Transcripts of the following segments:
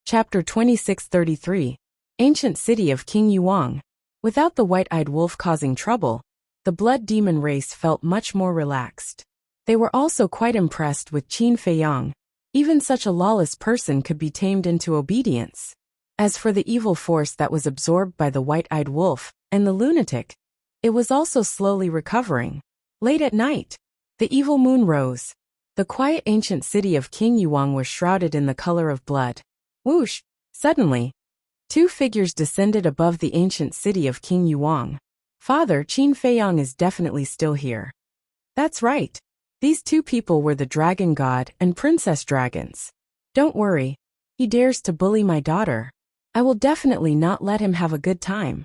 Chapter 2633. Ancient City of King Yuang. Without the white-eyed wolf causing trouble, the blood demon race felt much more relaxed. They were also quite impressed with Qin Feiyang. Even such a lawless person could be tamed into obedience. As for the evil force that was absorbed by the white-eyed wolf and the lunatic, it was also slowly recovering. Late at night, the evil moon rose. The quiet ancient city of King Yuang was shrouded in the color of blood. Whoosh! Suddenly, two figures descended above the ancient city of King Yuang. Father, Qin Feiyang is definitely still here. That's right. These two people were the dragon god and princess dragons. Don't worry. He dares to bully my daughter. I will definitely not let him have a good time.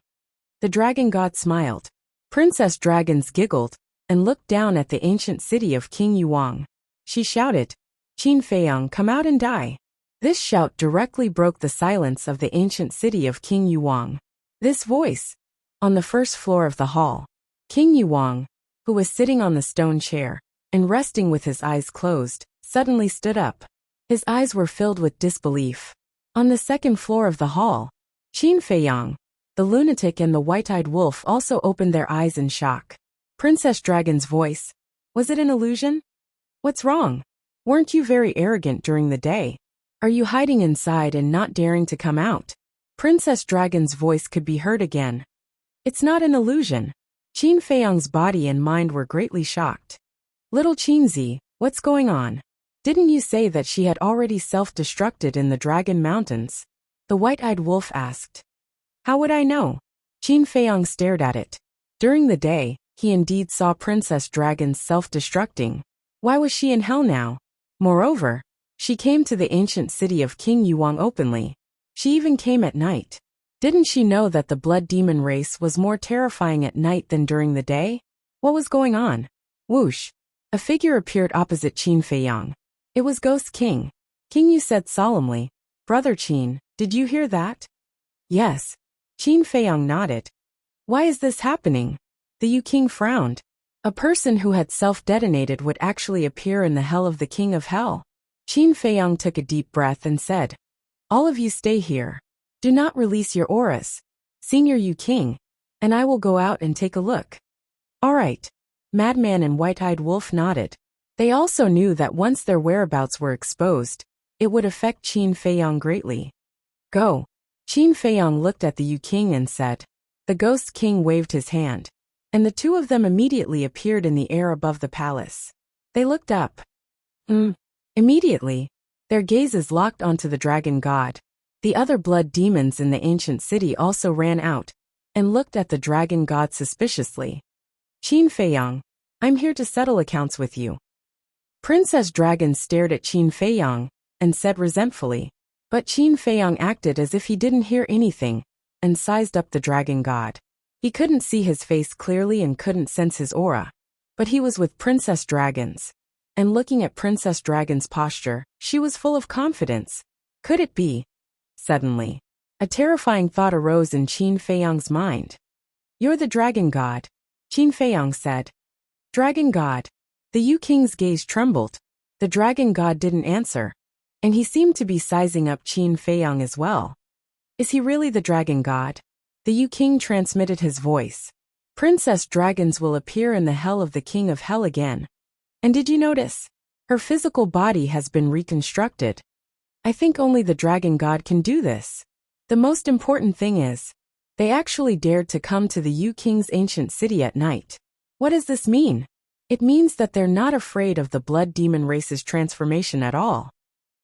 The dragon god smiled. Princess dragons giggled and looked down at the ancient city of King Yuang. She shouted, Qin Feiyang, come out and die. This shout directly broke the silence of the ancient city of King Yuang. This voice, on the first floor of the hall. King Yuang, who was sitting on the stone chair and resting with his eyes closed, suddenly stood up. His eyes were filled with disbelief. On the second floor of the hall, Qin Feiyang, the lunatic and the white-eyed wolf also opened their eyes in shock. Princess Dragon's voice. Was it an illusion? What's wrong? Weren't you very arrogant during the day? Are you hiding inside and not daring to come out? Princess Dragon's voice could be heard again. It's not an illusion. Qin Feiyang's body and mind were greatly shocked. Little Qinzi, what's going on? Didn't you say that she had already self-destructed in the Dragon Mountains? The white-eyed wolf asked. How would I know? Qin Feiyang stared at it. During the day, he indeed saw Princess Dragon self-destructing. Why was she in hell now? Moreover, she came to the ancient city of King Yuang openly. She even came at night. Didn't she know that the blood demon race was more terrifying at night than during the day? What was going on? Whoosh! A figure appeared opposite Qin Feiyang. It was Ghost King. King Yu said solemnly, Brother Qin, did you hear that? Yes. Qin Feiyang nodded. Why is this happening? The Yu King frowned. A person who had self-detonated would actually appear in the hell of the King of Hell. Qin Feiyang took a deep breath and said, All of you stay here. Do not release your auras. Senior Yu King, and I will go out and take a look. All right. Madman and White-Eyed Wolf nodded. They also knew that once their whereabouts were exposed, it would affect Qin Feiyang greatly. Go. Qin Feiyang looked at the Yu King and said. The Ghost King waved his hand, and the two of them immediately appeared in the air above the palace. They looked up. Immediately, their gazes locked onto the dragon god. The other blood demons in the ancient city also ran out and looked at the dragon god suspiciously. Qin Feiyang, I'm here to settle accounts with you. Princess Dragon stared at Qin Feiyang and said resentfully, but Qin Feiyang acted as if he didn't hear anything and sized up the dragon god. He couldn't see his face clearly and couldn't sense his aura, but he was with Princess Dragons. And looking at Princess Dragon's posture, she was full of confidence. Could it be? Suddenly, a terrifying thought arose in Qin Feiyang's mind. You're the dragon god, Qin Feiyang said. Dragon god. The Yu King's gaze trembled. The dragon god didn't answer, and he seemed to be sizing up Qin Feiyang as well. Is he really the dragon god? The Yu King transmitted his voice. Princess Dragons will appear in the hell of the King of Hell again. And did you notice? Her physical body has been reconstructed. I think only the dragon god can do this. The most important thing is, they actually dared to come to the Yu King's ancient city at night. What does this mean? It means that they're not afraid of the blood demon race's transformation at all.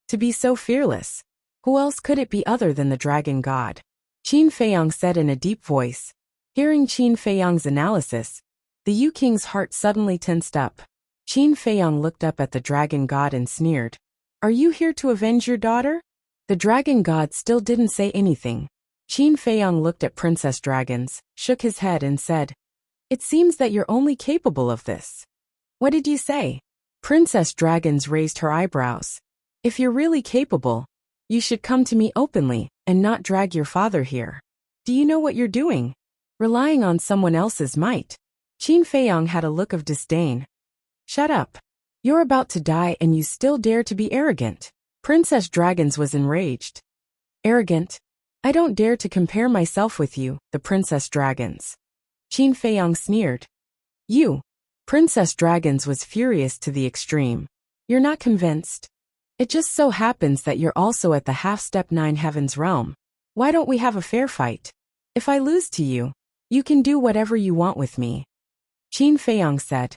To be so fearless, who else could it be other than the dragon god? Qin Feiyang said in a deep voice. Hearing Qin Feiyang's analysis, the Yu King's heart suddenly tensed up. Qin Feiyang looked up at the dragon god and sneered. Are you here to avenge your daughter? The dragon god still didn't say anything. Qin Feiyang looked at Princess Dragons, shook his head and said, It seems that you're only capable of this. What did you say? Princess Dragons raised her eyebrows. If you're really capable, you should come to me openly and not drag your father here. Do you know what you're doing? Relying on someone else's might. Qin Feiyang had a look of disdain. Shut up. You're about to die and you still dare to be arrogant. Princess Dragons was enraged. Arrogant. I don't dare to compare myself with you, the princess dragons. Qin Feiyang sneered. You. Princess Dragons was furious to the extreme. You're not convinced? It just so happens that you're also at the half-step 9 heavens realm. Why don't we have a fair fight? If I lose to you, you can do whatever you want with me. Qin Feiyang said.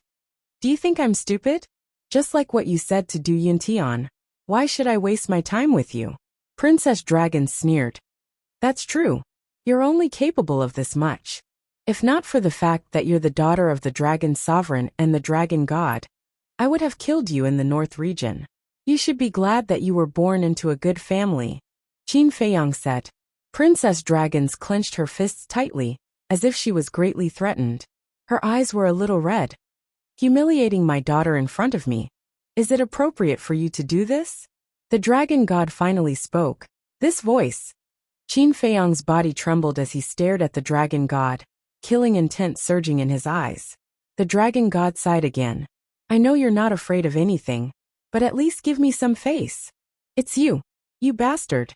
Do you think I'm stupid? Just like what you said to Du Yuntian. Why should I waste my time with you? Princess Dragon sneered. That's true. You're only capable of this much. If not for the fact that you're the daughter of the Dragon Sovereign and the Dragon God, I would have killed you in the North region. You should be glad that you were born into a good family. Qin Feiyang said. Princess Dragons clenched her fists tightly, as if she was greatly threatened. Her eyes were a little red. Humiliating my daughter in front of me. Is it appropriate for you to do this? The Dragon God finally spoke. This voice. Qin Feiyang's body trembled as he stared at the Dragon God, killing intent surging in his eyes. The Dragon God sighed again. I know you're not afraid of anything, but at least give me some face. It's you. You bastard.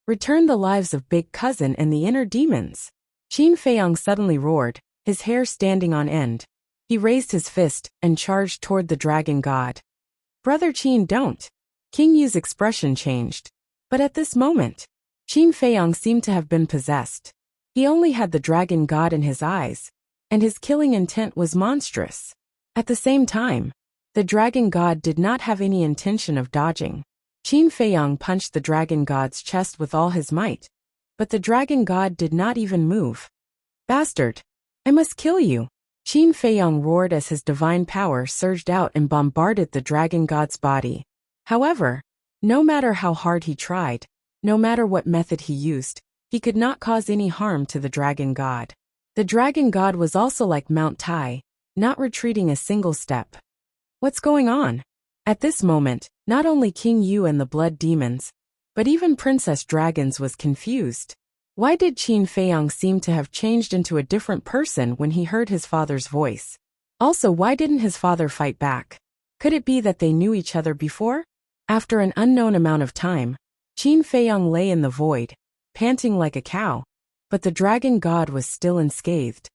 Return the lives of Big Cousin and the inner demons. Qin Feiyang suddenly roared, his hair standing on end. He raised his fist and charged toward the Dragon God. Brother Qin, don't. King Yu's expression changed. But at this moment, Qin Feiyang seemed to have been possessed. He only had the Dragon God in his eyes, and his killing intent was monstrous. At the same time, the Dragon God did not have any intention of dodging. Qin Feiyang punched the Dragon God's chest with all his might, but the Dragon God did not even move. Bastard! I must kill you! Qin Feiyang roared as his divine power surged out and bombarded the Dragon God's body. However, no matter how hard he tried, no matter what method he used, he could not cause any harm to the Dragon God. The Dragon God was also like Mount Tai, not retreating a single step. What's going on? At this moment, not only King Yu and the Blood Demons, but even Princess Dragons was confused. Why did Qin Feiyang seem to have changed into a different person when he heard his father's voice? Also, why didn't his father fight back? Could it be that they knew each other before? After an unknown amount of time, Qin Feiyang lay in the void, panting like a cow, but the Dragon God was still unscathed.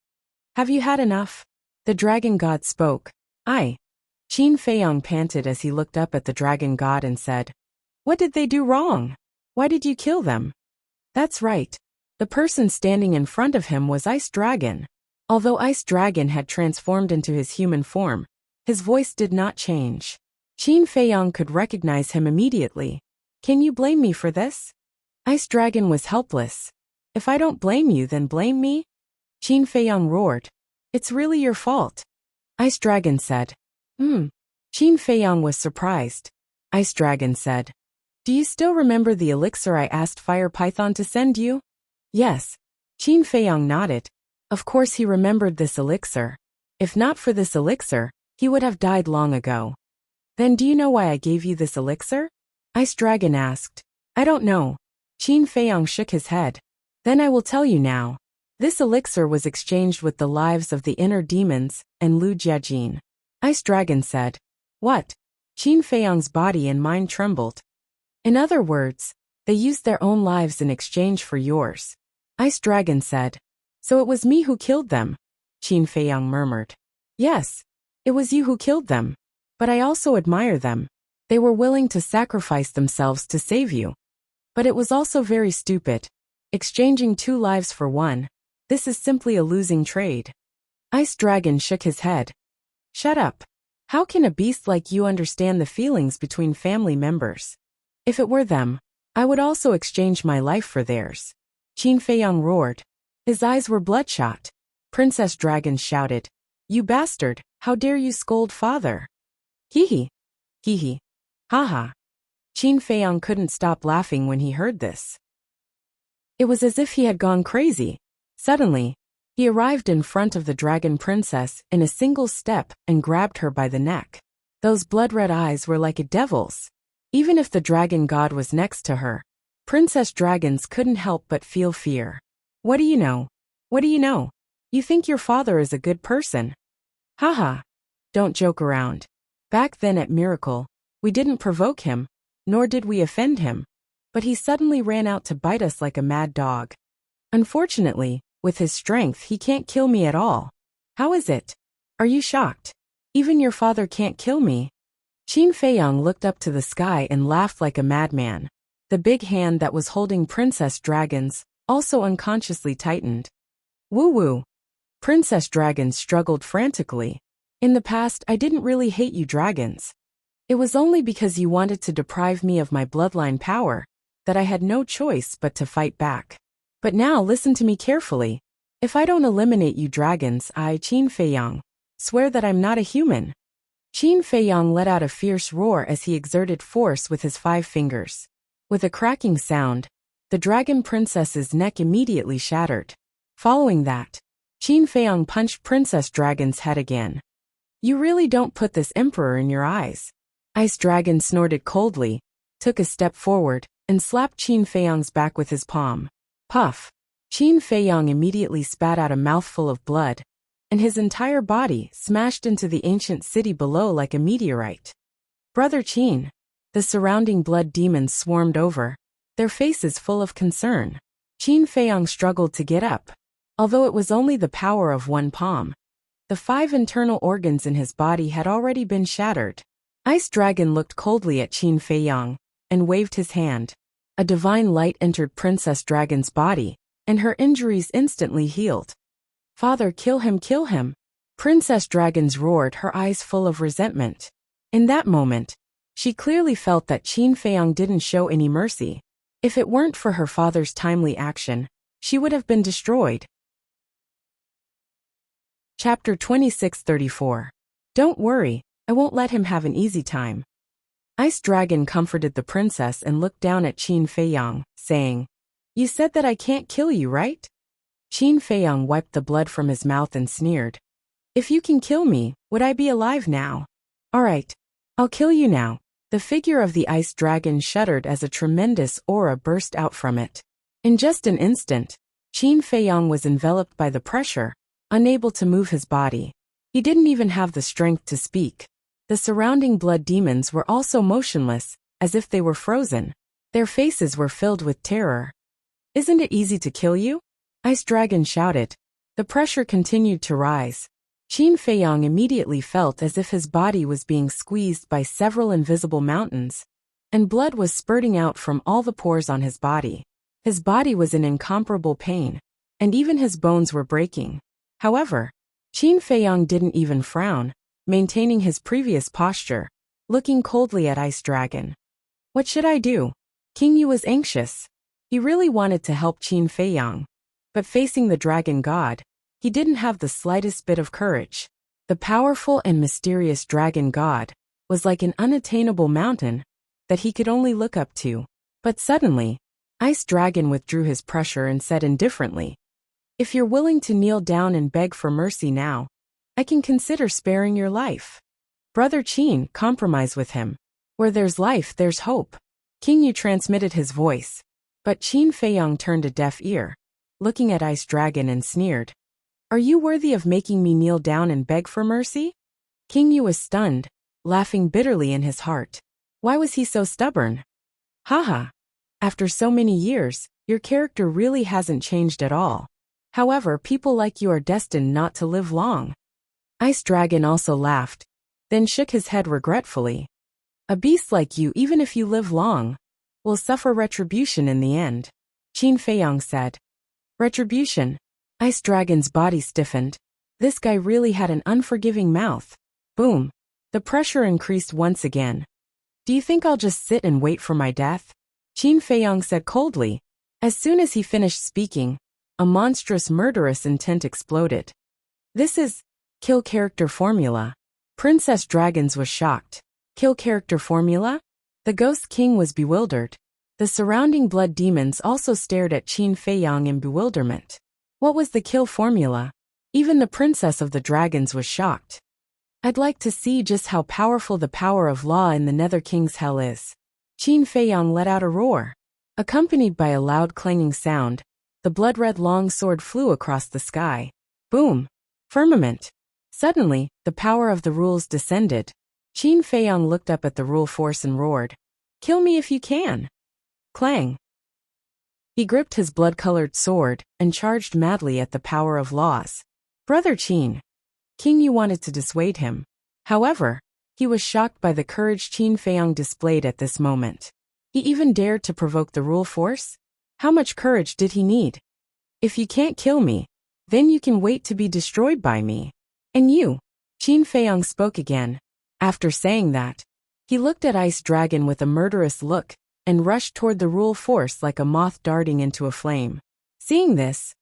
Have you had enough? The Dragon God spoke. Qin Feiyang panted as he looked up at the Dragon God and said, What did they do wrong? Why did you kill them? That's right. The person standing in front of him was Ice Dragon. Although Ice Dragon had transformed into his human form, his voice did not change. Qin Feiyang could recognize him immediately. Can you blame me for this? Ice Dragon was helpless. If I don't blame you, then blame me? Qin Feiyang roared. It's really your fault. Ice Dragon said. Qin Feiyang was surprised. Ice Dragon said. Do you still remember the elixir I asked Fire Python to send you? Yes. Qin Feiyang nodded. Of course he remembered this elixir. If not for this elixir, he would have died long ago. Then do you know why I gave you this elixir? Ice Dragon asked. I don't know. Qin Feiyang shook his head. Then I will tell you now. This elixir was exchanged with the lives of the inner demons and Lu Jiajin. Ice Dragon said. What? Qin Feiyang's body and mind trembled. In other words, they used their own lives in exchange for yours. Ice Dragon said. So it was me who killed them. Qin Feiyang murmured. Yes, it was you who killed them. But I also admire them. They were willing to sacrifice themselves to save you. But it was also very stupid. Exchanging 2 lives for 1. This is simply a losing trade. Ice Dragon shook his head. Shut up. How can a beast like you understand the feelings between family members? If it were them, I would also exchange my life for theirs. Qin Feiyang roared. His eyes were bloodshot. Princess Dragon shouted. You bastard, how dare you scold father? Hee hee. Haha. Qin Feiyang couldn't stop laughing when he heard this. It was as if he had gone crazy. Suddenly, he arrived in front of the Dragon Princess in a single step and grabbed her by the neck. Those blood-red eyes were like a devil's. Even if the Dragon God was next to her, Princess Dragons couldn't help but feel fear. What do you know? What do you know? You think your father is a good person? Haha. Don't joke around. Back then at Miracle, we didn't provoke him, nor did we offend him. but he suddenly ran out to bite us like a mad dog. Unfortunately, with his strength he can't kill me at all. How is it? Are you shocked? Even your father can't kill me? Qin Feiyang looked up to the sky and laughed like a madman. The big hand that was holding Princess Dragons also unconsciously tightened. Woo-woo. Princess Dragons struggled frantically. In the past, I didn't really hate you dragons. It was only because you wanted to deprive me of my bloodline power that I had no choice but to fight back. But now listen to me carefully. If I don't eliminate you dragons, I, Qin Feiyang, swear that I'm not a human. Qin Feiyang let out a fierce roar as he exerted force with his 5 fingers. With a cracking sound, the dragon princess's neck immediately shattered. Following that, Qin Feiyang punched Princess Dragon's head again. You really don't put this emperor in your eyes. Ice Dragon snorted coldly, took a step forward, and slapped Qin Feiyang's back with his palm. Puff! Qin Feiyang immediately spat out a mouthful of blood, and his entire body smashed into the ancient city below like a meteorite. Brother Qin! The surrounding blood demons swarmed over, their faces full of concern. Qin Feiyang struggled to get up. Although it was only the power of one palm, the 5 internal organs in his body had already been shattered. Ice Dragon looked coldly at Qin Feiyang and waved his hand. A divine light entered Princess Dragon's body, and her injuries instantly healed. Father, kill him, kill him! Princess Dragons roared, her eyes full of resentment. In that moment, she clearly felt that Qin Feiyang didn't show any mercy. If it weren't for her father's timely action, she would have been destroyed. Chapter 2634. Don't worry, I won't let him have an easy time. Ice Dragon comforted the princess and looked down at Qin Feiyang, saying, You said that I can't kill you, right? Qin Feiyang wiped the blood from his mouth and sneered. If you can kill me, would I be alive now? All right, I'll kill you now. The figure of the ice dragon shuddered as a tremendous aura burst out from it. In just an instant, Qin Feiyang was enveloped by the pressure, unable to move his body. He didn't even have the strength to speak. The surrounding blood demons were also motionless, as if they were frozen. Their faces were filled with terror. Isn't it easy to kill you? Ice Dragon shouted. The pressure continued to rise. Qin Feiyang immediately felt as if his body was being squeezed by several invisible mountains, and blood was spurting out from all the pores on his body. His body was in incomparable pain, and even his bones were breaking. However, Qin Feiyang didn't even frown, maintaining his previous posture, looking coldly at Ice Dragon. What should I do? King Yu was anxious. He really wanted to help Qin Feiyang, but facing the dragon god, he didn't have the slightest bit of courage. The powerful and mysterious dragon god was like an unattainable mountain that he could only look up to. But suddenly, Ice Dragon withdrew his pressure and said indifferently, If you're willing to kneel down and beg for mercy now, I can consider sparing your life. Brother Qin, compromise with him. Where there's life, there's hope. King Yu transmitted his voice, but Qin Feiyang turned a deaf ear, looking at Ice Dragon and sneered. Are you worthy of making me kneel down and beg for mercy? King Yu was stunned, laughing bitterly in his heart. Why was he so stubborn? Haha. After so many years, your character really hasn't changed at all. However, people like you are destined not to live long. Ice Dragon also laughed, then shook his head regretfully. A beast like you, even if you live long, will suffer retribution in the end, Qin Feiyang said. Retribution? Ice Dragon's body stiffened. This guy really had an unforgiving mouth. Boom. The pressure increased once again. Do you think I'll just sit and wait for my death? Qin Feiyang said coldly. As soon as he finished speaking, a monstrous murderous intent exploded. This is kill character formula. Princess Dragons was shocked. Kill character formula? The Ghost King was bewildered. The surrounding blood demons also stared at Qin Feiyang in bewilderment. What was the kill formula? Even the Princess of the Dragons was shocked. I'd like to see just how powerful the power of law in the Nether King's hell is. Qin Feiyang let out a roar. Accompanied by a loud clanging sound, the blood-red long sword flew across the sky. Boom! Firmament! Suddenly, the power of the rules descended. Qin Feiyang looked up at the rule force and roared. Kill me if you can! Clang! He gripped his blood-colored sword and charged madly at the power of laws. Brother Qin. King Yu wanted to dissuade him. However, he was shocked by the courage Qin Feiyang displayed at this moment. He even dared to provoke the rule force? How much courage did he need? If you can't kill me, then you can wait to be destroyed by me. And you? Qin Feiyang spoke again. After saying that, he looked at Ice Dragon with a murderous look and rushed toward the rule force like a moth darting into a flame. Seeing this,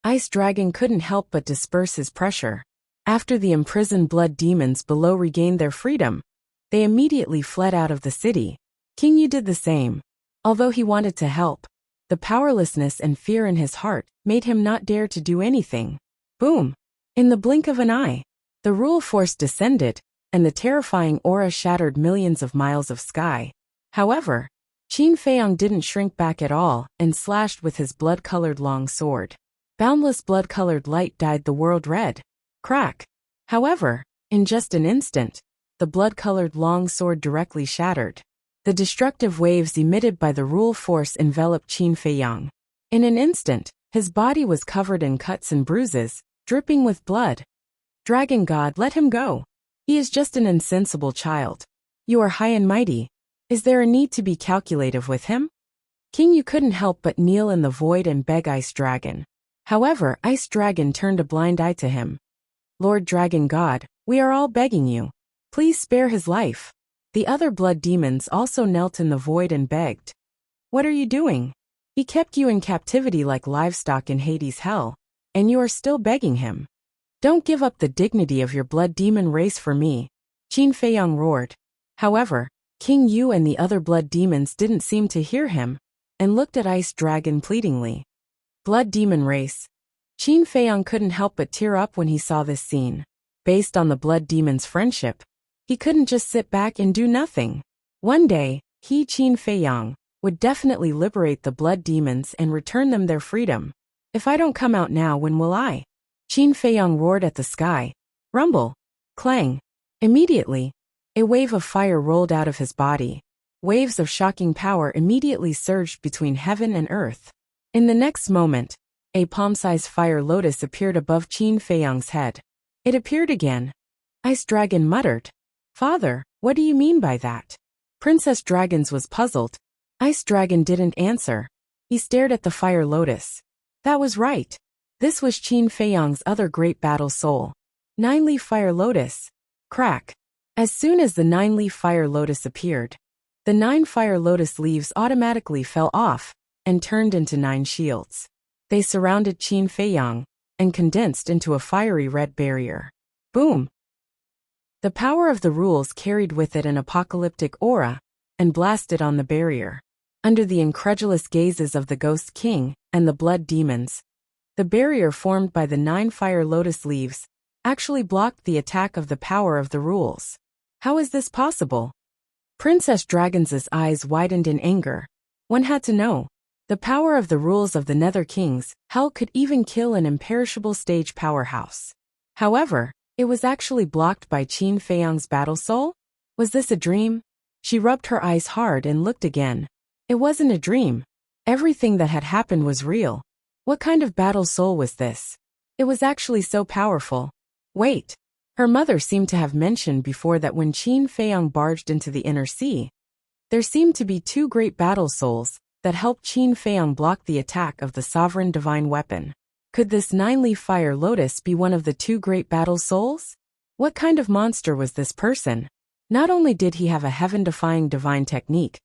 Ice Dragon couldn't help but disperse his pressure. After the imprisoned blood demons below regained their freedom, they immediately fled out of the city. King Yu did the same. Although he wanted to help, the powerlessness and fear in his heart made him not dare to do anything. Boom! In the blink of an eye, the rule force descended, and the terrifying aura shattered millions of miles of sky. However, Qin Feiyang didn't shrink back at all and slashed with his blood-colored long sword. Boundless blood-colored light dyed the world red. Crack! However, in just an instant, the blood-colored long sword directly shattered. The destructive waves emitted by the rule force enveloped Qin Feiyang. In an instant, his body was covered in cuts and bruises, dripping with blood. Dragon God, let him go. He is just an insensible child. You are high and mighty. Is there a need to be calculative with him? King Yu couldn't help but kneel in the void and beg Ice Dragon. However, Ice Dragon turned a blind eye to him. Lord Dragon God, we are all begging you. Please spare his life. The other blood demons also knelt in the void and begged. What are you doing? He kept you in captivity like livestock in Hades' hell, and you are still begging him. Don't give up the dignity of your blood demon race for me, Qin Feiyang roared. However, King Yu and the other blood demons didn't seem to hear him, and looked at Ice Dragon pleadingly. Blood demon race. Qin Feiyang couldn't help but tear up when he saw this scene. Based on the blood demon's friendship, he couldn't just sit back and do nothing. One day, he, Qin Feiyang, would definitely liberate the blood demons and return them their freedom. If I don't come out now, when will I? Qin Feiyang roared at the sky. Rumble. Clang. Immediately, a wave of fire rolled out of his body. Waves of shocking power immediately surged between heaven and earth. In the next moment, a palm-sized fire lotus appeared above Qin Feiyang's head. It appeared again. Ice Dragon muttered. Father, what do you mean by that? Princess Dragons was puzzled. Ice Dragon didn't answer. He stared at the fire lotus. That was right. This was Qin Feiyang's other great battle soul. 9-leaf fire lotus. Crack. As soon as the 9-leaf fire lotus appeared, the 9 fire lotus leaves automatically fell off and turned into 9 shields. They surrounded Qin Feiyang and condensed into a fiery red barrier. Boom! The power of the rules carried with it an apocalyptic aura and blasted on the barrier. Under the incredulous gazes of the Ghost King and the blood demons, the barrier formed by the 9 fire lotus leaves actually blocked the attack of the power of the rules. How is this possible? Princess Dragons' eyes widened in anger. One had to know. The power of the rules of the Nether Kings, hell could even kill an imperishable stage powerhouse. However, it was actually blocked by Qin Feiyang's battle soul? Was this a dream? She rubbed her eyes hard and looked again. It wasn't a dream. Everything that had happened was real. What kind of battle soul was this? It was actually so powerful. Wait. Her mother seemed to have mentioned before that when Qin Feiyang barged into the inner sea, there seemed to be 2 great battle souls that helped Qin Feiyang block the attack of the sovereign divine weapon. Could this 9-leaf fire lotus be one of the 2 great battle souls? What kind of monster was this person? Not only did he have a heaven-defying divine technique,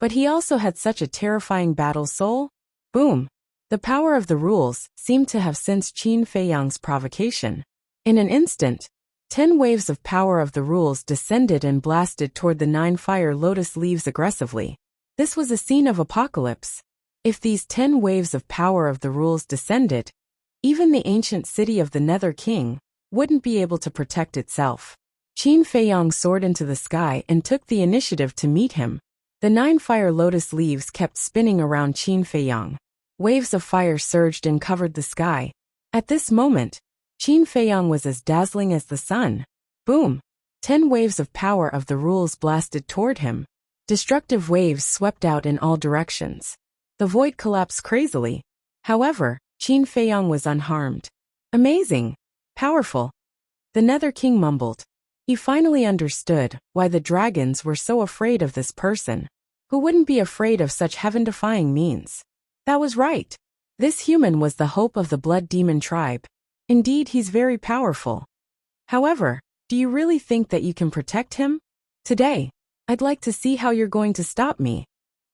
but he also had such a terrifying battle soul. Boom! The power of the rules seemed to have sensed Qin Feiyang's provocation. In an instant, 10 waves of power of the rules descended and blasted toward the 9 fire lotus leaves aggressively. This was a scene of apocalypse. If these 10 waves of power of the rules descended, even the ancient city of the Nether King wouldn't be able to protect itself. Qin Feiyang soared into the sky and took the initiative to meet him. The 9 fire lotus leaves kept spinning around Qin Feiyang. Waves of fire surged and covered the sky. At this moment, Qin Feiyang was as dazzling as the sun. Boom! 10 waves of power of the rules blasted toward him. Destructive waves swept out in all directions. The void collapsed crazily. However, Qin Feiyang was unharmed. Amazing. Powerful. The Nether King mumbled. He finally understood why the dragons were so afraid of this person. Who wouldn't be afraid of such heaven-defying means? That was right. This human was the hope of the Blood Demon tribe. Indeed, he's very powerful. However, do you really think that you can protect him? Today, I'd like to see how you're going to stop me.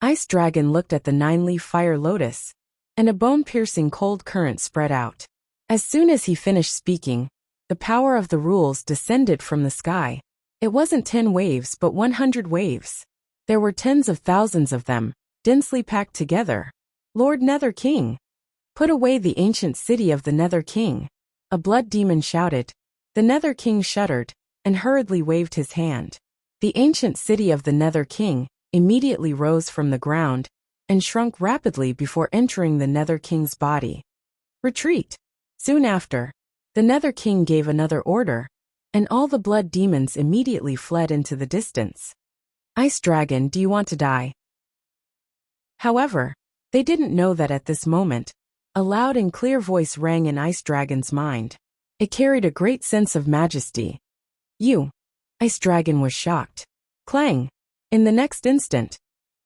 Ice Dragon looked at the 9-leaf fire lotus, and a bone-piercing cold current spread out. As soon as he finished speaking, the power of the rules descended from the sky. It wasn't 10 waves but 100 waves. There were tens of thousands of them, densely packed together. Lord Nether King! Put away the ancient city of the Nether King! A blood demon shouted. The Nether King shuddered, and hurriedly waved his hand. The ancient city of the Nether King immediately rose from the ground, and shrunk rapidly before entering the Nether King's body. Retreat! Soon after, the Nether King gave another order, and all the blood demons immediately fled into the distance. Ice Dragon, do you want to die? However, they didn't know that at this moment, a loud and clear voice rang in Ice Dragon's mind. It carried a great sense of majesty. You! Ice Dragon was shocked. Clang! In the next instant,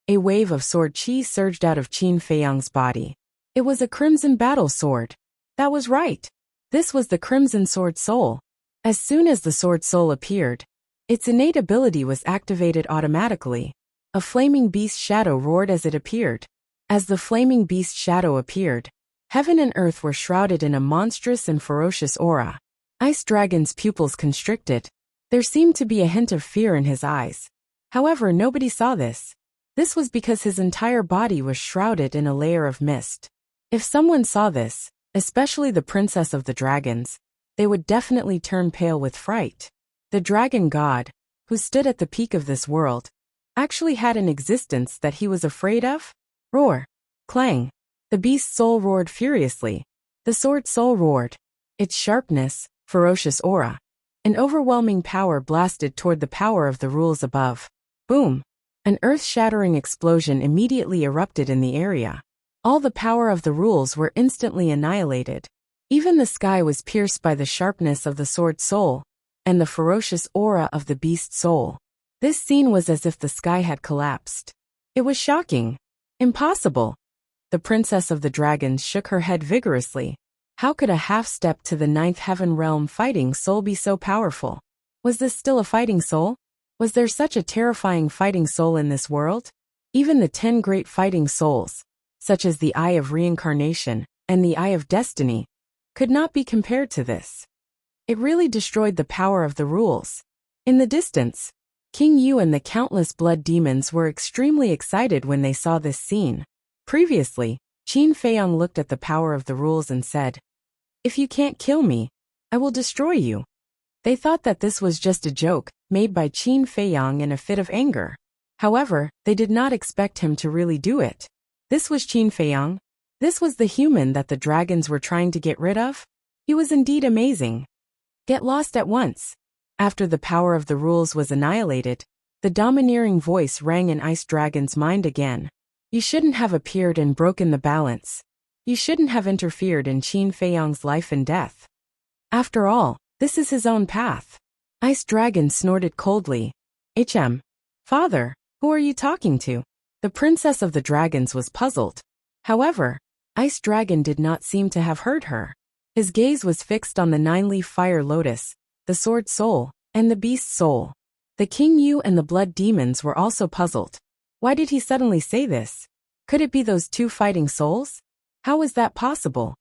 a wave of sword chi surged out of Qin Feiyang's body. It was a crimson battle sword. That was right. This was the Crimson Sword Soul. As soon as the Sword Soul appeared, its innate ability was activated automatically. A flaming beast shadow roared as it appeared. As the flaming beast shadow appeared, heaven and earth were shrouded in a monstrous and ferocious aura. Ice Dragon's pupils constricted. There seemed to be a hint of fear in his eyes. However, nobody saw this. This was because his entire body was shrouded in a layer of mist. If someone saw this, especially the princess of the dragons, they would definitely turn pale with fright. The dragon god, who stood at the peak of this world, actually had an existence that he was afraid of? Roar! Clang! The beast's soul roared furiously. The sword soul roared. Its sharpness, ferocious aura, an overwhelming power blasted toward the power of the rules above. Boom! An earth-shattering explosion immediately erupted in the area. All the power of the rules were instantly annihilated. Even the sky was pierced by the sharpness of the sword soul, and the ferocious aura of the beast soul. This scene was as if the sky had collapsed. It was shocking. Impossible. The princess of the dragons shook her head vigorously. How could a half-step to the 9th heaven realm fighting soul be so powerful? Was this still a fighting soul? Was there such a terrifying fighting soul in this world? Even the 10 great fighting souls, such as the Eye of Reincarnation and the Eye of Destiny, could not be compared to this. It really destroyed the power of the rules. In the distance, King Yu and the countless blood demons were extremely excited when they saw this scene. Previously, Qin Feiyang looked at the power of the rules and said, "If you can't kill me, I will destroy you." They thought that this was just a joke made by Qin Feiyang in a fit of anger. However, they did not expect him to really do it. This was Qin Feiyang. This was the human that the dragons were trying to get rid of. He was indeed amazing. Get lost at once. After the power of the rules was annihilated, the domineering voice rang in Ice Dragon's mind again. You shouldn't have appeared and broken the balance. You shouldn't have interfered in Qin Feiyang's life and death. After all, this is his own path. Ice Dragon snorted coldly. Father, who are you talking to? The princess of the dragons was puzzled. However, Ice Dragon did not seem to have heard her. His gaze was fixed on the 9-leaf fire lotus, the sword soul, and the beast soul. The King Yu and the blood demons were also puzzled. Why did he suddenly say this? Could it be those 2 fighting souls? How was that possible?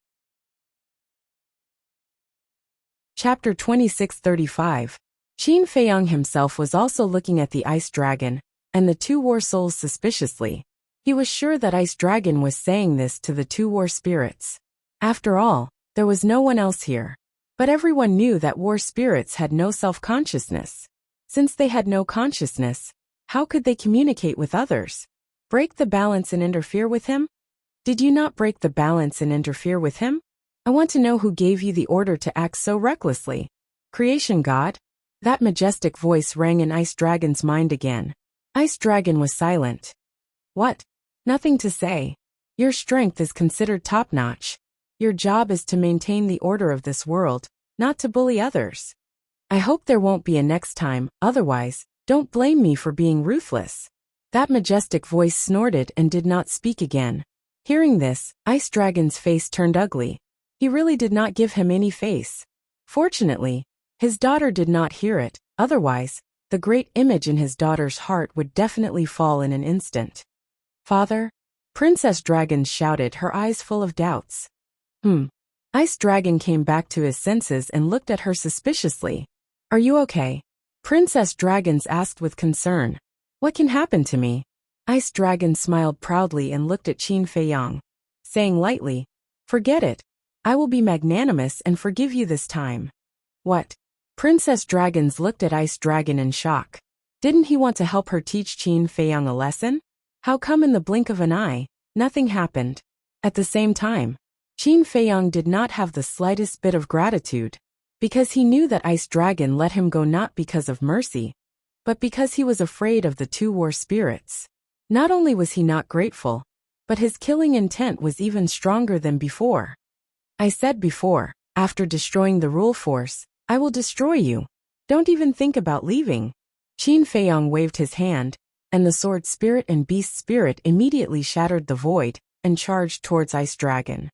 Chapter 2635. Qin Feiyang himself was also looking at the Ice Dragon and the 2 war souls suspiciously. He was sure that Ice Dragon was saying this to the 2 war spirits. After all, there was no one else here. But everyone knew that war spirits had no self-consciousness. Since they had no consciousness, how could they communicate with others? Break the balance and interfere with him? Did you not break the balance and interfere with him? I want to know who gave you the order to act so recklessly. Creation God? That majestic voice rang in Ice Dragon's mind again. Ice Dragon was silent. What? Nothing to say. Your strength is considered top-notch. Your job is to maintain the order of this world, not to bully others. I hope there won't be a next time, otherwise, don't blame me for being ruthless. That majestic voice snorted and did not speak again. Hearing this, Ice Dragon's face turned ugly. He really did not give him any face. Fortunately, his daughter did not hear it, otherwise, the great image in his daughter's heart would definitely fall in an instant. Father? Princess Dragon shouted, her eyes full of doubts. Ice Dragon came back to his senses and looked at her suspiciously. Are you okay? Princess Dragons asked with concern. What can happen to me? Ice Dragon smiled proudly and looked at Qin Feiyang, saying lightly, forget it. I will be magnanimous and forgive you this time. What? Princess Dragons looked at Ice Dragon in shock. Didn't he want to help her teach Qin Feiyang a lesson? How come in the blink of an eye, nothing happened? At the same time, Qin Feiyang did not have the slightest bit of gratitude, because he knew that Ice Dragon let him go not because of mercy, but because he was afraid of the two war spirits. Not only was he not grateful, but his killing intent was even stronger than before. I said before, after destroying the rule force, I will destroy you. Don't even think about leaving. Qin Feiyang waved his hand, and the sword spirit and beast spirit immediately shattered the void and charged towards Ice Dragon.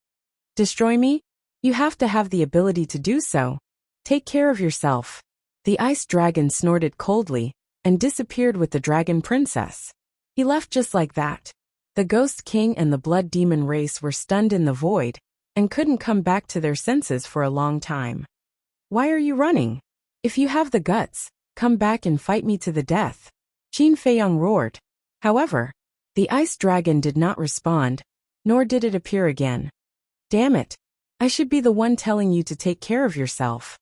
Destroy me? You have to have the ability to do so. Take care of yourself. The Ice Dragon snorted coldly and disappeared with the Dragon Princess. He left just like that. The Ghost King and the Blood Demon race were stunned in the void and couldn't come back to their senses for a long time. Why are you running? If you have the guts, come back and fight me to the death. Qin Feiyang roared. However, the Ice Dragon did not respond, nor did it appear again. Damn it. I should be the one telling you to take care of yourself.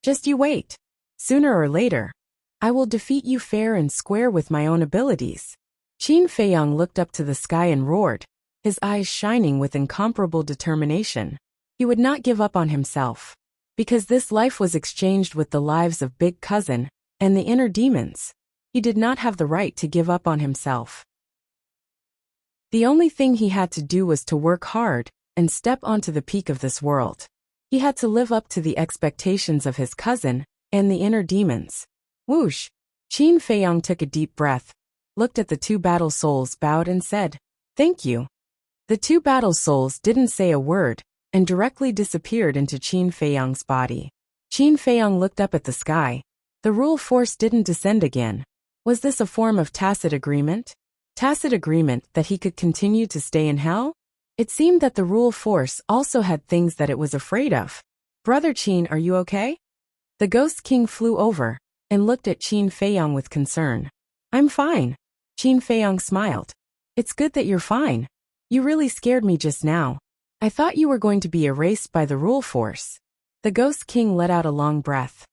Just you wait. Sooner or later, I will defeat you fair and square with my own abilities. Qin Feiyang looked up to the sky and roared, his eyes shining with incomparable determination. He would not give up on himself, because this life was exchanged with the lives of Big Cousin and the inner demons. He did not have the right to give up on himself. The only thing he had to do was to work hard and step onto the peak of this world. He had to live up to the expectations of his cousin and the inner demons. Whoosh! Qin Feiyang took a deep breath, looked at the two battle souls, bowed and said, "Thank you." The two battle souls didn't say a word and directly disappeared into Qin Feiyang's body. Qin Feiyang looked up at the sky. The rule force didn't descend again. Was this a form of tacit agreement? Tacit agreement that he could continue to stay in hell? It seemed that the rule force also had things that it was afraid of. Brother Qin, are you okay? The Ghost King flew over and looked at Qin Feiyang with concern. I'm fine. Qin Feiyang smiled. It's good that you're fine. You really scared me just now. I thought you were going to be erased by the rule force. The Ghost King let out a long breath.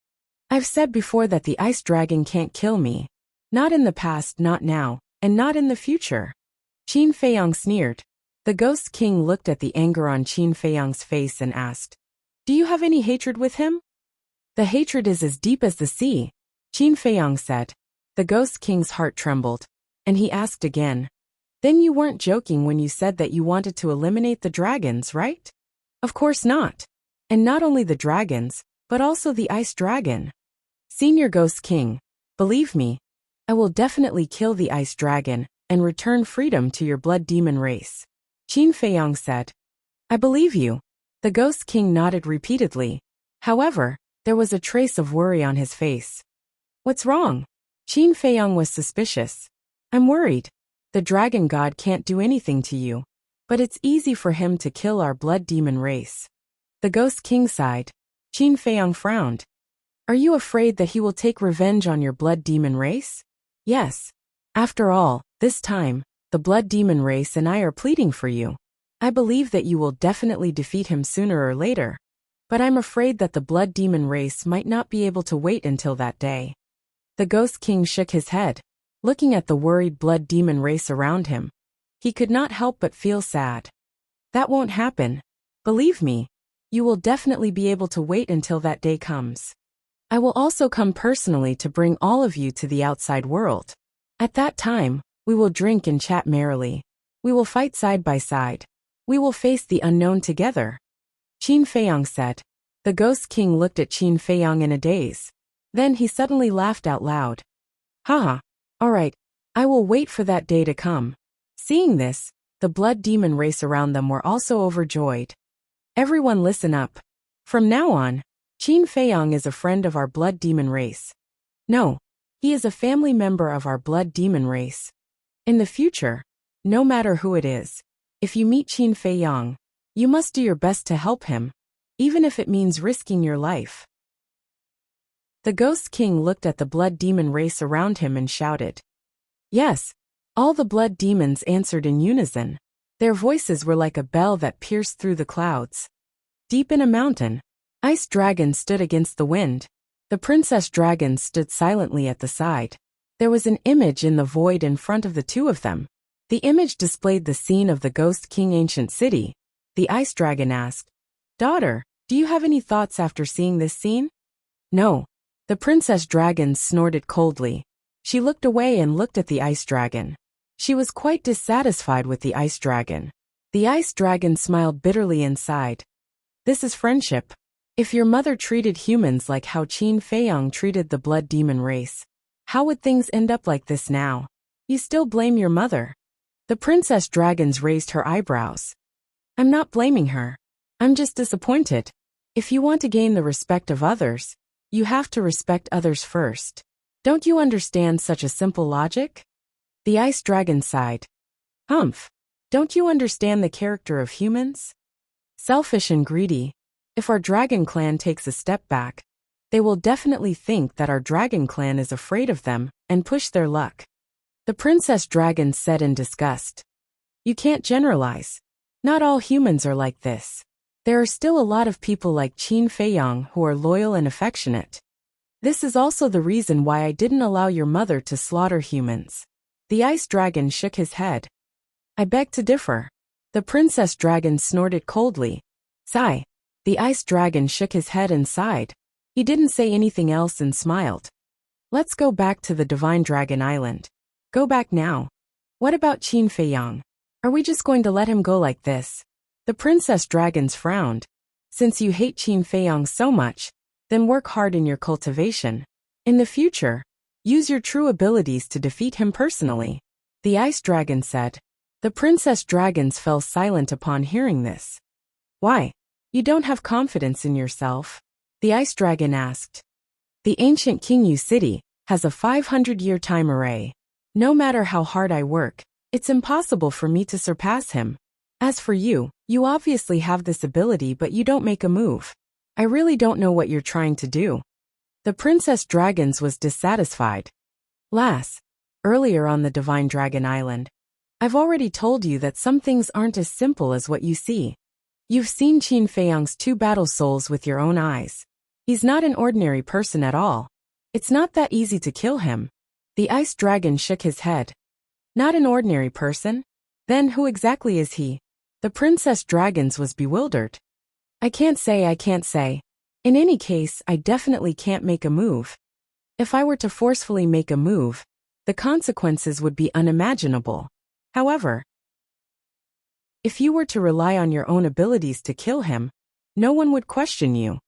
I've said before that the Ice Dragon can't kill me. Not in the past, not now, and not in the future. Qin Feiyang sneered. The Ghost King looked at the anger on Qin Feiyang's face and asked, Do you have any hatred with him? The hatred is as deep as the sea, Qin Feiyang said. The Ghost King's heart trembled, and he asked again, Then you weren't joking when you said that you wanted to eliminate the dragons, right? Of course not. And not only the dragons, but also the Ice Dragon. Senior Ghost King, believe me, I will definitely kill the Ice Dragon and return freedom to your Blood Demon race. Qin Feiyang said. I believe you. The Ghost King nodded repeatedly. However, there was a trace of worry on his face. What's wrong? Qin Feiyang was suspicious. I'm worried. The Dragon God can't do anything to you, but it's easy for him to kill our Blood Demon race. The Ghost King sighed. Qin Feiyang frowned. Are you afraid that he will take revenge on your Blood Demon race? Yes. After all, this time, the Blood Demon race and I are pleading for you. I believe that you will definitely defeat him sooner or later, but I'm afraid that the Blood Demon race might not be able to wait until that day. The Ghost King shook his head, looking at the worried Blood Demon race around him. He could not help but feel sad. That won't happen. Believe me, you will definitely be able to wait until that day comes. I will also come personally to bring all of you to the outside world. At that time, we will drink and chat merrily. We will fight side by side. We will face the unknown together. Qin Feiyang said. The Ghost King looked at Qin Feiyang in a daze. Then he suddenly laughed out loud. Haha. All right, I will wait for that day to come. Seeing this, the blood demon race around them were also overjoyed. Everyone listen up. From now on, Qin Feiyang is a friend of our blood demon race. No, he is a family member of our blood demon race. In the future, no matter who it is, if you meet Qin Feiyang, you must do your best to help him, even if it means risking your life. The Ghost King looked at the blood demon race around him and shouted. Yes, all the blood demons answered in unison. Their voices were like a bell that pierced through the clouds. Deep in a mountain, Ice Dragon stood against the wind. The Princess Dragon stood silently at the side. There was an image in the void in front of the two of them. The image displayed the scene of the Ghost King ancient city. The Ice Dragon asked, Daughter, do you have any thoughts after seeing this scene? No. The Princess Dragon snorted coldly. She looked away and looked at the Ice Dragon. She was quite dissatisfied with the Ice Dragon. The Ice Dragon smiled bitterly inside. This is friendship. If your mother treated humans like how Qin Feiyang treated the blood demon race, how would things end up like this now? You still blame your mother? The Princess Dragons raised her eyebrows. I'm not blaming her. I'm just disappointed. If you want to gain the respect of others, you have to respect others first. Don't you understand such a simple logic? The Ice Dragon sighed. Humph. Don't you understand the character of humans? Selfish and greedy. If our dragon clan takes a step back, they will definitely think that our dragon clan is afraid of them and push their luck. The Princess Dragon said in disgust. You can't generalize. Not all humans are like this. There are still a lot of people like Qin Feiyang who are loyal and affectionate. This is also the reason why I didn't allow your mother to slaughter humans. The Ice Dragon shook his head. I beg to differ. The Princess Dragon snorted coldly. Sigh. The Ice Dragon shook his head and sighed. He didn't say anything else and smiled. Let's go back to the Divine Dragon Island. Go back now. What about Qin Feiyang? Are we just going to let him go like this? The Princess Dragons frowned. Since you hate Qin Feiyang so much, then work hard in your cultivation. In the future, use your true abilities to defeat him personally. The Ice Dragon said. The Princess Dragons fell silent upon hearing this. Why? You don't have confidence in yourself? The Ice Dragon asked. The ancient Qingyu city has a 500-year time array. No matter how hard I work, it's impossible for me to surpass him. As for you, you obviously have this ability but you don't make a move. I really don't know what you're trying to do. The Princess Dragons was dissatisfied. Lass, earlier on the Divine Dragon Island, I've already told you that some things aren't as simple as what you see. You've seen Qin Feiyang's 2 battle souls with your own eyes. He's not an ordinary person at all. It's not that easy to kill him. The Ice Dragon shook his head. Not an ordinary person? Then who exactly is he? The Princess Dragons was bewildered. I can't say. In any case, I definitely can't make a move. If I were to forcefully make a move, the consequences would be unimaginable. However, if you were to rely on your own abilities to kill him, no one would question you.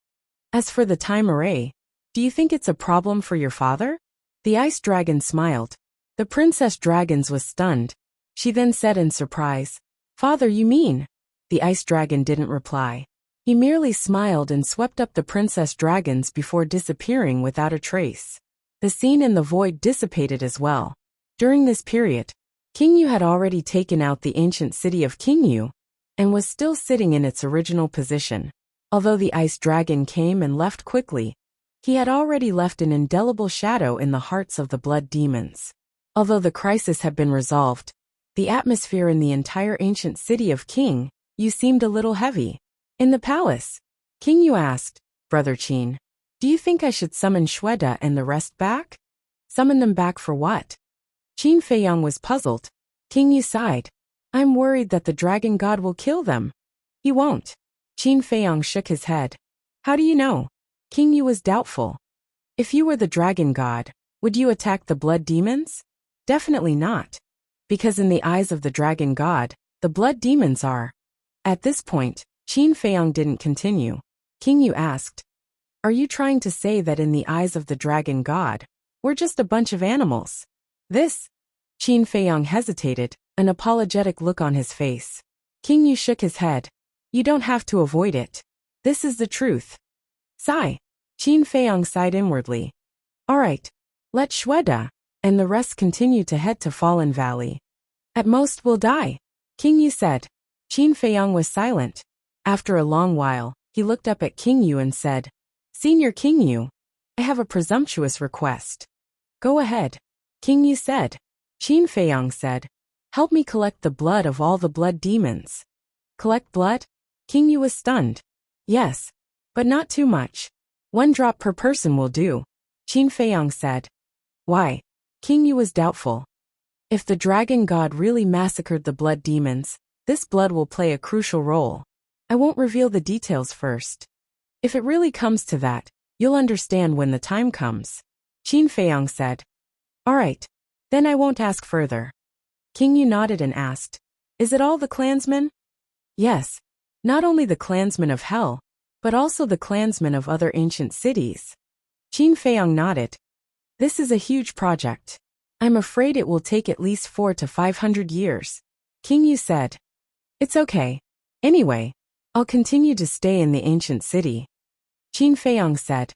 As for the time array, do you think it's a problem for your father? The Ice Dragon smiled. The Princess Dragons was stunned. She then said in surprise, Father, you mean? The Ice Dragon didn't reply. He merely smiled and swept up the Princess Dragons before disappearing without a trace. The scene in the void dissipated as well. During this period, Qingyu had already taken out the ancient city of Qingyu and was still sitting in its original position. Although the Ice Dragon came and left quickly, he had already left an indelible shadow in the hearts of the blood demons. Although the crisis had been resolved, the atmosphere in the entire ancient city of Qingyu seemed a little heavy. In the palace, Qingyu asked, Brother Qin, do you think I should summon Xueda and the rest back? Summon them back for what? Qin Feiyang was puzzled. Qingyu sighed. I'm worried that the dragon god will kill them. He won't. Qin Feiyang shook his head. How do you know? Qingyu was doubtful. If you were the dragon god, would you attack the blood demons? Definitely not. Because in the eyes of the dragon god, the blood demons are. At this point, Qin Feiyong didn't continue. King Yu asked, "Are you trying to say that in the eyes of the dragon god, we're just a bunch of animals?" This? Qin Feiyong hesitated, an apologetic look on his face. King Yu shook his head. "You don't have to avoid it. This is the truth." Sigh. Qin Feiyong sighed inwardly. "All right. Let Shweda," and the rest continued to head to Fallen Valley. "At most we'll die," King Yu said. Qin Feiyong was silent. After a long while, he looked up at King Yu and said, "Senior King Yu, I have a presumptuous request." "Go ahead," King Yu said. Qin Feiyong said, "Help me collect the blood of all the blood demons." "Collect blood?" King Yu was stunned. "Yes, but not too much. 1 drop per person will do," Qin Feiyong said. "Why?" King Yu was doubtful. "If the dragon god really massacred the blood demons, this blood will play a crucial role. I won't reveal the details first. If it really comes to that, you'll understand when the time comes," Qin Feiyong said. "All right. Then I won't ask further." King Yu nodded and asked, "Is it all the clansmen?" "Yes. Not only the clansmen of Hell, but also the clansmen of other ancient cities." Qin Feiyong nodded. "This is a huge project. I'm afraid it will take at least 400 to 500 years," King Yu said. "It's okay. Anyway, I'll continue to stay in the ancient city," Qin Feiyong said.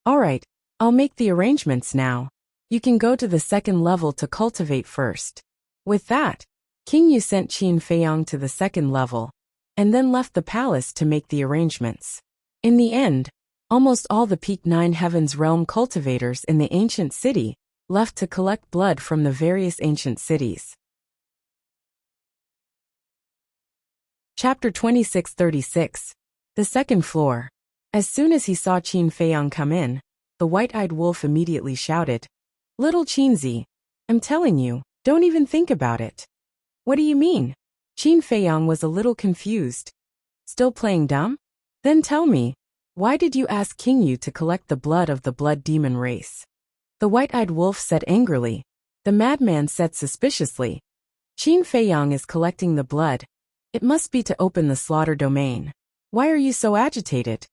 "All right, I'll make the arrangements now. You can go to the 2nd level to cultivate first." With that, King Yu sent Qin Feiyong to the 2nd level, and then left the palace to make the arrangements. In the end, almost all the Peak 9 Heavens Realm cultivators in the ancient city left to collect blood from the various ancient cities. Chapter 2636. The 2nd floor. As soon as he saw Qin Feiyong come in, the white-eyed wolf immediately shouted, "Little Qinzi, I'm telling you, don't even think about it." "What do you mean?" Qin Feiyong was a little confused. "Still playing dumb? Then tell me, why did you ask King Yu to collect the blood of the blood demon race?" The white-eyed wolf said angrily. The madman said suspiciously, "Qin Feiyong is collecting the blood. It must be to open the slaughter domain. Why are you so agitated?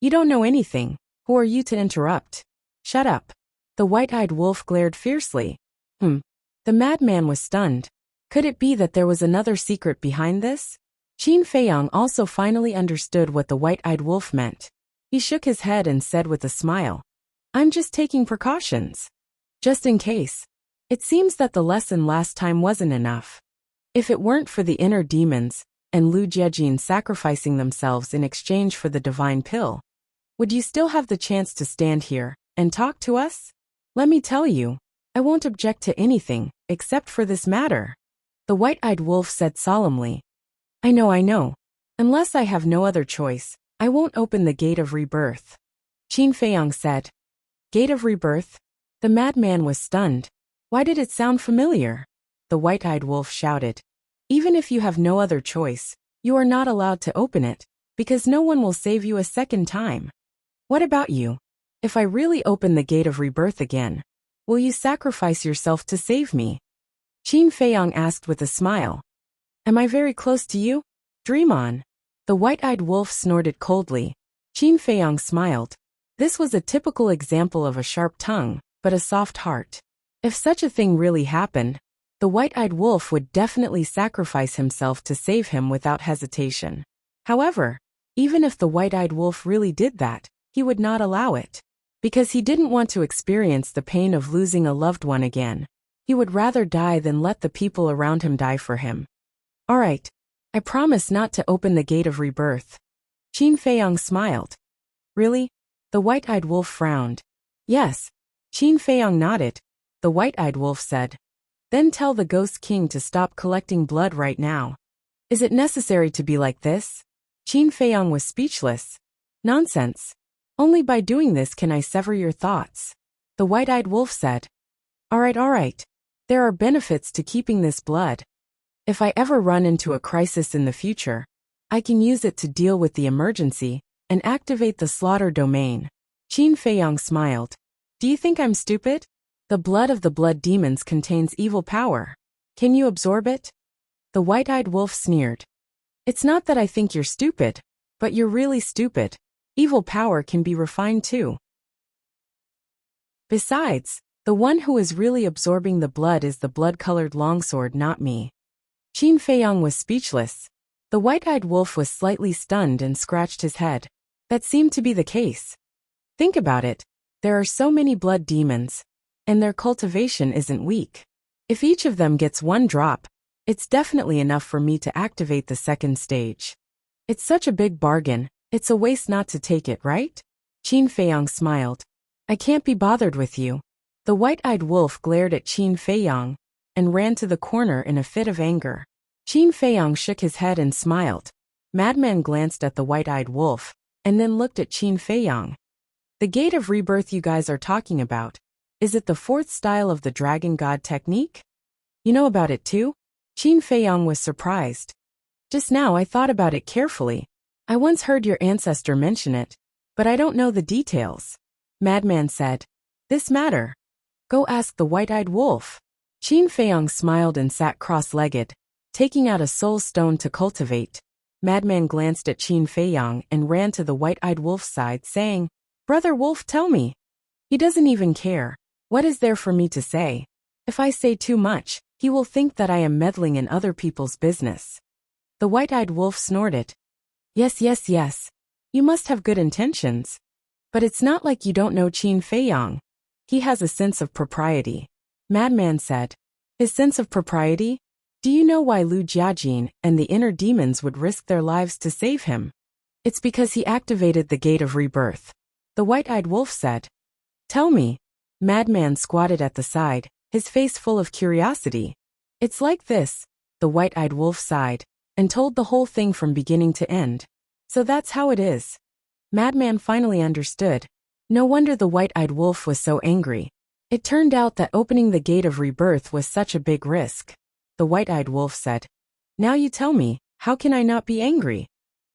You don't know anything. Who are you to interrupt?" "Shut up." The white-eyed wolf glared fiercely. The madman was stunned. Could it be that there was another secret behind this? Qin Feiyong also finally understood what the white-eyed wolf meant. He shook his head and said with a smile, "I'm just taking precautions. Just in case. It seems that the lesson last time wasn't enough. If it weren't for the inner demons, and Lu Jiejin sacrificing themselves in exchange for the divine pill, would you still have the chance to stand here and talk to us? Let me tell you, I won't object to anything, except for this matter." The white-eyed wolf said solemnly, I know. Unless I have no other choice, I won't open the gate of rebirth." Qin Feiyong said. "Gate of rebirth?" The madman was stunned. Why did it sound familiar? The white-eyed wolf shouted, "Even if you have no other choice, you are not allowed to open it, because no one will save you a second time. What about you? If I really open the gate of rebirth again, will you sacrifice yourself to save me?" Qin Feiyong asked with a smile. "Am I very close to you? Dream on." The white-eyed wolf snorted coldly. Qin Feiyong smiled. This was a typical example of a sharp tongue, but a soft heart. If such a thing really happened, the white-eyed wolf would definitely sacrifice himself to save him without hesitation. However, even if the white-eyed wolf really did that, he would not allow it. Because he didn't want to experience the pain of losing a loved one again. He would rather die than let the people around him die for him. "All right. I promise not to open the gate of rebirth." Qin Feiyong smiled. "Really?" The white-eyed wolf frowned. "Yes." Qin Feiyong nodded. The white-eyed wolf said, "Then tell the Ghost King to stop collecting blood right now." "Is it necessary to be like this?" Qin Feiyong was speechless. "Nonsense. Only by doing this can I sever your thoughts." The white-eyed wolf said, All right. There are benefits to keeping this blood. If I ever run into a crisis in the future, I can use it to deal with the emergency and activate the slaughter domain." Qin Feiyong smiled. "Do you think I'm stupid?" The blood of the blood demons contains evil power. Can you absorb it? The white-eyed wolf sneered. It's not that I think you're stupid, but you're really stupid. Evil power can be refined too. Besides, the one who is really absorbing the blood is the blood-colored longsword, not me. Qin Feiyang was speechless. The white-eyed wolf was slightly stunned and scratched his head. That seemed to be the case. Think about it. There are so many blood demons, and their cultivation isn't weak. If each of them gets one drop, it's definitely enough for me to activate the second stage. It's such a big bargain, it's a waste not to take it, right? Qin Feiyang smiled. I can't be bothered with you. The white-eyed wolf glared at Qin Feiyang and ran to the corner in a fit of anger. Qin Feiyang shook his head and smiled. Madman glanced at the white-eyed wolf and then looked at Qin Feiyang. The gate of rebirth you guys are talking about, is it the fourth style of the dragon god technique? You know about it too? Qin Feiyang was surprised. Just now I thought about it carefully. I once heard your ancestor mention it, but I don't know the details. Madman said. This matter? Go ask the white-eyed wolf. Qin Feiyang smiled and sat cross-legged, taking out a soul stone to cultivate. Madman glanced at Qin Feiyang and ran to the white-eyed wolf's side, saying, Brother Wolf, tell me. He doesn't even care. What is there for me to say? If I say too much, he will think that I am meddling in other people's business. The white-eyed wolf snorted. Yes, yes, yes. You must have good intentions. But it's not like you don't know Qin Feiyang. He has a sense of propriety. Madman said. His sense of propriety? Do you know why Lu Jiajin and the inner demons would risk their lives to save him? It's because he activated the gate of rebirth. The white-eyed wolf said. Tell me. Madman squatted at the side, his face full of curiosity. It's like this, the white-eyed wolf sighed, and told the whole thing from beginning to end. So that's how it is. Madman finally understood. No wonder the white-eyed wolf was so angry. It turned out that opening the gate of rebirth was such a big risk. The white-eyed wolf said. Now you tell me, how can I not be angry?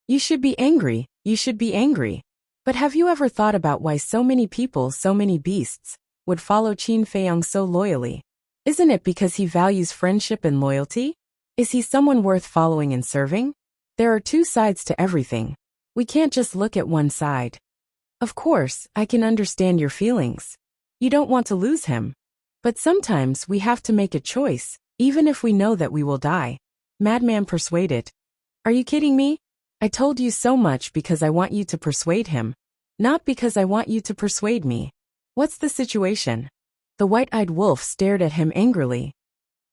You should be angry, you should be angry. But have you ever thought about why so many people, so many beasts, would follow Qin Feiyang so loyally? Isn't it because he values friendship and loyalty? Is he someone worth following and serving? There are two sides to everything. We can't just look at one side. Of course, I can understand your feelings. You don't want to lose him. But sometimes we have to make a choice, even if we know that we will die. Madman persuaded. Are you kidding me? I told you so much because I want you to persuade him, not because I want you to persuade me. What's the situation? The white-eyed wolf stared at him angrily.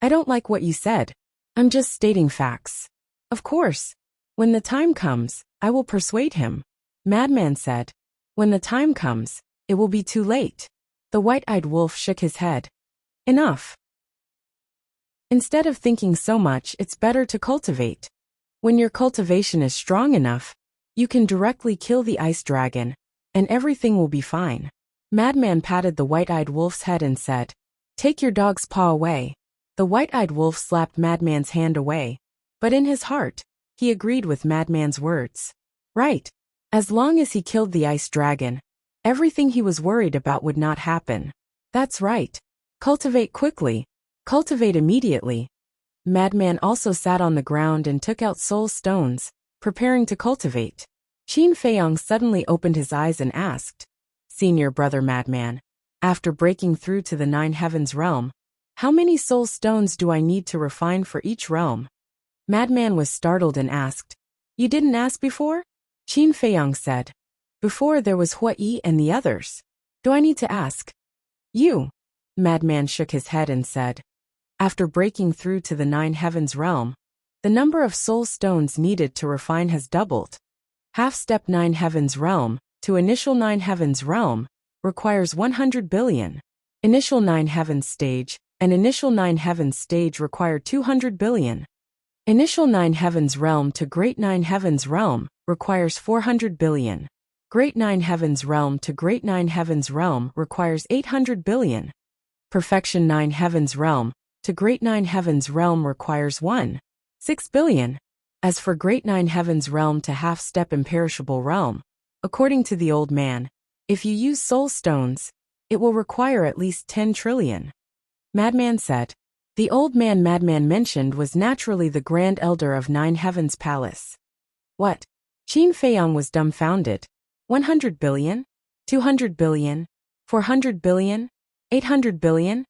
I don't like what you said. I'm just stating facts. Of course. When the time comes, I will persuade him. Madman said. When the time comes, it will be too late. The white-eyed wolf shook his head. Enough. Instead of thinking so much, it's better to cultivate. When your cultivation is strong enough, you can directly kill the ice dragon, and everything will be fine. Madman patted the white-eyed wolf's head and said, Take your dog's paw away. The white-eyed wolf slapped Madman's hand away, but in his heart, he agreed with Madman's words. Right. As long as he killed the ice dragon, everything he was worried about would not happen. That's right. Cultivate quickly. Cultivate immediately. Madman also sat on the ground and took out soul stones, preparing to cultivate. Qin Feiyang suddenly opened his eyes and asked, Senior brother Madman, after breaking through to the 9 heavens realm, how many soul stones do I need to refine for each realm? Madman was startled and asked, You didn't ask before? Qin Feiyang said, Before there was Hua Yi and the others. Do I need to ask? You. Madman shook his head and said, After breaking through to the 9 heavens realm, the number of soul stones needed to refine has doubled. Half-step 9 heavens realm to initial 9 heavens realm requires 100 billion. Initial 9 heavens stage and initial 9 heavens stage require 200 billion. Initial 9 heavens realm to great 9 heavens realm requires 400 billion. Great 9 heavens realm to great 9 heavens realm requires 800 billion. Perfection 9 heavens realm to great 9 heavens realm requires 6 billion. As for great 9 heavens realm to half-step imperishable realm, according to the old man, if you use soul stones, It will require at least 10 trillion. Madman said. The old man Madman mentioned was naturally the Grand Elder of Nine Heavens Palace. What? Qin Feiyang was dumbfounded. 100 billion? 200 billion? 400 billion? 800 billion?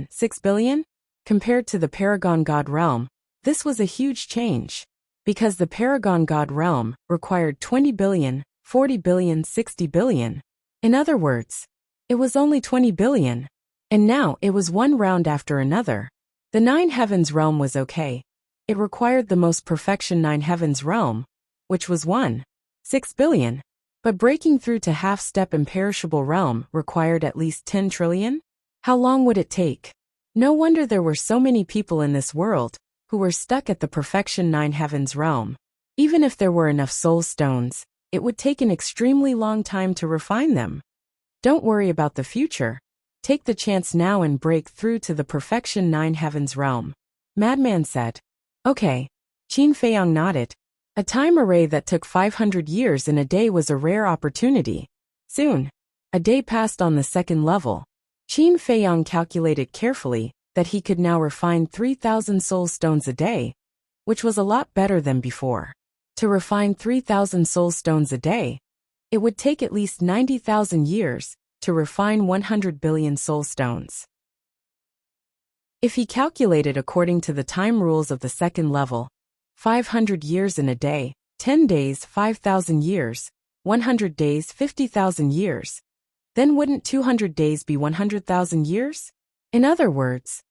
6 billion? Compared to the Paragon God realm, this was a huge change. Because the Paragon God realm required 20 billion, 40 billion, 60 billion. In other words, it was only 20 billion. And now it was one round after another. The Nine Heavens realm was okay. It required the most perfection Nine Heavens realm, which was 6 billion. But breaking through to half-step imperishable realm required at least 10 trillion? How long would it take? No wonder there were so many people in this world who were stuck at the perfection Nine Heavens realm. Even if there were enough soul stones, it would take an extremely long time to refine them. Don't worry about the future. Take the chance now and break through to the perfection Nine Heavens realm. Madman said. Okay. Qin Feiyang nodded. A time array that took 500 years in a day was a rare opportunity. Soon, a day passed on the second level. Qin Feiyang calculated carefully that he could now refine 3,000 soul stones a day, which was a lot better than before. To refine 3,000 soul stones a day, it would take at least 90,000 years to refine 100 billion soul stones. If he calculated according to the time rules of the second level, 500 years in a day, 10 days 5,000 years, 100 days 50,000 years, then wouldn't 200 days be 100,000 years? In other words,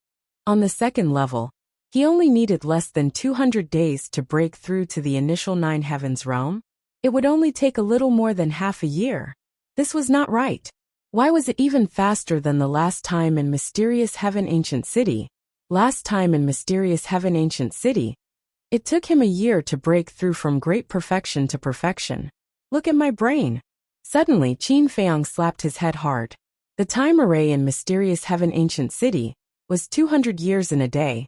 on the second level, he only needed less than 200 days to break through to the initial Nine Heavens realm. It would only take a little more than half a year. This was not right. Why was it even faster than the last time in Mysterious Heaven Ancient City? Last time in Mysterious Heaven Ancient City, it took him a year to break through from great perfection to perfection. Look at my brain. Suddenly Qin Feiyang slapped his head hard. The time array in Mysterious Heaven Ancient City was 200 years in a day,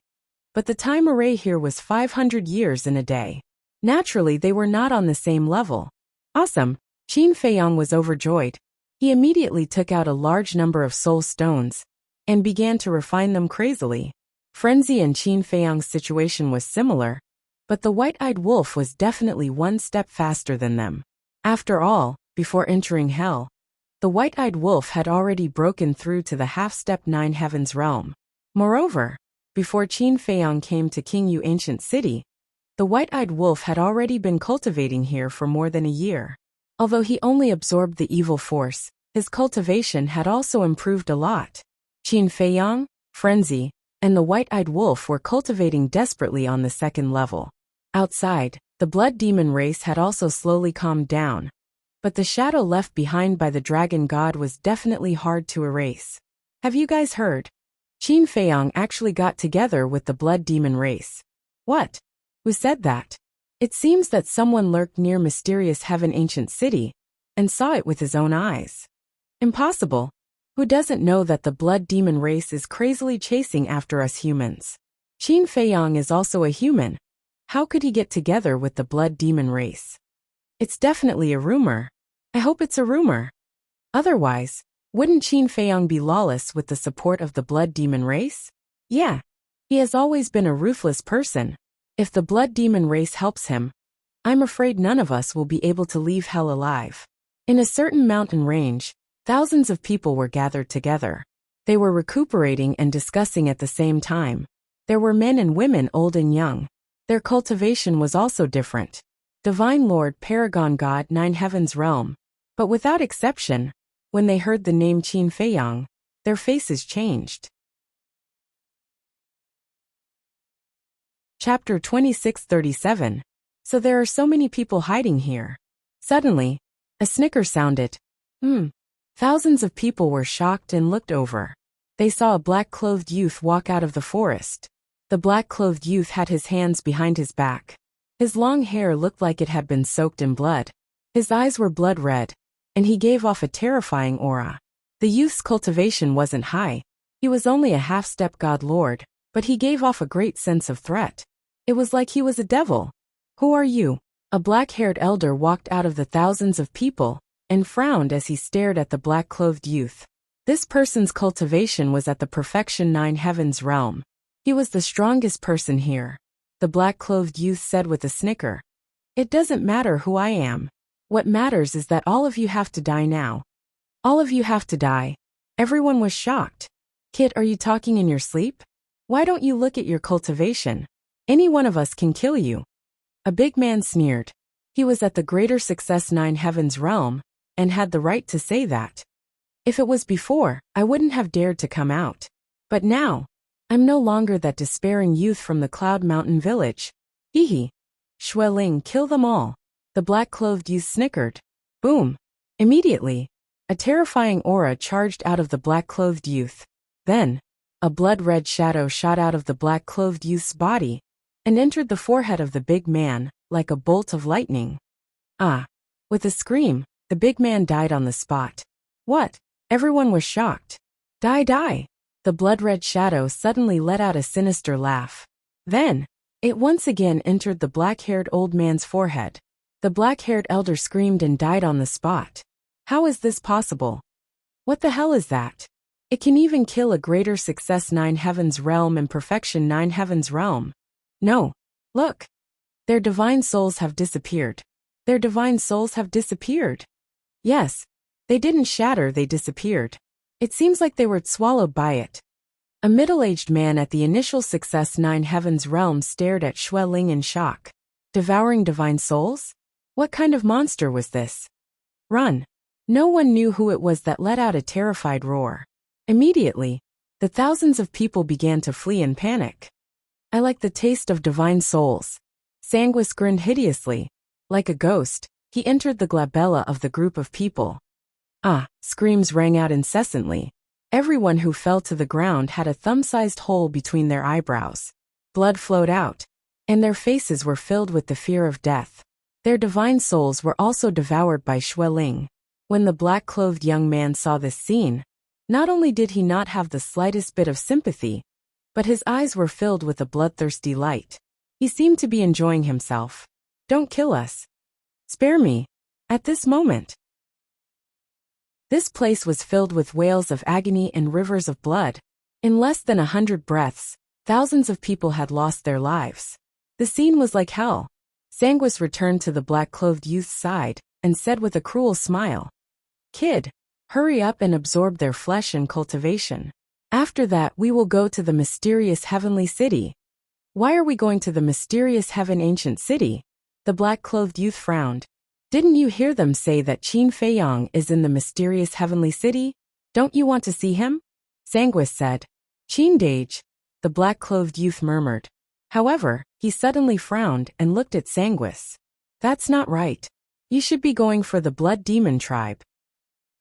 but the time array here was 500 years in a day. Naturally, they were not on the same level. Awesome! Qin Feiyang was overjoyed. He immediately took out a large number of soul stones and began to refine them crazily. Frenzy and Qin Feiyang's situation was similar, but the white-eyed wolf was definitely one step faster than them. After all, before entering hell, the white-eyed wolf had already broken through to the half-step Nine Heavens realm. Moreover, before Qin Feiyang came to King Yu Ancient City, the white-eyed wolf had already been cultivating here for more than a year. Although he only absorbed the evil force, his cultivation had also improved a lot. Qin Feiyang, Frenzy, and the white-eyed wolf were cultivating desperately on the second level. Outside, the blood demon race had also slowly calmed down, but the shadow left behind by the dragon god was definitely hard to erase. Have you guys heard? Qin Feiyang actually got together with the blood demon race. What? Who said that? It seems that someone lurked near Mysterious Heaven Ancient City and saw it with his own eyes. Impossible. Who doesn't know that the blood demon race is crazily chasing after us humans? Qin Feiyang is also a human. How could he get together with the blood demon race? It's definitely a rumor. I hope it's a rumor. Otherwise, wouldn't Qin Feiyang be lawless with the support of the blood demon race? Yeah. He has always been a ruthless person. If the blood demon race helps him, I'm afraid none of us will be able to leave hell alive. In a certain mountain range, thousands of people were gathered together. They were recuperating and discussing at the same time. There were men and women, old and young. Their cultivation was also different. Divine Lord, Paragon God, Nine Heavens realm. But without exception, when they heard the name Qin Feiyang, their faces changed. Chapter 2637. So there are so many people hiding here. Suddenly, a snicker sounded. Thousands of people were shocked and looked over. They saw a black-clothed youth walk out of the forest. The black-clothed youth had his hands behind his back. His long hair looked like it had been soaked in blood. His eyes were blood red, and he gave off a terrifying aura. The youth's cultivation wasn't high. He was only a half-step god lord, but he gave off a great sense of threat. It was like he was a devil. Who are you? A black-haired elder walked out of the thousands of people and frowned as he stared at the black-clothed youth. This person's cultivation was at the perfection 9 heavens realm. He was the strongest person here. The black-clothed youth said with a snicker. It doesn't matter who I am. What matters is that all of you have to die now. All of you have to die. Everyone was shocked. Kid, are you talking in your sleep? Why don't you look at your cultivation? Any one of us can kill you. A big man sneered. He was at the greater success 9 heavens realm, and had the right to say that. If it was before, I wouldn't have dared to come out. But now, I'm no longer that despairing youth from the Cloud Mountain village. Hee hee. Xueling, kill them all. The black-clothed youth snickered. Boom. Immediately, a terrifying aura charged out of the black-clothed youth. Then, a blood-red shadow shot out of the black-clothed youth's body and entered the forehead of the big man, like a bolt of lightning. Ah! With a scream, the big man died on the spot. What? Everyone was shocked. Die, die! The blood-red shadow suddenly let out a sinister laugh. Then, it once again entered the black-haired old man's forehead. The black-haired elder screamed and died on the spot. How is this possible? What the hell is that? It can even kill a greater success 9 heavens realm and perfection 9 heavens realm. No. Look. Their divine souls have disappeared. Their divine souls have disappeared. Yes. They didn't shatter, they disappeared. It seems like they were swallowed by it. A middle-aged man at the initial success 9 heavens realm stared at Xueling in shock. Devouring divine souls? What kind of monster was this? Run. No one knew who it was that let out a terrified roar. Immediately, the thousands of people began to flee in panic. I like the taste of divine souls. Sanguis grinned hideously. Like a ghost, he entered the glabella of the group of people. Ah! Screams rang out incessantly. Everyone who fell to the ground had a thumb-sized hole between their eyebrows. Blood flowed out, and their faces were filled with the fear of death. Their divine souls were also devoured by Xueling. When the black-clothed young man saw this scene, not only did he not have the slightest bit of sympathy, but his eyes were filled with a bloodthirsty light. He seemed to be enjoying himself. Don't kill us. Spare me. At this moment. This place was filled with wails of agony and rivers of blood. In less than 100 breaths, thousands of people had lost their lives. The scene was like hell. Sanguis returned to the black-clothed youth's side and said with a cruel smile, Kid, hurry up and absorb their flesh and cultivation. After that we will go to the mysterious heavenly city. Why are we going to the mysterious heaven ancient city? The black-clothed youth frowned. Didn't you hear them say that Qin Feiyang is in the mysterious heavenly city? Don't you want to see him? Sanguis said. Qin Dage, the black-clothed youth murmured. However, he suddenly frowned and looked at Sanguis. That's not right. You should be going for the blood demon tribe.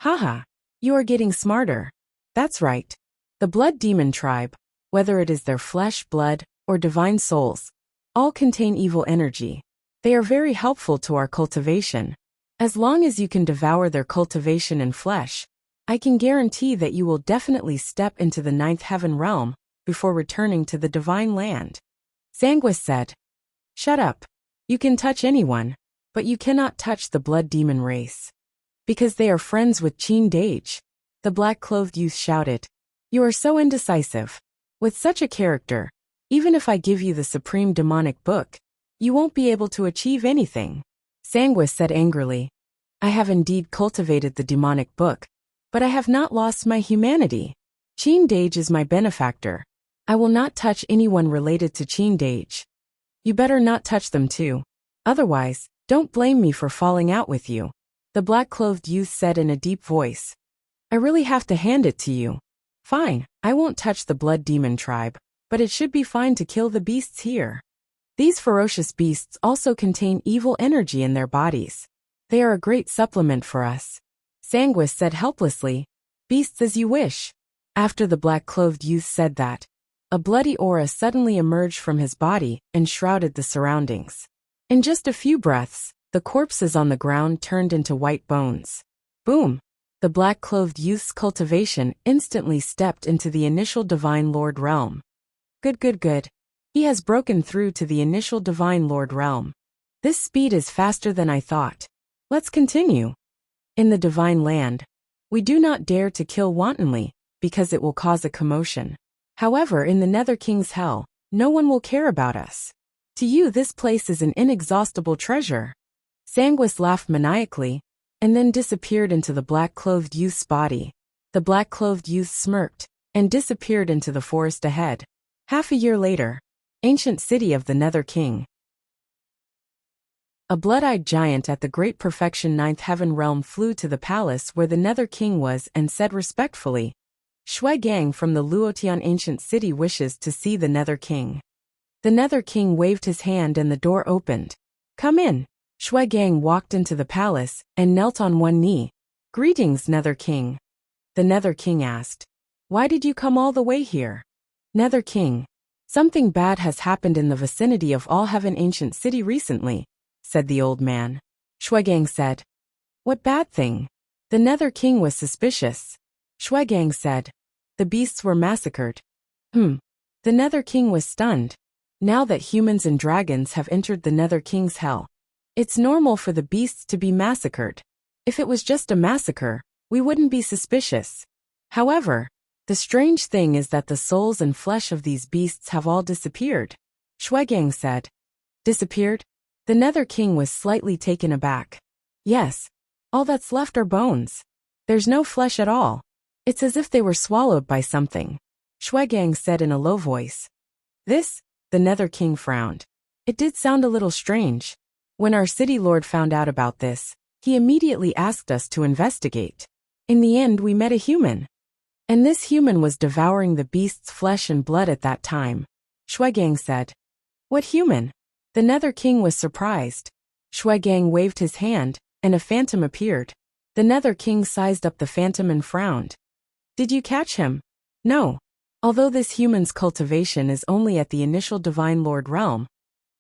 Haha, you are getting smarter. That's right. The blood demon tribe, whether it is their flesh, blood, or divine souls, all contain evil energy. They are very helpful to our cultivation. As long as you can devour their cultivation and flesh, I can guarantee that you will definitely step into the 9th heaven realm before returning to the divine land. Sanguis said. Shut up. You can touch anyone, but you cannot touch the blood demon race. Because they are friends with Qin Dage. The black-clothed youth shouted. You are so indecisive. With such a character, even if I give you the supreme demonic book, you won't be able to achieve anything. Sanguis said angrily. I have indeed cultivated the demonic book, but I have not lost my humanity. Qin Dage is my benefactor. I will not touch anyone related to Qin Dage. You better not touch them too. Otherwise, don't blame me for falling out with you. The black-clothed youth said in a deep voice. I really have to hand it to you. Fine, I won't touch the blood demon tribe, but it should be fine to kill the beasts here. These ferocious beasts also contain evil energy in their bodies. They are a great supplement for us. Sanguis said helplessly. Beasts as you wish. After the black-clothed youth said that, a bloody aura suddenly emerged from his body and shrouded the surroundings. In just a few breaths, the corpses on the ground turned into white bones. Boom! The black-clothed youth's cultivation instantly stepped into the initial Divine Lord realm. Good. He has broken through to the initial Divine Lord realm. This speed is faster than I thought. Let's continue. In the Divine Land, We do not dare to kill wantonly, because it will cause a commotion. However, in the Nether King's hell, no one will care about us. To you this place is an inexhaustible treasure." Sanguis laughed maniacally, and then disappeared into the black-clothed youth's body. The black-clothed youth smirked, and disappeared into the forest ahead. Half a year later, ancient city of the Nether King. A blood-eyed giant at the Great Perfection Ninth Heaven realm flew to the palace where the Nether King was and said respectfully, "Shui Gang from the Luotian ancient city wishes to see the Nether King." The Nether King waved his hand and the door opened. "Come in." Shui Gang walked into the palace and knelt on one knee. "Greetings, Nether King." The Nether King asked, "Why did you come all the way here?" Nether King, "Something bad has happened in the vicinity of All Heaven Ancient City recently," said the old man. Shui Gang said, "What bad thing?" The Nether King was suspicious. Shui Gang said, "The beasts were massacred." The Nether King was stunned. Now that humans and dragons have entered the Nether King's hell, it's normal for the beasts to be massacred. If it was just a massacre, we wouldn't be suspicious. However, the strange thing is that the souls and flesh of these beasts have all disappeared. Shui Gang said. Disappeared? The Nether King was slightly taken aback. Yes. All that's left are bones. There's no flesh at all. It's as if they were swallowed by something. Shui Gang said in a low voice. This? The Nether King frowned. It did sound a little strange. When our city lord found out about this, he immediately asked us to investigate. In the end, we met a human. And this human was devouring the beast's flesh and blood at that time. Shui Gang said. What human? The Nether King was surprised. Shui Gang waved his hand, and a phantom appeared. The Nether King sized up the phantom and frowned. Did you catch him? No. Although this human's cultivation is only at the initial Divine Lord realm,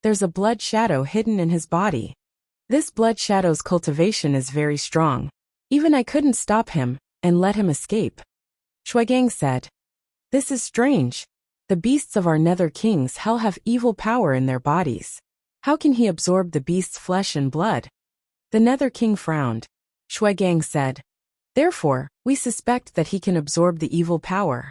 there's a blood shadow hidden in his body. This blood shadow's cultivation is very strong. Even I couldn't stop him, and let him escape. Shui Gang said. This is strange. The beasts of our Nether King's hell have evil power in their bodies. How can he absorb the beast's flesh and blood? The Nether King frowned. Shui Gang said. Therefore, we suspect that he can absorb the evil power.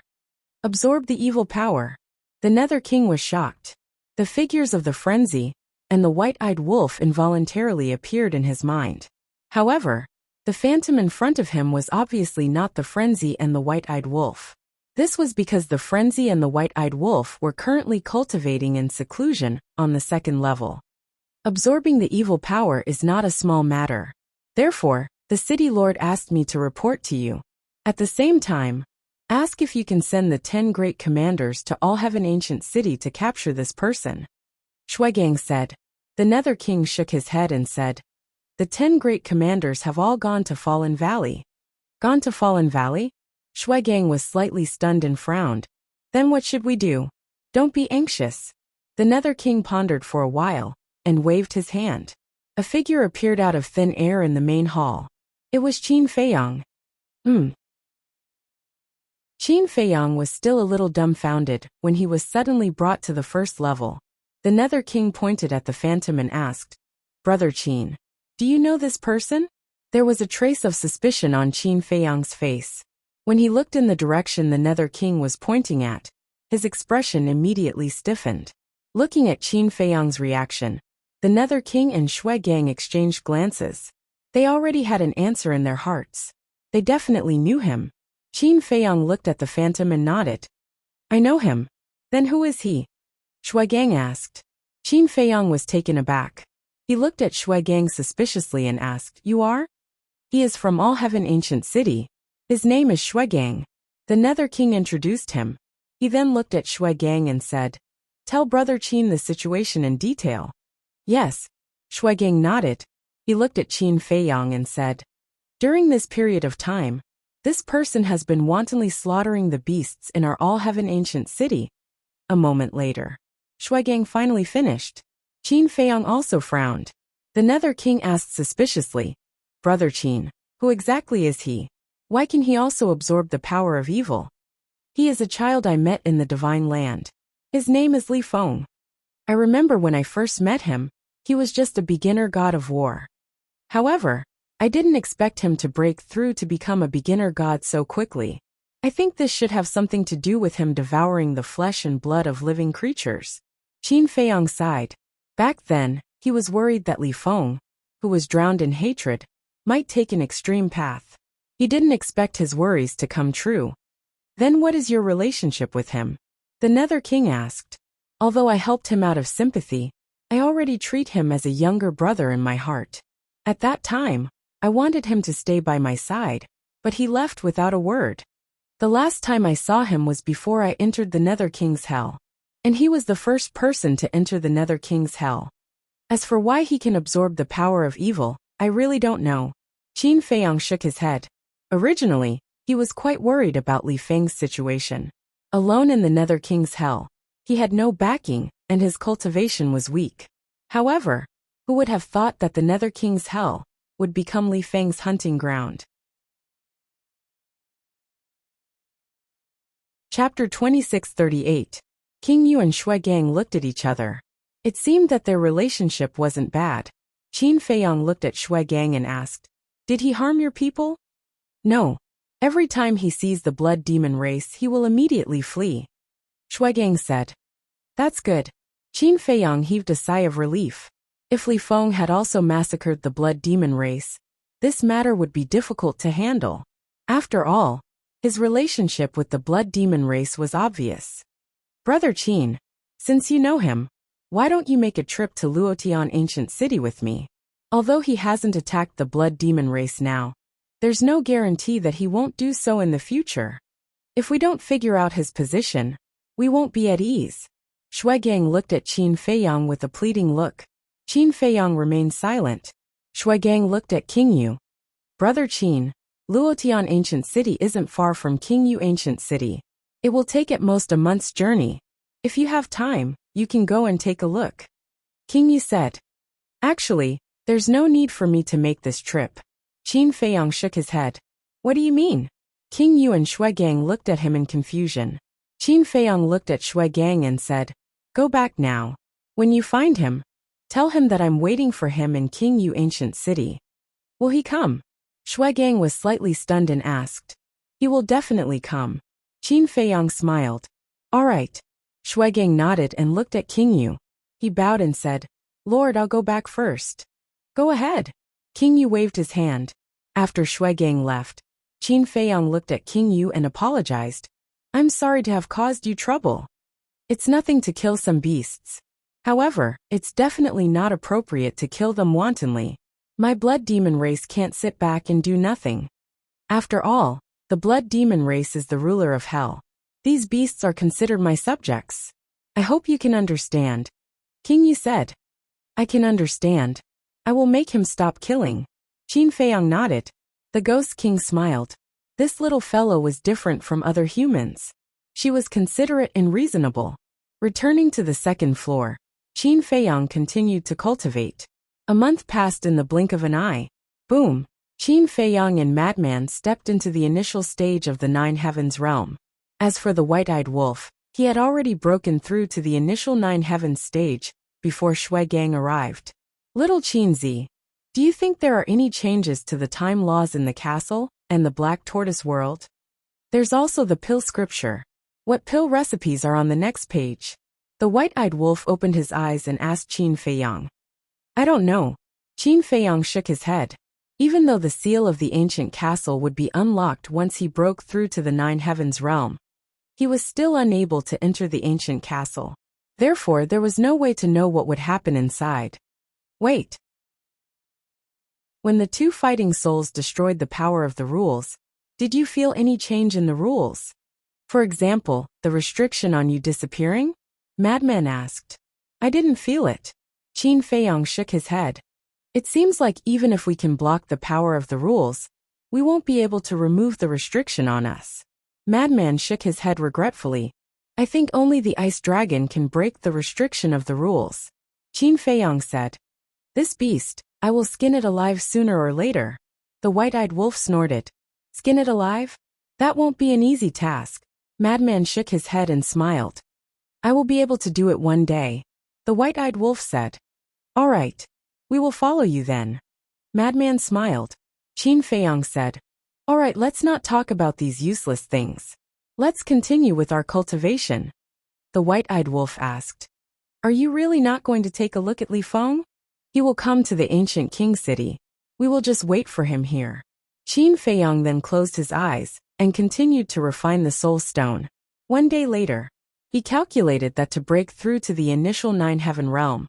Absorb the evil power. The Nether King was shocked. The figures of the frenzy and the white-eyed wolf involuntarily appeared in his mind. However, the phantom in front of him was obviously not the frenzy and the white-eyed wolf. This was because the frenzy and the white-eyed wolf were currently cultivating in seclusion on the second level. Absorbing the evil power is not a small matter. Therefore, the city lord asked me to report to you. At the same time, ask if you can send the 10 great commanders to All Heaven Ancient City to capture this person. Shui Gang said. The Nether King shook his head and said, the 10 great commanders have all gone to Fallen Valley. Gone to Fallen Valley? Shui Gang was slightly stunned and frowned. Then what should we do? Don't be anxious. The Nether King pondered for a while, and waved his hand. A figure appeared out of thin air in the main hall. It was Qin Feiyang. Qin Feiyang was still a little dumbfounded when he was suddenly brought to the first level. The Nether King pointed at the phantom and asked, Brother Qin, do you know this person? There was a trace of suspicion on Qin Feiyang's face. When he looked in the direction the Nether King was pointing at, his expression immediately stiffened. Looking at Qin Feiyang's reaction, the Nether King and Shui Gang exchanged glances. They already had an answer in their hearts. They definitely knew him. Qin Feiyang looked at the phantom and nodded. I know him. Then who is he? Shui Gang asked. Qin Feiyang was taken aback. He looked at Shui Gang suspiciously and asked, You are? He is from All Heaven Ancient City. His name is Shui Gang. The Nether King introduced him. He then looked at Shui Gang and said, Tell Brother Qin the situation in detail. Yes. Shui Gang nodded. He looked at Qin Feiyang and said, During this period of time, this person has been wantonly slaughtering the beasts in our All Heaven Ancient City. A moment later, Shui Gang finally finished. Qin Feiyang also frowned. The Nether King asked suspiciously, Brother Qin, who exactly is he? Why can he also absorb the power of evil? He is a child I met in the Divine Land. His name is Li Feng. I remember when I first met him, he was just a beginner god of war. However, I didn't expect him to break through to become a beginner god so quickly. I think this should have something to do with him devouring the flesh and blood of living creatures. Qin Feiyang sighed. Back then, he was worried that Li Feng, who was drowned in hatred, might take an extreme path. He didn't expect his worries to come true. Then what is your relationship with him? The Nether King asked. Although I helped him out of sympathy, I already treat him as a younger brother in my heart. At that time, I wanted him to stay by my side, but he left without a word. The last time I saw him was before I entered the Nether King's hell. And he was the first person to enter the Nether King's hell. As for why he can absorb the power of evil, I really don't know. Qin Feiyang shook his head. Originally, he was quite worried about Li Feng's situation. Alone in the Nether King's hell, he had no backing, and his cultivation was weak. However, who would have thought that the Nether King's hell would become Li Feng's hunting ground? Chapter 2638. King Yu and Shui Gang looked at each other. It seemed that their relationship wasn't bad. Qin Feiyang looked at Shui Gang and asked, "Did he harm your people?" "No. Every time he sees the blood demon race, he will immediately flee." Shui Gang said. "That's good." Qin Feiyang heaved a sigh of relief. If Li Feng had also massacred the blood demon race, this matter would be difficult to handle. After all, his relationship with the blood demon race was obvious. "Brother Qin, since you know him, why don't you make a trip to Luotian Ancient City with me? Although he hasn't attacked the blood demon race now, there's no guarantee that he won't do so in the future. If we don't figure out his position, we won't be at ease." Shui Gang looked at Qin Feiyang with a pleading look. Qin Feiyang remained silent. Shui Gang looked at King Yu. "Brother Qin, Luotian Ancient City isn't far from King Yu Ancient City. It will take at most a month's journey. If you have time, you can go and take a look." King Yu said. "Actually, there's no need for me to make this trip." Qin Feiyang shook his head. "What do you mean?" King Yu and Shui Gang looked at him in confusion. Qin Feiyang looked at Shui Gang and said, "Go back now. When you find him, tell him that I'm waiting for him in King Yu Ancient City." "Will he come?" Shui Gang was slightly stunned and asked. "He will definitely come." Qin Feiyang smiled. "All right." Shui Gang nodded and looked at King Yu. He bowed and said, "Lord, I'll go back first." "Go ahead." King Yu waved his hand. After Shui Gang left, Qin Feiyang looked at King Yu and apologized. "I'm sorry to have caused you trouble. It's nothing to kill some beasts. However, it's definitely not appropriate to kill them wantonly. My blood demon race can't sit back and do nothing. After all, the blood demon race is the ruler of hell. These beasts are considered my subjects. I hope you can understand." King Yu said. "I can understand. I will make him stop killing." Qin Feiyang nodded. The Ghost King smiled. This little fellow was different from other humans. She was considerate and reasonable. Returning to the second floor, Qin Feiyang continued to cultivate. A month passed in the blink of an eye. Boom! Qin Feiyang and Madman stepped into the initial stage of the Nine Heavens realm. As for the white-eyed wolf, he had already broken through to the initial Nine Heavens stage before Shui Gang arrived. "Little Qinzi, do you think there are any changes to the time laws in the castle and the Black Tortoise world? There's also the pill scripture. What pill recipes are on the next page?" The white-eyed wolf opened his eyes and asked Qin Feiyang. "I don't know." Qin Feiyang shook his head. Even though the seal of the ancient castle would be unlocked once he broke through to the Nine Heavens realm, he was still unable to enter the ancient castle. Therefore, there was no way to know what would happen inside. Wait. When the two fighting souls destroyed the power of the rules, did you feel any change in the rules? For example, the restriction on you disappearing? Madman asked. "I didn't feel it." Qin Feiyang shook his head. "It seems like even if we can block the power of the rules, we won't be able to remove the restriction on us." Madman shook his head regretfully. "I think only the ice dragon can break the restriction of the rules." Qin Feiyang said. "This beast, I will skin it alive sooner or later." The white-eyed wolf snorted. "Skin it alive? That won't be an easy task." Madman shook his head and smiled. "I will be able to do it one day," the white-eyed wolf said. "All right. We will follow you then." Madman smiled. Qin Feiyang said. All right, let's not talk about these useless things. Let's continue with our cultivation. The white-eyed wolf asked. Are you really not going to take a look at Li Feng? He will come to the ancient king city. We will just wait for him here. Qin Feiyang then closed his eyes and continued to refine the soul stone. One day later, he calculated that to break through to the initial 9-heaven realm,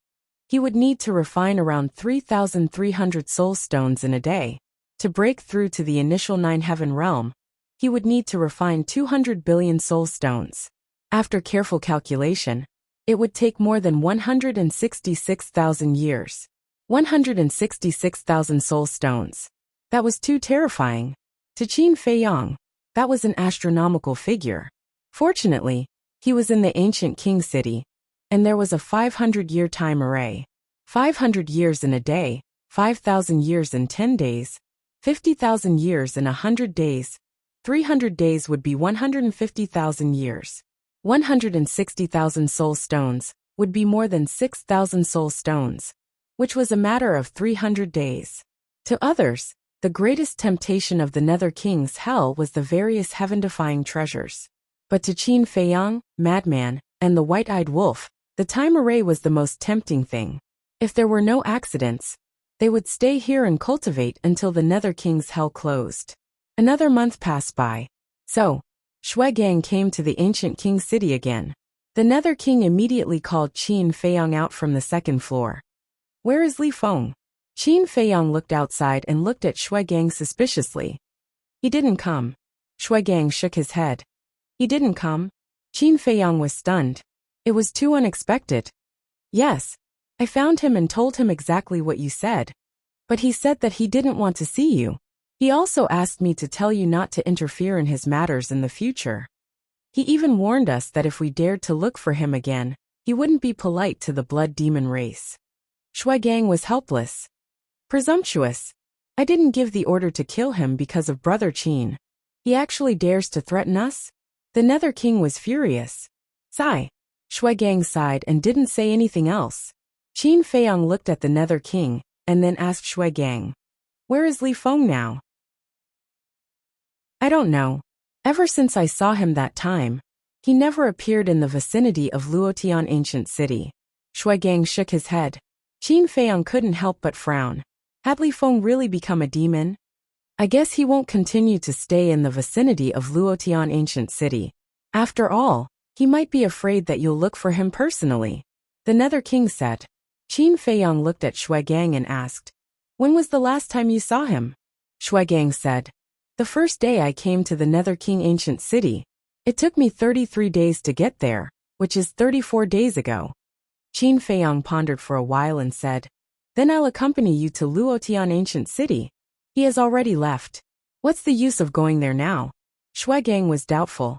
he would need to refine around 3,300 soul stones in a day. To break through to the initial 9-heaven realm, he would need to refine 200 billion soul stones. After careful calculation, it would take more than 166,000 years. 166,000 soul stones. That was too terrifying. To Qin Feiyang, that was an astronomical figure. Fortunately, he was in the ancient king city, and there was a 500-year time array. 500 years in a day, 5,000 years in 10 days, 50,000 years in 100 days, 300 days would be 150,000 years. 160,000 soul stones would be more than 6,000 soul stones, which was a matter of 300 days. To others, the greatest temptation of the Nether King's hell was the various heaven-defying treasures. But to Qin Feiyang, Madman, and the white-eyed wolf, the time array was the most tempting thing. If there were no accidents, they would stay here and cultivate until the Nether King's hell closed. Another month passed by. So, Shui Gang came to the ancient king city again. The Nether King immediately called Qin Feiyang out from the second floor. Where is Li Feng? Qin Feiyang looked outside and looked at Shui Gang suspiciously. He didn't come. Shui Gang shook his head. He didn't come? Qin Feiyang was stunned. It was too unexpected. Yes, I found him and told him exactly what you said. But he said that he didn't want to see you. He also asked me to tell you not to interfere in his matters in the future. He even warned us that if we dared to look for him again, he wouldn't be polite to the blood demon race. Shui Gang was helpless. Presumptuous. I didn't give the order to kill him because of Brother Qin. He actually dares to threaten us? The Nether King was furious. Sigh. Shui Gang sighed and didn't say anything else. Qin Feiyang looked at the Nether King and then asked Shui Gang, where is Li Feng now? I don't know. Ever since I saw him that time, he never appeared in the vicinity of Luotian ancient city. Shui Gang shook his head. Qin Feiyang couldn't help but frown. Had Li Feng really become a demon? I guess he won't continue to stay in the vicinity of Luotian ancient city. After all, he might be afraid that you'll look for him personally. The Nether King said. Qin Feiyang looked at Shui Gang and asked, when was the last time you saw him? Shui Gang said, the first day I came to the Nether King ancient city. It took me 33 days to get there, which is 34 days ago. Qin Feiyang pondered for a while and said, then I'll accompany you to Luotian ancient city. He has already left. What's the use of going there now? Shui Gang was doubtful.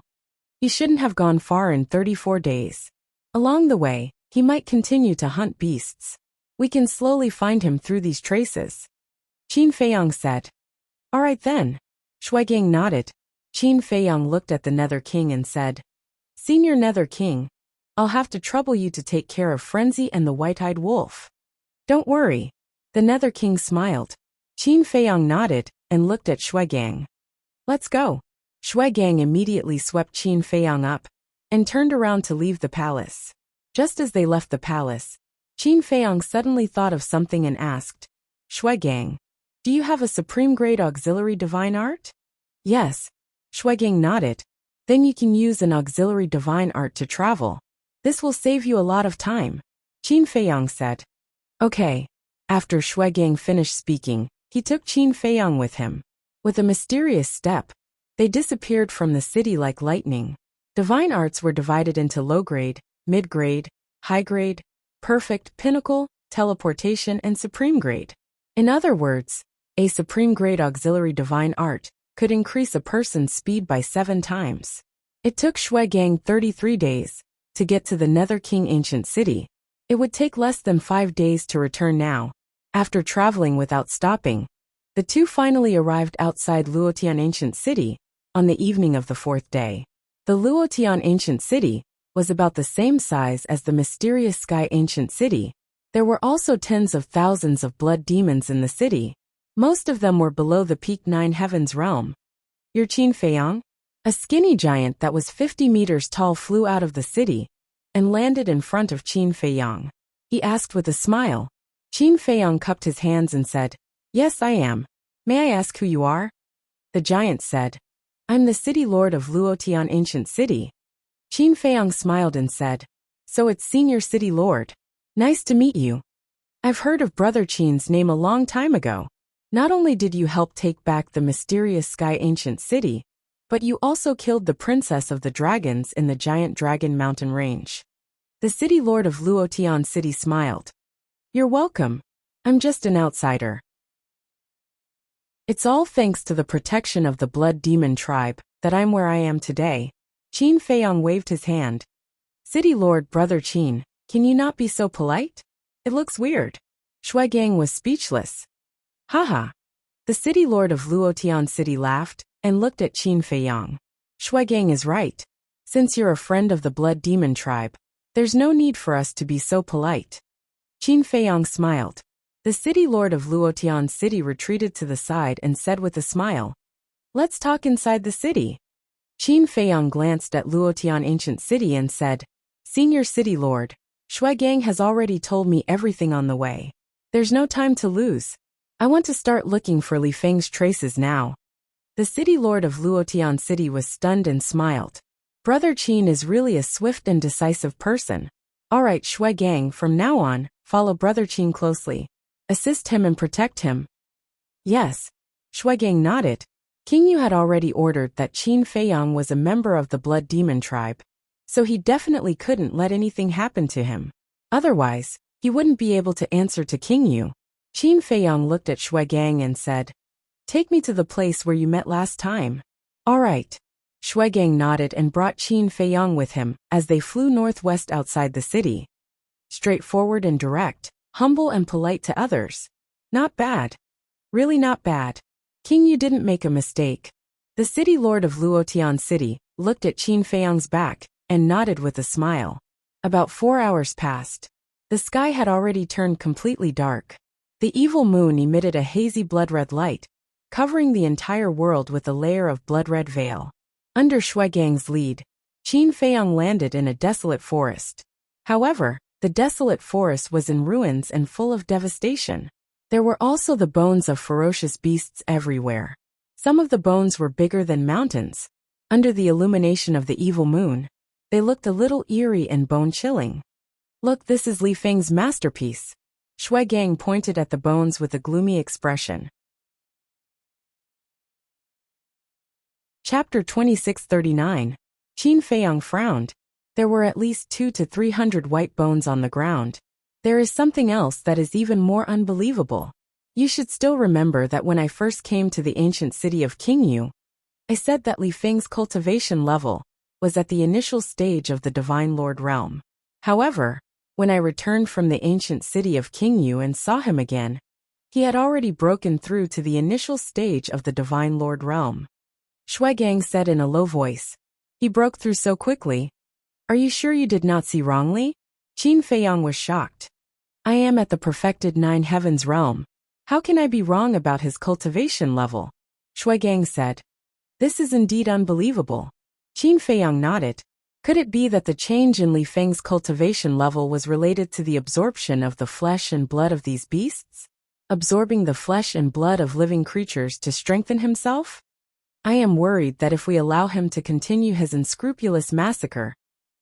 He shouldn't have gone far in 34 days. Along the way, he might continue to hunt beasts. We can slowly find him through these traces. Qin Feiyang said. All right then. Shui Gang nodded. Qin Feiyang looked at the Nether King and said, Senior Nether King, I'll have to trouble you to take care of Frenzy and the white-eyed wolf. Don't worry. The Nether King smiled. Qin Feiyang nodded and looked at Shui Gang. Let's go. Shui Gang immediately swept Qin Feiyang up and turned around to leave the palace. Just as they left the palace, Qin Feiyang suddenly thought of something and asked, Shui Gang, do you have a supreme-grade auxiliary divine art? Yes. Shui Gang nodded. Then you can use an auxiliary divine art to travel. This will save you a lot of time. Qin Feiyang said. Okay. After Shui Gang finished speaking, he took Qin Feiyang with him. With a mysterious step, they disappeared from the city like lightning. Divine arts were divided into low-grade, mid-grade, high-grade, perfect, pinnacle, teleportation, and supreme-grade. In other words, a supreme-grade auxiliary divine art could increase a person's speed by 7 times. It took Shui Gang 33 days to get to the Nether King ancient city. It would take less than 5 days to return now. After traveling without stopping, the two finally arrived outside Luotian ancient city on the evening of the 4th day. The Luotian ancient city was about the same size as the mysterious Sky ancient city. There were also tens of thousands of blood demons in the city. Most of them were below the peak 9 heavens realm. You're Qin Feiyang? A skinny giant that was 50 meters tall flew out of the city and landed in front of Qin Feiyang. He asked with a smile. Qin Feiyang cupped his hands and said, "Yes, I am. May I ask who you are?" The giant said, "I'm the city lord of Luotian Ancient City." Qin Feiyang smiled and said, "So it's Senior City Lord. Nice to meet you. I've heard of Brother Qin's name a long time ago. Not only did you help take back the mysterious Sky Ancient City, but you also killed the Princess of the Dragons in the giant Dragon Mountain Range." The City Lord of Luotian City smiled. "You're welcome. I'm just an outsider. It's all thanks to the protection of the Blood Demon tribe that I'm where I am today." Qin Feiyang waved his hand. "City Lord Brother Qin, can you not be so polite? It looks weird." Shuaigang was speechless. "Haha." The City Lord of Luotian City laughed and looked at Qin Feiyang. "Shuaigang is right. Since you're a friend of the Blood Demon tribe, there's no need for us to be so polite." Qin Feiyang smiled. The City Lord of Luotian City retreated to the side and said with a smile, "Let's talk inside the city." Qin Feiyang glanced at Luotian Ancient City and said, "Senior City Lord, Shuaigang has already told me everything on the way. There's no time to lose. I want to start looking for Li Feng's traces now." The City Lord of Luotian City was stunned and smiled. Brother Qin is really a swift and decisive person. All right, Shuaigang, from now on, follow Brother Qin closely. Assist him and protect him. Yes. Shuaigang nodded. King Yu had already ordered that Qin Feiyang was a member of the Blood Demon tribe, so he definitely couldn't let anything happen to him. Otherwise, he wouldn't be able to answer to King Yu. Qin Feiyang looked at Shuaigang and said, "Take me to the place where you met last time." "All right." Shuaigang nodded and brought Qin Feiyang with him as they flew northwest outside the city. Straightforward and direct, humble and polite to others. Not bad. Really not bad. King Yu didn't make a mistake. The City Lord of Luotian City looked at Qin Feiyang's back and nodded with a smile. About 4 hours passed. The sky had already turned completely dark. The evil moon emitted a hazy blood-red light, covering the entire world with a layer of blood-red veil. Under Shuaigang's lead, Qin Feiyang landed in a desolate forest. However, the desolate forest was in ruins and full of devastation. There were also the bones of ferocious beasts everywhere. Some of the bones were bigger than mountains. Under the illumination of the evil moon, they looked a little eerie and bone-chilling. "Look, this is Li Feng's masterpiece." Shuaigang pointed at the bones with a gloomy expression. Chapter 2639. Qin Feiyang frowned. There were at least 200 to 300 white bones on the ground. There is something else that is even more unbelievable. You should still remember that when I first came to the ancient city of King Yu, I said that Li Feng's cultivation level was at the initial stage of the Divine Lord realm. However, when I returned from the ancient city of King Yu and saw him again, he had already broken through to the initial stage of the Divine Lord realm. Shuaigang said in a low voice, "He broke through so quickly. Are you sure you did not see wrongly?" Qin Feiyang was shocked. "I am at the perfected 9 heavens realm. How can I be wrong about his cultivation level?" Shuaigang said. "This is indeed unbelievable." Qin Feiyang nodded. Could it be that the change in Li Feng's cultivation level was related to the absorption of the flesh and blood of these beasts? Absorbing the flesh and blood of living creatures to strengthen himself? I am worried that if we allow him to continue his unscrupulous massacre,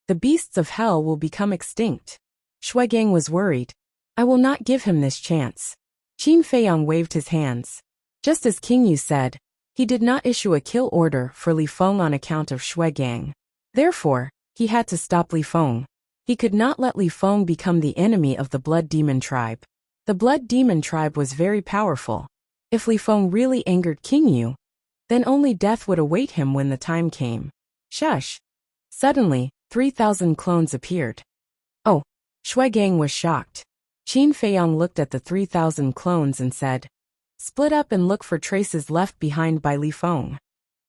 the beasts of hell will become extinct. Shuaigang was worried. I will not give him this chance. Qin Feiyang waved his hands. Just as King Yu said, he did not issue a kill order for Li Feng on account of Shuaigang. Therefore, he had to stop Li Feng. He could not let Li Feng become the enemy of the Blood Demon tribe. The Blood Demon tribe was very powerful. If Li Feng really angered King Yu, then only death would await him when the time came. Shush! Suddenly, 3,000 clones appeared. Oh! Shuaigang was shocked. Qin Feiyang looked at the 3,000 clones and said, "Split up and look for traces left behind by Li Feng."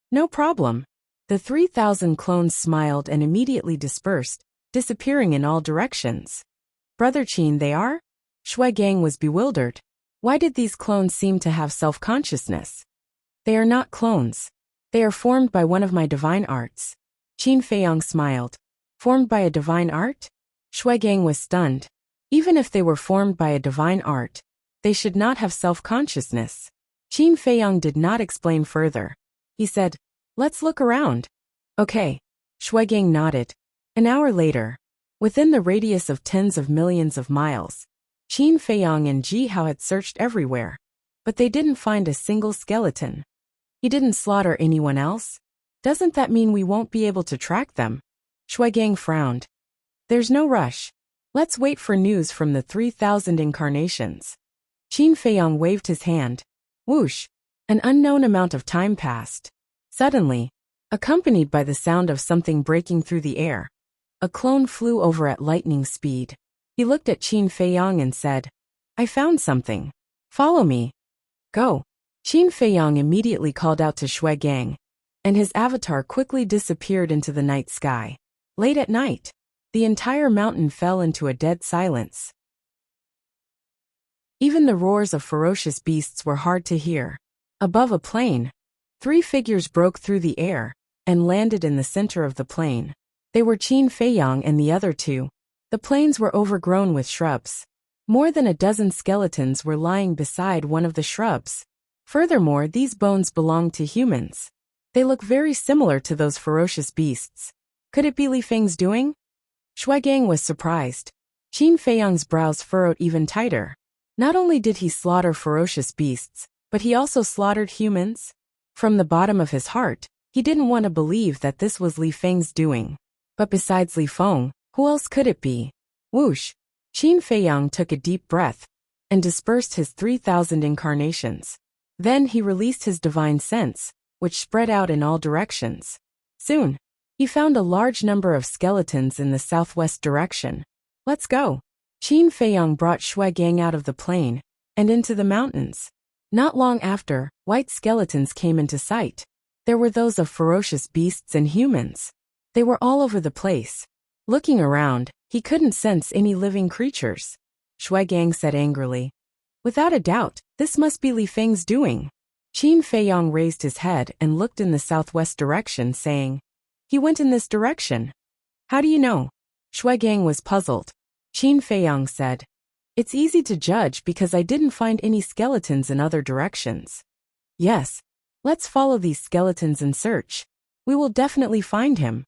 "No problem." The 3,000 clones smiled and immediately dispersed, disappearing in all directions. "Brother Qin, they are?" Shuaigang was bewildered. Why did these clones seem to have self-consciousness? They are not clones. They are formed by one of my divine arts. Qin Feiyang smiled. Formed by a divine art? Shui Gang was stunned. Even if they were formed by a divine art, they should not have self-consciousness. Qin Feiyang did not explain further. He said, "Let's look around." Okay. Shui Gang nodded. An hour later, within the radius of tens of millions of miles, Qin Feiyang and Ji Hao had searched everywhere, but they didn't find a single skeleton. He didn't slaughter anyone else? Doesn't that mean we won't be able to track them? Shui Gang frowned. There's no rush. Let's wait for news from the 3,000 incarnations. Qin Feiyang waved his hand. Whoosh! An unknown amount of time passed. Suddenly, accompanied by the sound of something breaking through the air, a clone flew over at lightning speed. He looked at Qin Feiyang and said, "I found something. Follow me." Go. Qin Feiyang immediately called out to Shui Gang, and his avatar quickly disappeared into the night sky. Late at night, the entire mountain fell into a dead silence. Even the roars of ferocious beasts were hard to hear. Above a plain, 3 figures broke through the air and landed in the center of the plain. They were Qin Feiyang and the other 2. The plains were overgrown with shrubs. More than a dozen skeletons were lying beside one of the shrubs. Furthermore, these bones belonged to humans. They look very similar to those ferocious beasts. Could it be Li Feng's doing? Shui Gang was surprised. Qin Feiyang's brows furrowed even tighter. Not only did he slaughter ferocious beasts, but he also slaughtered humans. From the bottom of his heart, he didn't want to believe that this was Li Feng's doing. But besides Li Feng, who else could it be? Whoosh! Qin Feiyang took a deep breath and dispersed his 3,000 incarnations. Then he released his divine sense, which spread out in all directions. Soon, he found a large number of skeletons in the southwest direction. Let's go. Qin Feiyang brought Shui Gang out of the plain and into the mountains. Not long after, white skeletons came into sight. There were those of ferocious beasts and humans. They were all over the place. Looking around, he couldn't sense any living creatures. Shui Gang said angrily. Without a doubt, this must be Li Feng's doing. Qin Feiyang raised his head and looked in the southwest direction, saying, "He went in this direction." How do you know? Shui Gang was puzzled. Qin Feiyang said, "It's easy to judge because I didn't find any skeletons in other directions." Yes. Let's follow these skeletons and search. We will definitely find him.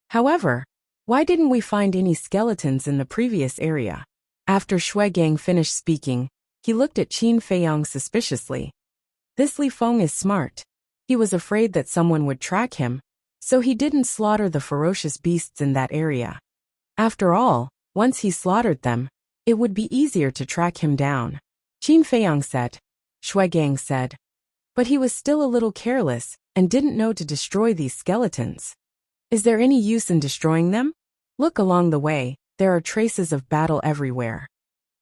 However, why didn't we find any skeletons in the previous area? After Shui Gang finished speaking, he looked at Qin Feiyang suspiciously. This Li Feng is smart. He was afraid that someone would track him, so he didn't slaughter the ferocious beasts in that area. After all, once he slaughtered them, it would be easier to track him down. Qin Feiyang said. Shui Gang said. But he was still a little careless and didn't know to destroy these skeletons. Is there any use in destroying them? Look along the way, there are traces of battle everywhere.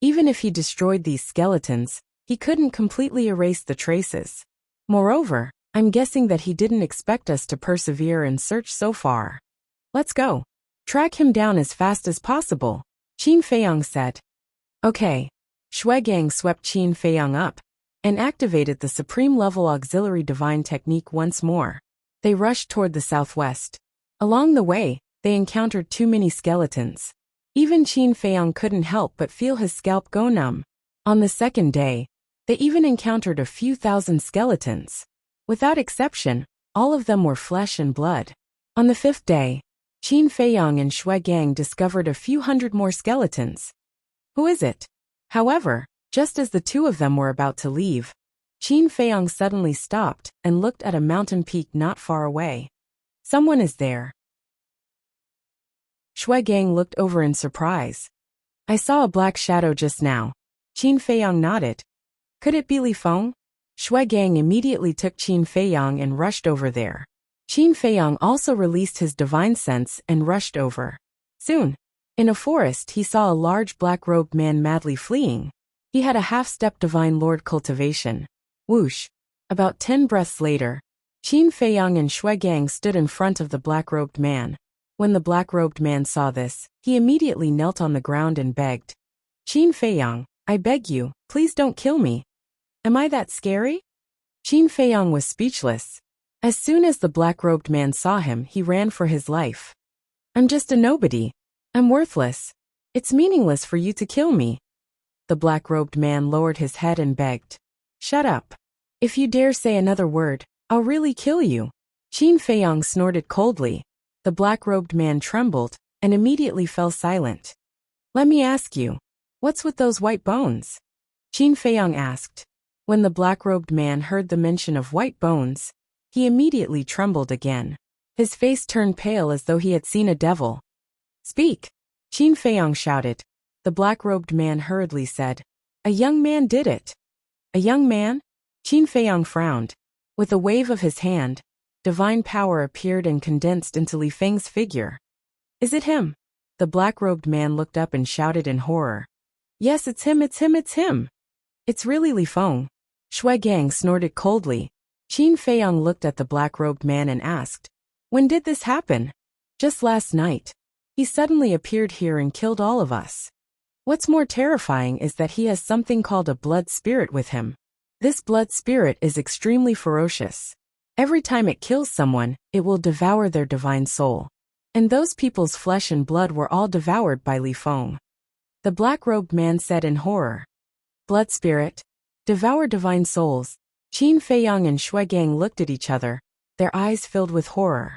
Even if he destroyed these skeletons, he couldn't completely erase the traces. Moreover, I'm guessing that he didn't expect us to persevere and search so far. Let's go. Track him down as fast as possible, Qin Feiyang said. Okay. Shui Gang swept Qin Feiyang up and activated the supreme-level auxiliary divine technique once more. They rushed toward the southwest. Along the way, they encountered too many skeletons. Even Qin Feiyang couldn't help but feel his scalp go numb. On the second day, they even encountered a few thousand skeletons. Without exception, all of them were flesh and blood. On the 5th day, Qin Feiyang and Shui Gang discovered a few hundred more skeletons. Who is it? However, just as the 2 of them were about to leave, Qin Feiyang suddenly stopped and looked at a mountain peak not far away. Someone is there. Shui Gang looked over in surprise. I saw a black shadow just now. Qin Feiyang nodded. Could it be Li Feng? Shui Gang immediately took Qin Feiyang and rushed over there. Qin Feiyang also released his divine sense and rushed over. Soon, in a forest, he saw a large black-robed man madly fleeing. He had a half-step divine lord cultivation. Whoosh! About 10 breaths later, Qin Feiyang and Shui Gang stood in front of the black-robed man. When the black-robed man saw this, he immediately knelt on the ground and begged. Qin Feiyang, I beg you, please don't kill me. Am I that scary? Qin Feiyang was speechless. As soon as the black-robed man saw him, he ran for his life. I'm just a nobody. I'm worthless. It's meaningless for you to kill me. The black-robed man lowered his head and begged. Shut up. If you dare say another word, I'll really kill you. Qin Feiyang snorted coldly. The black-robed man trembled and immediately fell silent. Let me ask you, what's with those white bones? Qin Feiyang asked. When the black-robed man heard the mention of white bones, he immediately trembled again. His face turned pale as though he had seen a devil. Speak! Qin Feiyang shouted. The black-robed man hurriedly said, A young man did it. A young man? Qin Feiyang frowned. With a wave of his hand, divine power appeared and condensed into Li Feng's figure. Is it him? The black-robed man looked up and shouted in horror. Yes, it's him, it's him, it's him. It's really Li Feng. Shui Gang snorted coldly. Qin Feiyang looked at the black-robed man and asked, When did this happen? Just last night. He suddenly appeared here and killed all of us. What's more terrifying is that he has something called a blood spirit with him. This blood spirit is extremely ferocious. Every time it kills someone, it will devour their divine soul. And those people's flesh and blood were all devoured by Li Feng. The black-robed man said in horror. Blood spirit? Devour divine souls? Qin Feiyang and Shui Gang looked at each other, their eyes filled with horror.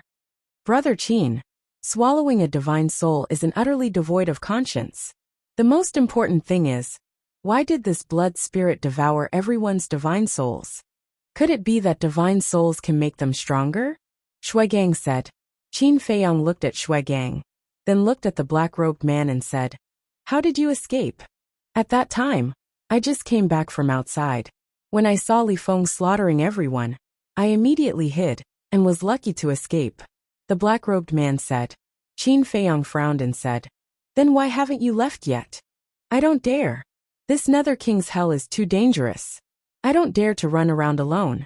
Brother Qin, swallowing a divine soul is an utterly devoid of conscience. The most important thing is, why did this blood spirit devour everyone's divine souls? Could it be that divine souls can make them stronger? Shui Gang said. Qin Feiyang looked at Shui Gang, then looked at the black-robed man and said, How did you escape? At that time, I just came back from outside. When I saw Li Feng slaughtering everyone, I immediately hid, and was lucky to escape. The black-robed man said. Qin Feiyang frowned and said, Then why haven't you left yet? I don't dare. This Nether King's hell is too dangerous. I don't dare to run around alone.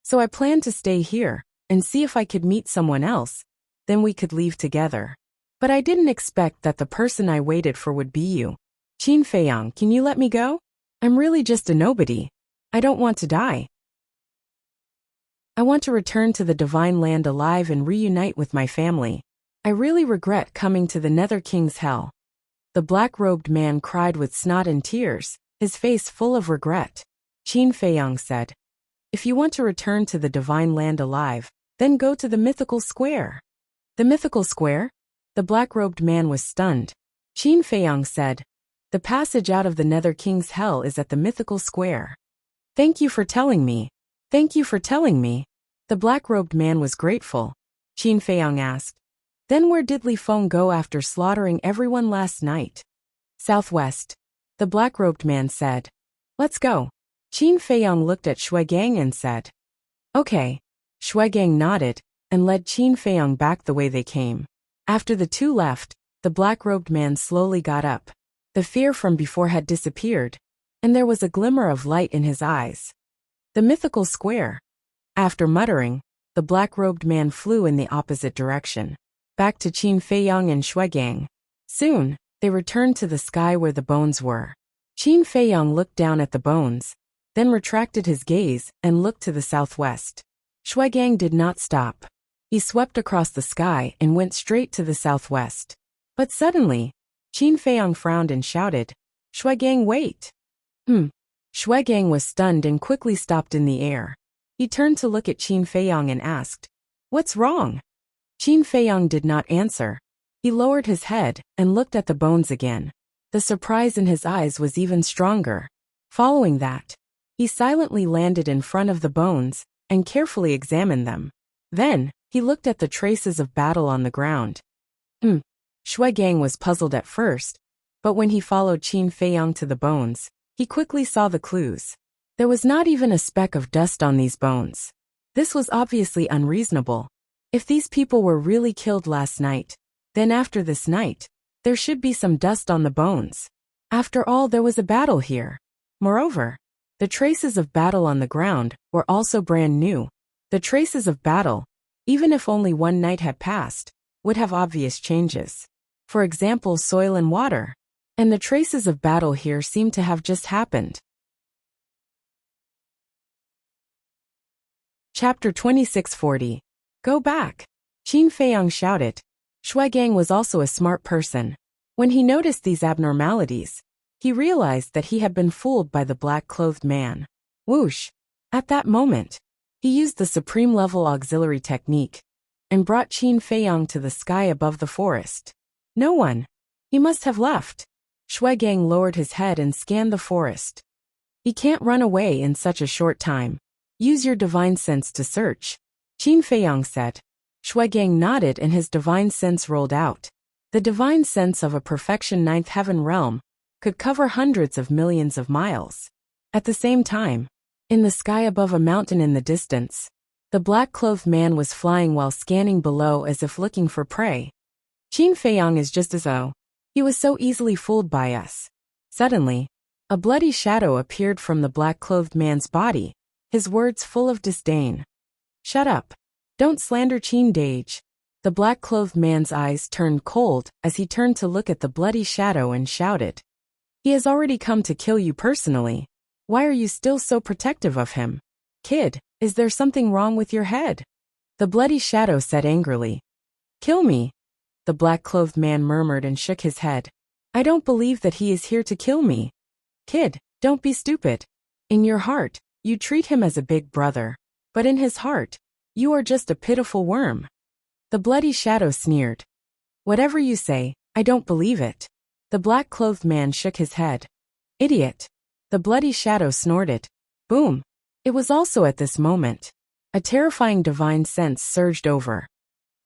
So I planned to stay here, and see if I could meet someone else, then we could leave together. But I didn't expect that the person I waited for would be you. Qin Feiyang, can you let me go? I'm really just a nobody. I don't want to die. I want to return to the divine land alive and reunite with my family. I really regret coming to the Nether King's hell. The black-robed man cried with snot and tears, his face full of regret. Qin Feiyang said, If you want to return to the divine land alive, then go to the mythical square. The mythical square? The black-robed man was stunned. Qin Feiyang said, The passage out of the Nether King's hell is at the mythical square. Thank you for telling me. Thank you for telling me. The black-robed man was grateful. Qin Feiyang asked, Then where did Li Feng go after slaughtering everyone last night? Southwest. The black-robed man said. Let's go. Qin Feiyang looked at Shui Gang and said. Okay. Shui Gang nodded, and led Qin Feiyang back the way they came. After the two left, the black-robed man slowly got up. The fear from before had disappeared, and there was a glimmer of light in his eyes. The mythical square. After muttering, the black-robed man flew in the opposite direction, back to Qin Feiyang and Shui Gang. Soon, they returned to the sky where the bones were. Qin Feiyang looked down at the bones, then retracted his gaze and looked to the southwest. Shui Gang did not stop. He swept across the sky and went straight to the southwest. But suddenly, Qin Feiyang frowned and shouted, Shui Gang, wait! Shui Gang was stunned and quickly stopped in the air. He turned to look at Qin Feiyang and asked, What's wrong? Qin Feiyang did not answer. He lowered his head and looked at the bones again. The surprise in his eyes was even stronger. Following that, he silently landed in front of the bones and carefully examined them. Then, he looked at the traces of battle on the ground. Shui Gang was puzzled at first, but when he followed Qin Feiyang to the bones, he quickly saw the clues. There was not even a speck of dust on these bones. This was obviously unreasonable. If these people were really killed last night, then after this night, there should be some dust on the bones. After all, there was a battle here. Moreover, the traces of battle on the ground were also brand new. The traces of battle, even if only one night had passed, would have obvious changes. For example, soil and water. And the traces of battle here seemed to have just happened. Chapter 2640. Go back. Qin Feiyang shouted. Shui Gang was also a smart person. When he noticed these abnormalities, he realized that he had been fooled by the black-clothed man. Whoosh! At that moment, he used the supreme-level auxiliary technique and brought Qin Feiyang to the sky above the forest. No one. He must have left. Shui Gang lowered his head and scanned the forest. He can't run away in such a short time. Use your divine sense to search, Qin Feiyang said. Shui Gang nodded and his divine sense rolled out. The divine sense of a perfection ninth heaven realm could cover hundreds of millions of miles. At the same time, in the sky above a mountain in the distance, the black-clothed man was flying while scanning below as if looking for prey. Qin Feiyang is just as though he was so easily fooled by us. Suddenly, a bloody shadow appeared from the black-clothed man's body, his words full of disdain. Shut up. Don't slander Qin Dage. The black-clothed man's eyes turned cold as he turned to look at the bloody shadow and shouted. He has already come to kill you personally. Why are you still so protective of him? Kid, is there something wrong with your head? The bloody shadow said angrily. Kill me. The black-clothed man murmured and shook his head. I don't believe that he is here to kill me. Kid, don't be stupid. In your heart, you treat him as a big brother. But in his heart, you are just a pitiful worm. The bloody shadow sneered. Whatever you say, I don't believe it. The black-clothed man shook his head. Idiot. The bloody shadow snorted. Boom. It was also at this moment. A terrifying divine sense surged over.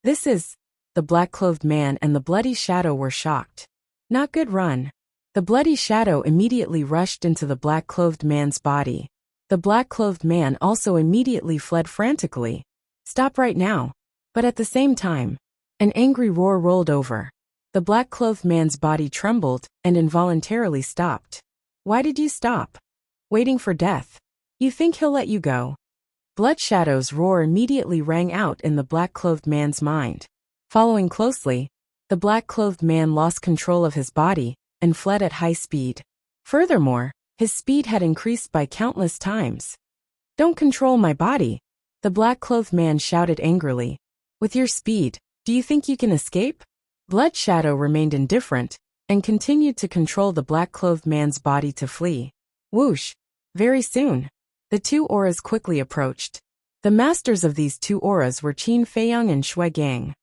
This is... The black-clothed man and the bloody shadow were shocked. Not good run. The bloody shadow immediately rushed into the black-clothed man's body. The black-clothed man also immediately fled frantically. Stop right now. But at the same time, an angry roar rolled over. The black-clothed man's body trembled and involuntarily stopped. Why did you stop? Waiting for death. You think he'll let you go? Blood Shadow's roar immediately rang out in the black-clothed man's mind. Following closely, the black-clothed man lost control of his body and fled at high speed. Furthermore, his speed had increased by countless times. Don't control my body, the black-clothed man shouted angrily. With your speed, do you think you can escape? Blood Shadow remained indifferent and continued to control the black-clothed man's body to flee. Whoosh! Very soon, the two auras quickly approached. The masters of these two auras were Qin Feiyang and Shui Gang.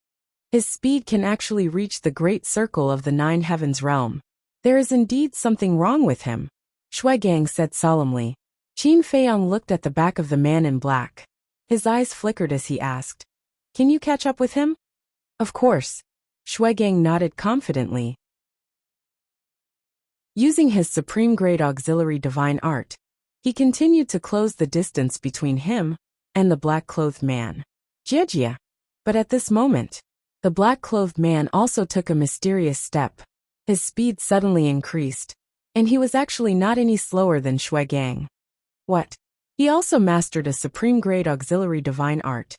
His speed can actually reach the great circle of the nine heavens realm. There is indeed something wrong with him, Shui Gang said solemnly. Qin Feiyang looked at the back of the man in black. His eyes flickered as he asked, Can you catch up with him? Of course. Shui Gang nodded confidently. Using his supreme-grade auxiliary divine art, he continued to close the distance between him and the black-clothed man. Jia. But at this moment, the black-clothed man also took a mysterious step. His speed suddenly increased, and he was actually not any slower than Shui Gang. What? He also mastered a supreme-grade auxiliary divine art.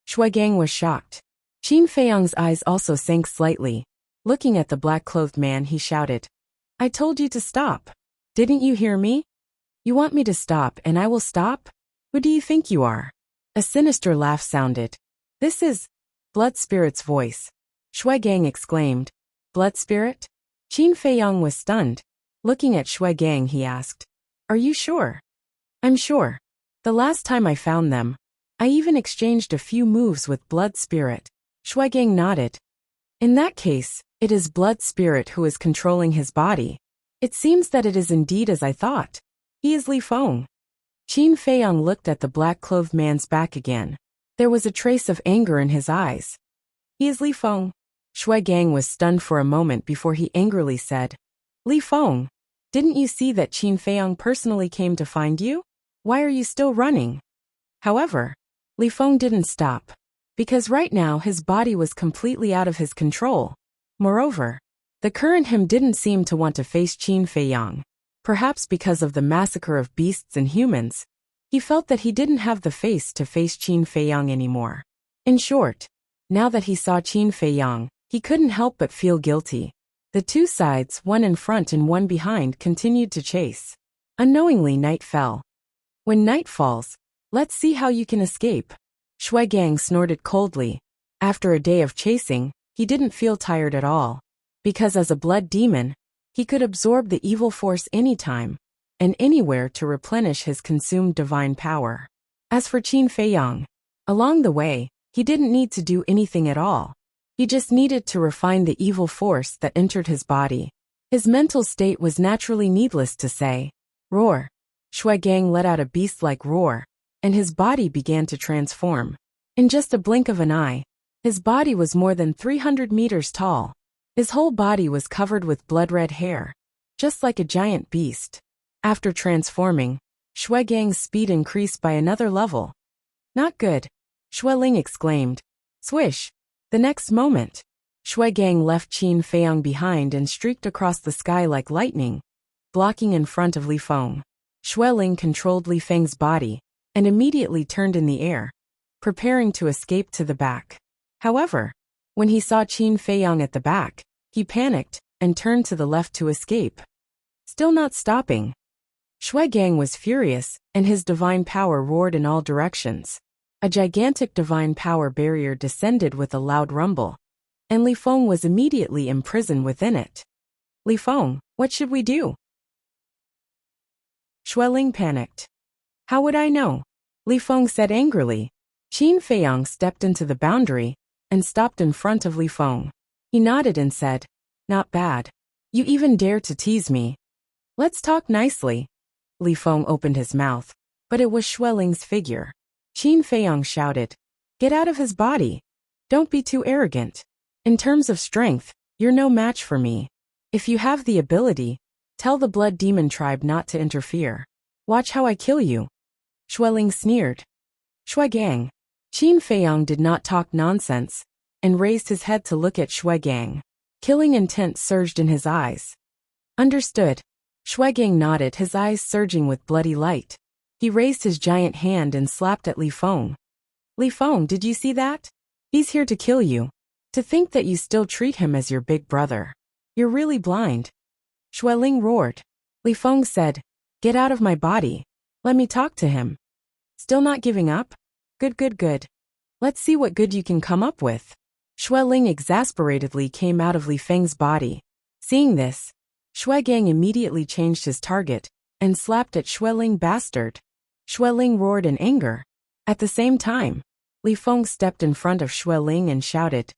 Shui Gang was shocked. Qin Feiyang's eyes also sank slightly. Looking at the black-clothed man, he shouted, I told you to stop. Didn't you hear me? You want me to stop and I will stop? Who do you think you are? A sinister laugh sounded. This is Blood Spirit's voice. Shui Gang exclaimed. Blood Spirit? Qin Feiyang was stunned. Looking at Shui Gang, he asked, Are you sure? I'm sure. The last time I found them, I even exchanged a few moves with Blood Spirit. Shui Gang nodded. In that case, it is Blood Spirit who is controlling his body. It seems that it is indeed as I thought. He is Li Feng. Qin Feiyang looked at the black-clothed man's back again. There was a trace of anger in his eyes. He is Li Feng. Shui Gang was stunned for a moment before he angrily said, Li Feng, didn't you see that Qin Feiyang personally came to find you? Why are you still running? However, Li Feng didn't stop, because right now his body was completely out of his control. Moreover, the current him didn't seem to want to face Qin Feiyang. Perhaps because of the massacre of beasts and humans, he felt that he didn't have the face to face Qin Feiyang anymore. In short, now that he saw Qin Feiyang, he couldn't help but feel guilty. The two sides, one in front and one behind, continued to chase. Unknowingly, night fell. When night falls, Let's see how you can escape. Shui Gang snorted coldly. After a day of chasing, he didn't feel tired at all. Because as a blood demon, he could absorb the evil force anytime and anywhere to replenish his consumed divine power. As for Qin Feiyang, along the way, he didn't need to do anything at all. He just needed to refine the evil force that entered his body. His mental state was naturally needless to say. Roar. Shui Gang let out a beast-like roar, and his body began to transform. In just a blink of an eye, his body was more than 300 meters tall. His whole body was covered with blood-red hair, just like a giant beast. After transforming, Shui Gang's speed increased by another level. Not good, Shui Ling exclaimed. Swish! The next moment, Shui Gang left Qin Feiyang behind and streaked across the sky like lightning, blocking in front of Li Feng. Shui Ling controlled Li Feng's body and immediately turned in the air, preparing to escape to the back. However, when he saw Qin Feiyang at the back, he panicked and turned to the left to escape. Still not stopping. Shui Gang was furious, and his divine power roared in all directions. A gigantic divine power barrier descended with a loud rumble, and Li Feng was immediately imprisoned within it. Li Feng, what should we do? Shui Ling panicked. How would I know? Li Feng said angrily. Qin Feiyang stepped into the boundary and stopped in front of Li Feng. He nodded and said, Not bad. You even dare to tease me. Let's talk nicely. Li Feng opened his mouth, but it was Shui Ling's figure. Qin Feiyang shouted, Get out of his body. Don't be too arrogant. In terms of strength, you're no match for me. If you have the ability, tell the blood demon tribe not to interfere. Watch how I kill you. Shui Ling sneered. Shui Gang. Qin Feiyang did not talk nonsense and raised his head to look at Shui Gang. Killing intent surged in his eyes. Understood. Shui Gang nodded, his eyes surging with bloody light. He raised his giant hand and slapped at Li Feng. Li Feng, did you see that? He's here to kill you. To think that you still treat him as your big brother. You're really blind. Shui Ling roared. Li Feng said, Get out of my body. Let me talk to him. Still not giving up? Good. Let's see what good you can come up with. Shui Ling exasperatedly came out of Li Feng's body. Seeing this, Shui Gang immediately changed his target and slapped at Shui Ling. Bastard. Shui Ling roared in anger. At the same time, Li Feng stepped in front of Shui Ling and shouted,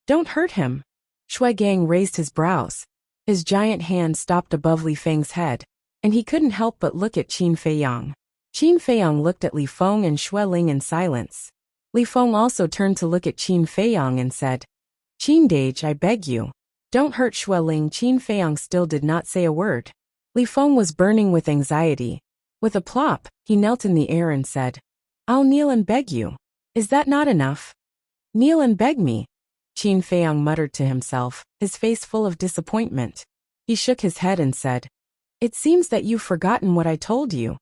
Don't hurt him. Shui Gang raised his brows. His giant hand stopped above Li Feng's head, and he couldn't help but look at Qin Feiyang. Qin Feiyang looked at Li Feng and Shui Ling in silence. Li Feng also turned to look at Qin Feiyang and said, Qin Dage, I beg you. Don't hurt Shui Ling. Qin Feiyang still did not say a word. Li Feng was burning with anxiety. With a plop, he knelt in the air and said, I'll kneel and beg you. Is that not enough? Kneel and beg me. Qin Feiyang muttered to himself, his face full of disappointment. He shook his head and said, It seems that you've forgotten what I told you.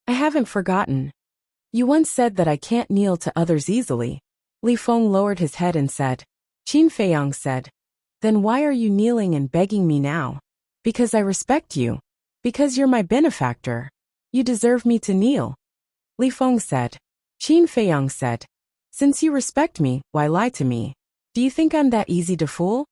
I haven't forgotten. You once said that I can't kneel to others easily. Li Feng lowered his head and said. Qin Feiyang said, Then why are you kneeling and begging me now? Because I respect you. Because you're my benefactor. You deserve me to kneel. Li Feng said. Qin Feiyang said, Since you respect me, why lie to me? Do you think I'm that easy to fool?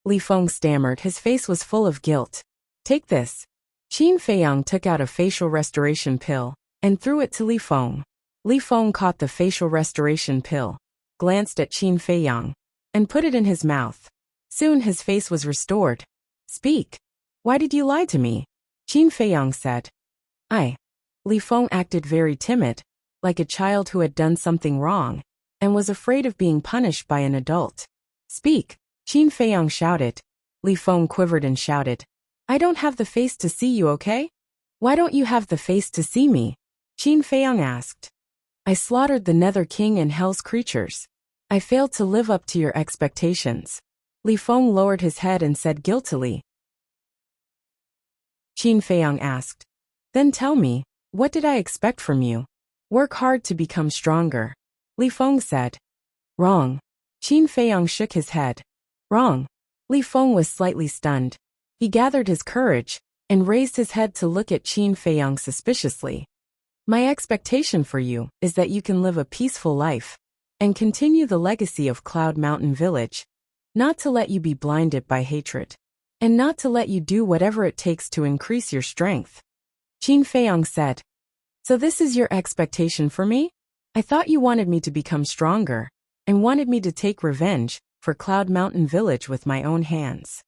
Li Feng stammered, his face was full of guilt. Take this. Qin Feiyang took out a facial restoration pill and threw it to Li Feng. Li Feng caught the facial restoration pill, glanced at Qin Feiyang, and put it in his mouth. Soon his face was restored. Speak. Why did you lie to me? Qin Feiyang said. Li Feng acted very timid, like a child who had done something wrong, and was afraid of being punished by an adult. Speak, Qin Feiyang shouted. Li Feng quivered and shouted, I don't have the face to see you, okay? Why don't you have the face to see me? Qin Feiyang asked. I slaughtered the Nether King and Hell's creatures. I failed to live up to your expectations. Li Feng lowered his head and said guiltily. Qin Feiyang asked. Then tell me, what did I expect from you? Work hard to become stronger. Li Feng said. Wrong. Qin Feiyang shook his head. Wrong. Li Feng was slightly stunned. He gathered his courage and raised his head to look at Qin Feiyang suspiciously. My expectation for you is that you can live a peaceful life and continue the legacy of Cloud Mountain Village, not to let you be blinded by hatred, and not to let you do whatever it takes to increase your strength. Qin Feiyang said. So this is your expectation for me? I thought you wanted me to become stronger, and wanted me to take revenge for Cloud Mountain Village with my own hands.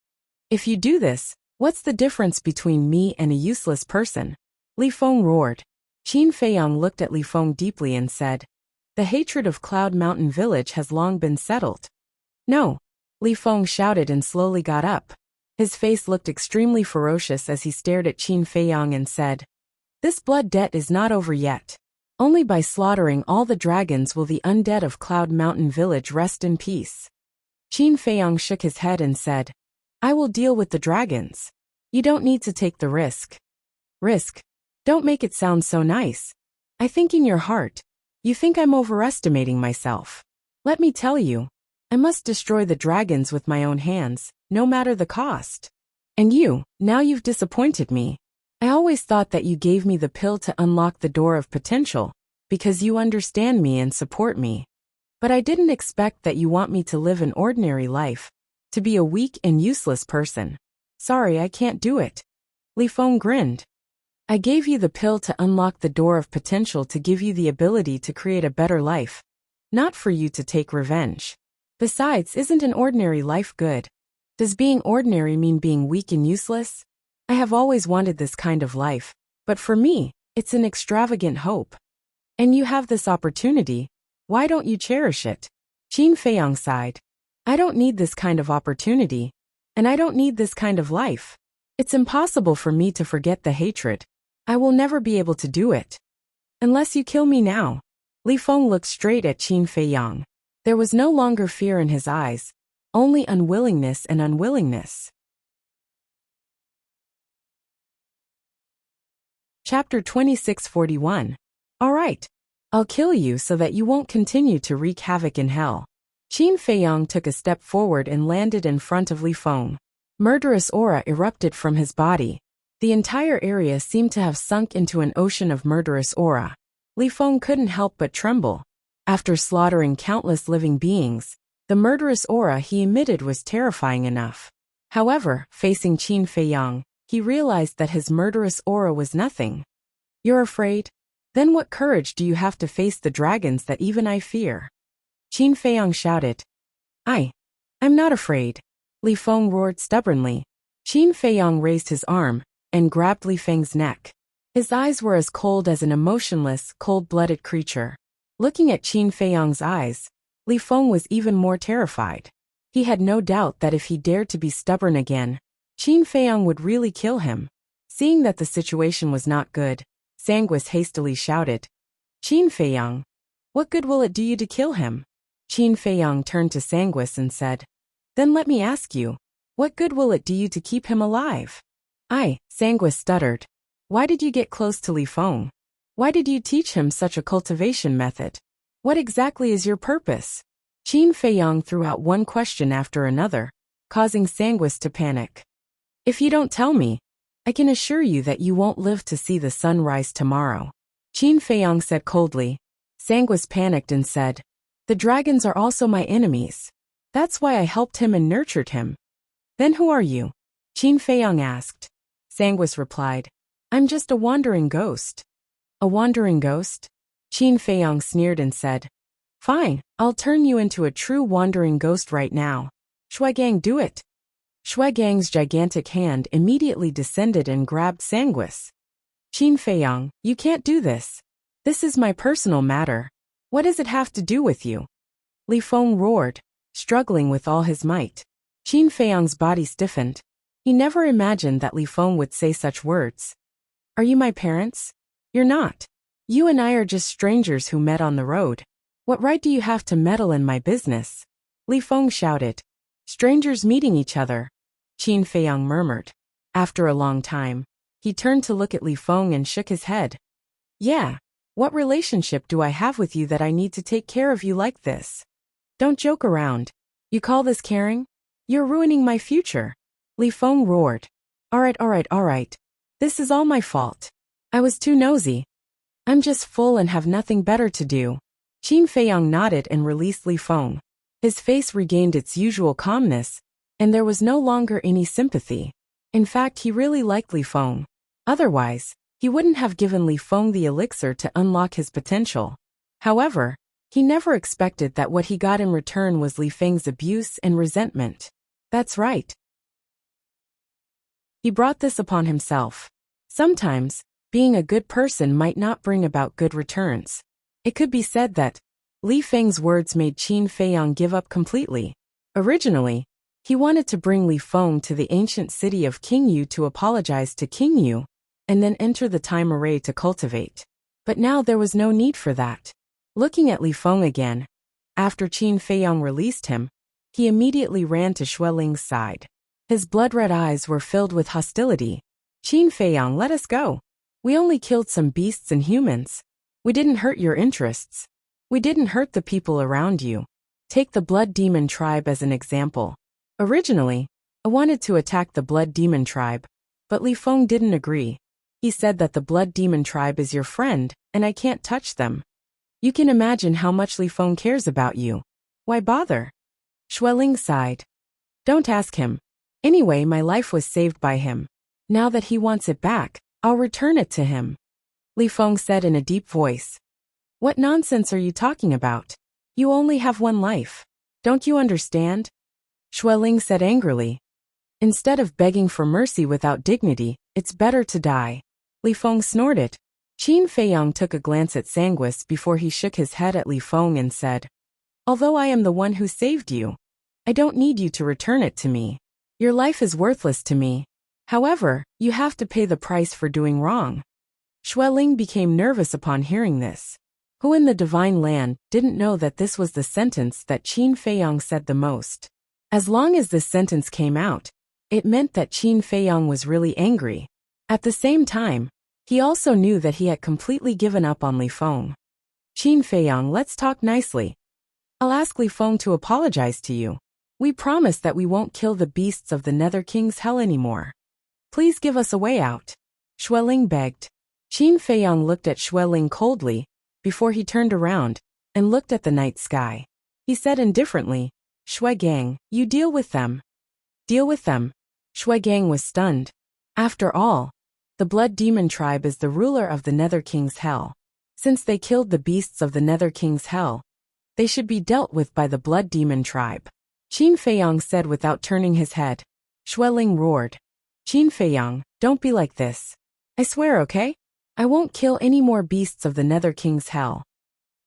If you do this, what's the difference between me and a useless person? Li Feng roared. Qin Feiyang looked at Li Feng deeply and said, the hatred of Cloud Mountain Village has long been settled. No. Li Feng shouted and slowly got up. His face looked extremely ferocious as he stared at Qin Feiyang and said, this blood debt is not over yet. Only by slaughtering all the dragons will the undead of Cloud Mountain Village rest in peace. Qin Feiyang shook his head and said, I will deal with the dragons. You don't need to take the risk. Risk? Don't make it sound so nice. I think in your heart, you think I'm overestimating myself. Let me tell you, I must destroy the dragons with my own hands, no matter the cost. And now you've disappointed me. I always thought that you gave me the pill to unlock the door of potential, because you understand me and support me. But I didn't expect that you want me to live an ordinary life, to be a weak and useless person. Sorry, I can't do it. Li Feng grinned. I gave you the pill to unlock the door of potential to give you the ability to create a better life, not for you to take revenge. Besides, isn't an ordinary life good? Does being ordinary mean being weak and useless? I have always wanted this kind of life, but for me, it's an extravagant hope. And you have this opportunity, why don't you cherish it? Qin Feiyang sighed. I don't need this kind of opportunity, and I don't need this kind of life. It's impossible for me to forget the hatred. I will never be able to do it. Unless you kill me now. Li Feng looked straight at Qin Feiyang. There was no longer fear in his eyes, only unwillingness and unwillingness. Chapter 2641. All right. I'll kill you so that you won't continue to wreak havoc in hell. Qin Feiyang took a step forward and landed in front of Li Feng. Murderous aura erupted from his body. The entire area seemed to have sunk into an ocean of murderous aura. Li Feng couldn't help but tremble. After slaughtering countless living beings, the murderous aura he emitted was terrifying enough. However, facing Qin Feiyang, he realized that his murderous aura was nothing. You're afraid? Then what courage do you have to face the dragons that even I fear? Qin Feiyang shouted. I'm not afraid. Li Feng roared stubbornly. Qin Feiyang raised his arm and grabbed Li Feng's neck. His eyes were as cold as an emotionless, cold-blooded creature. Looking at Qin Feiyang's eyes, Li Feng was even more terrified. He had no doubt that if he dared to be stubborn again, Qin Feiyang would really kill him. Seeing that the situation was not good, Sanguis hastily shouted, Qin Feiyang, what good will it do you to kill him? Qin Feiyang turned to Sanguis and said, then let me ask you, what good will it do you to keep him alive? Sanguis stuttered. Why did you get close to Li Feng? Why did you teach him such a cultivation method? What exactly is your purpose? Qin Feiyang threw out one question after another, causing Sanguis to panic. If you don't tell me, I can assure you that you won't live to see the sun rise tomorrow. Qin Feiyang said coldly. Sanguis panicked and said, the dragons are also my enemies. That's why I helped him and nurtured him. Then who are you? Qin Feiyang asked. Sanguis replied, I'm just a wandering ghost. A wandering ghost? Qin Feiyang sneered and said, fine, I'll turn you into a true wandering ghost right now. Shuigang, do it. Shuigang's gigantic hand immediately descended and grabbed Sanguis. Qin Feiyang, you can't do this. This is my personal matter. What does it have to do with you? Li Feng roared, struggling with all his might. Qin Feiyang's body stiffened. He never imagined that Li Feng would say such words. Are you my parents? You're not. You and I are just strangers who met on the road. What right do you have to meddle in my business? Li Feng shouted. Strangers meeting each other, Qin Feiyang murmured. After a long time, he turned to look at Li Feng and shook his head. Yeah, what relationship do I have with you that I need to take care of you like this? Don't joke around. You call this caring? You're ruining my future. Li Feng roared. All right. This is all my fault. I was too nosy. I'm just full and have nothing better to do. Qin Feiyang nodded and released Li Feng. His face regained its usual calmness, and there was no longer any sympathy. In fact, he really liked Li Feng. Otherwise, he wouldn't have given Li Feng the elixir to unlock his potential. However, he never expected that what he got in return was Li Feng's abuse and resentment. That's right. He brought this upon himself. Sometimes, being a good person might not bring about good returns. It could be said that Li Feng's words made Qin Feiyang give up completely. Originally, he wanted to bring Li Feng to the ancient city of Qingyu to apologize to Qingyu, and then enter the time array to cultivate. But now there was no need for that. Looking at Li Feng again, after Qin Feiyang released him, he immediately ran to Xueling's side. His blood-red eyes were filled with hostility. Qin Feiyang, let us go. We only killed some beasts and humans. We didn't hurt your interests. We didn't hurt the people around you. Take the Blood Demon tribe as an example. Originally, I wanted to attack the Blood Demon tribe, but Li Feng didn't agree. He said that the Blood Demon tribe is your friend, and I can't touch them. You can imagine how much Li Feng cares about you. Why bother? Xueling sighed. Don't ask him. Anyway, my life was saved by him. Now that he wants it back, I'll return it to him. Li Feng said in a deep voice. What nonsense are you talking about? You only have one life. Don't you understand? Xueling said angrily. Instead of begging for mercy without dignity, it's better to die. Li Feng snorted. Qin Feiyang took a glance at Sanguis before he shook his head at Li Feng and said, Although I am the one who saved you, I don't need you to return it to me. Your life is worthless to me. However, you have to pay the price for doing wrong. Xueling became nervous upon hearing this. Who in the divine land didn't know that this was the sentence that Qin Feiyang said the most? As long as this sentence came out, it meant that Qin Feiyang was really angry. At the same time, he also knew that he had completely given up on Li Feng. Qin Feiyang, let's talk nicely. I'll ask Li Feng to apologize to you. We promise that we won't kill the beasts of the Nether King's hell anymore. Please give us a way out. Xueling begged. Qin Feiyang looked at Xueling coldly, before he turned around, and looked at the night sky. He said indifferently, Xuegang, you deal with them. Deal with them. Xuegang was stunned. After all, the Blood Demon tribe is the ruler of the Nether King's hell. Since they killed the beasts of the Nether King's hell, they should be dealt with by the Blood Demon tribe. Qin Feiyang said without turning his head. Xueling roared. Qin Feiyang, don't be like this. I swear, okay? I won't kill any more beasts of the Nether King's hell.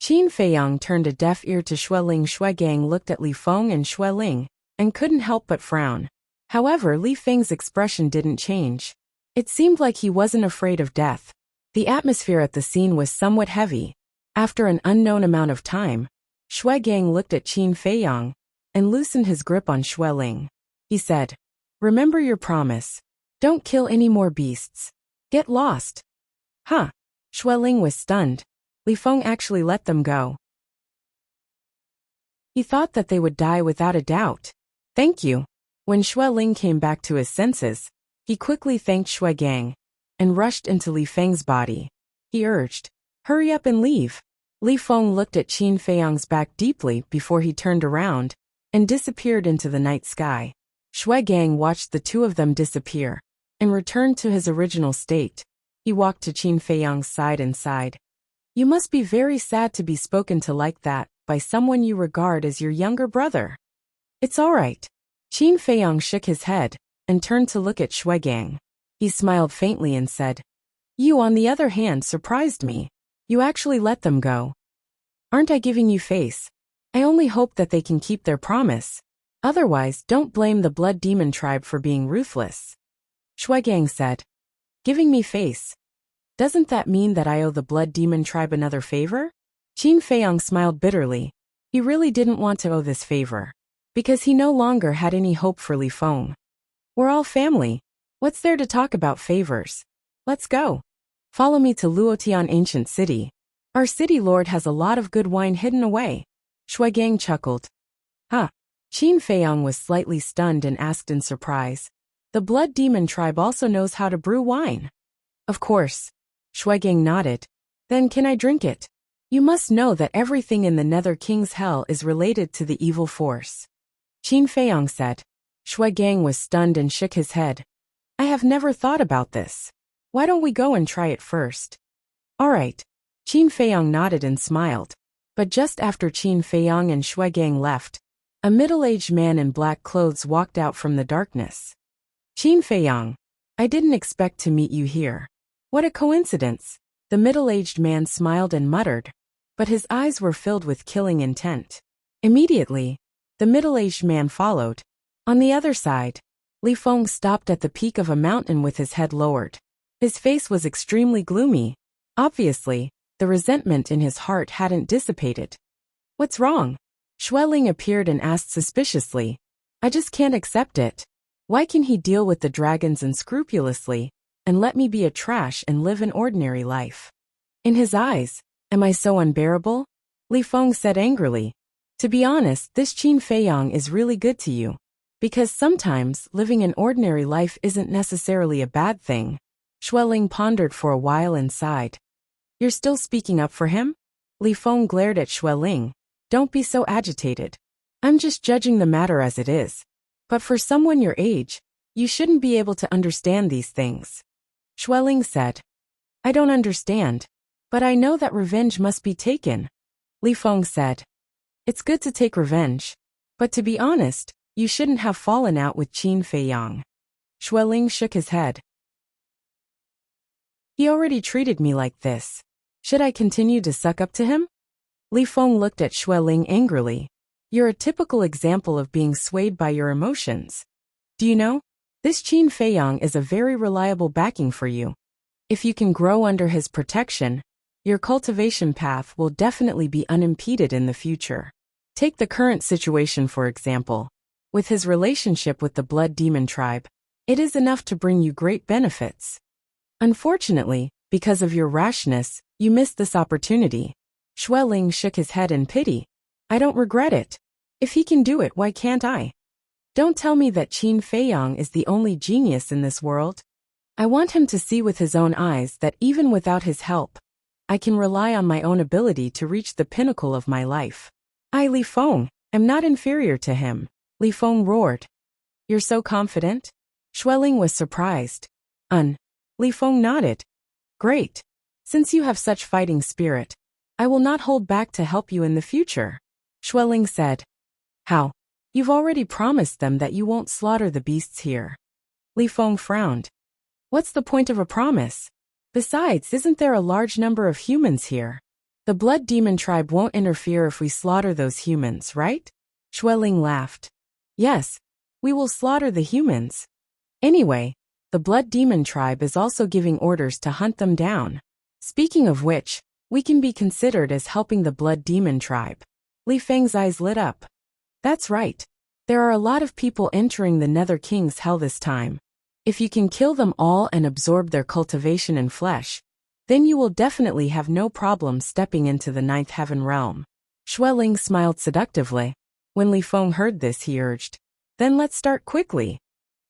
Qin Feiyang turned a deaf ear to Xueling. Xuegang looked at Li Feng and Xueling, and couldn't help but frown. However, Li Feng's expression didn't change. It seemed like he wasn't afraid of death. The atmosphere at the scene was somewhat heavy. After an unknown amount of time, Xuegang looked at Qin Feiyang, and loosened his grip on Xueling. He said, Remember your promise. Don't kill any more beasts. Get lost. Huh. Xueling was stunned. Li Feng actually let them go. He thought that they would die without a doubt. Thank you. When Xueling came back to his senses, he quickly thanked Xuegang, and rushed into Li Feng's body. He urged, Hurry up and leave. Li Feng looked at Qin Feiyang's back deeply before he turned around, and disappeared into the night sky. Xuegang watched the two of them disappear, and returned to his original state. He walked to Qin Feiyang's side and sighed. You must be very sad to be spoken to like that by someone you regard as your younger brother. It's all right. Qin Feiyang shook his head, and turned to look at Xuegang. He smiled faintly and said, You, on the other hand, surprised me. You actually let them go. Aren't I giving you face? I only hope that they can keep their promise. Otherwise, don't blame the Blood Demon tribe for being ruthless. Xuegang said, Giving me face. Doesn't that mean that I owe the Blood Demon tribe another favor? Qin Feiyang smiled bitterly. He really didn't want to owe this favor, because he no longer had any hope for Li Feng. We're all family. What's there to talk about favors? Let's go. Follow me to Luotian Ancient City. Our city lord has a lot of good wine hidden away. Xuegang chuckled. Huh. Qin Feiyang was slightly stunned and asked in surprise. The Blood Demon tribe also knows how to brew wine. Of course. Xuegang nodded. Then can I drink it? You must know that everything in the Nether King's hell is related to the evil force. Qin Feiyang said. Shui Gang was stunned and shook his head. I have never thought about this. Why don't we go and try it first? All right. Qin Feiyang nodded and smiled. But just after Qin Feiyang and Shui Gang left, a middle-aged man in black clothes walked out from the darkness. Qin Feiyang, I didn't expect to meet you here. What a coincidence. The middle-aged man smiled and muttered, but his eyes were filled with killing intent. Immediately, the middle-aged man followed. On the other side, Li Feng stopped at the peak of a mountain with his head lowered. His face was extremely gloomy. Obviously, the resentment in his heart hadn't dissipated. What's wrong? Xueling appeared and asked suspiciously. I just can't accept it. Why can he deal with the dragons unscrupulously, and let me be a trash and live an ordinary life? In his eyes, am I so unbearable? Li Feng said angrily. To be honest, this Qin Feiyang is really good to you. Because sometimes living an ordinary life isn't necessarily a bad thing. Xueling pondered for a while and sighed. You're still speaking up for him? Li Feng glared at Xueling. Don't be so agitated. I'm just judging the matter as it is. But for someone your age, you shouldn't be able to understand these things. Xueling said. I don't understand. But I know that revenge must be taken. Li Feng said. It's good to take revenge. But to be honest, you shouldn't have fallen out with Qin Feiyang. Xueling shook his head. He already treated me like this. Should I continue to suck up to him? Li Feng looked at Xueling angrily. You're a typical example of being swayed by your emotions. Do you know? This Qin Feiyang is a very reliable backing for you. If you can grow under his protection, your cultivation path will definitely be unimpeded in the future. Take the current situation for example. With his relationship with the Blood Demon tribe, it is enough to bring you great benefits. Unfortunately, because of your rashness, you missed this opportunity. Xueling shook his head in pity. I don't regret it. If he can do it, why can't I? Don't tell me that Qin Feiyang is the only genius in this world. I want him to see with his own eyes that even without his help, I can rely on my own ability to reach the pinnacle of my life. I, Li Feng, am not inferior to him. Li Feng roared. You're so confident? Xueling was surprised. Li Feng nodded. Great. Since you have such fighting spirit, I will not hold back to help you in the future. Xueling said. How? You've already promised them that you won't slaughter the beasts here. Li Feng frowned. What's the point of a promise? Besides, isn't there a large number of humans here? The Blood Demon tribe won't interfere if we slaughter those humans, right? Xueling laughed. Yes, we will slaughter the humans. Anyway, the Blood Demon tribe is also giving orders to hunt them down. Speaking of which, we can be considered as helping the Blood Demon tribe. Li Feng's eyes lit up. That's right. There are a lot of people entering the Nether King's hell this time. If you can kill them all and absorb their cultivation and flesh, then you will definitely have no problem stepping into the ninth heaven realm. Xueling smiled seductively. When Li Feng heard this, he urged, Then let's start quickly.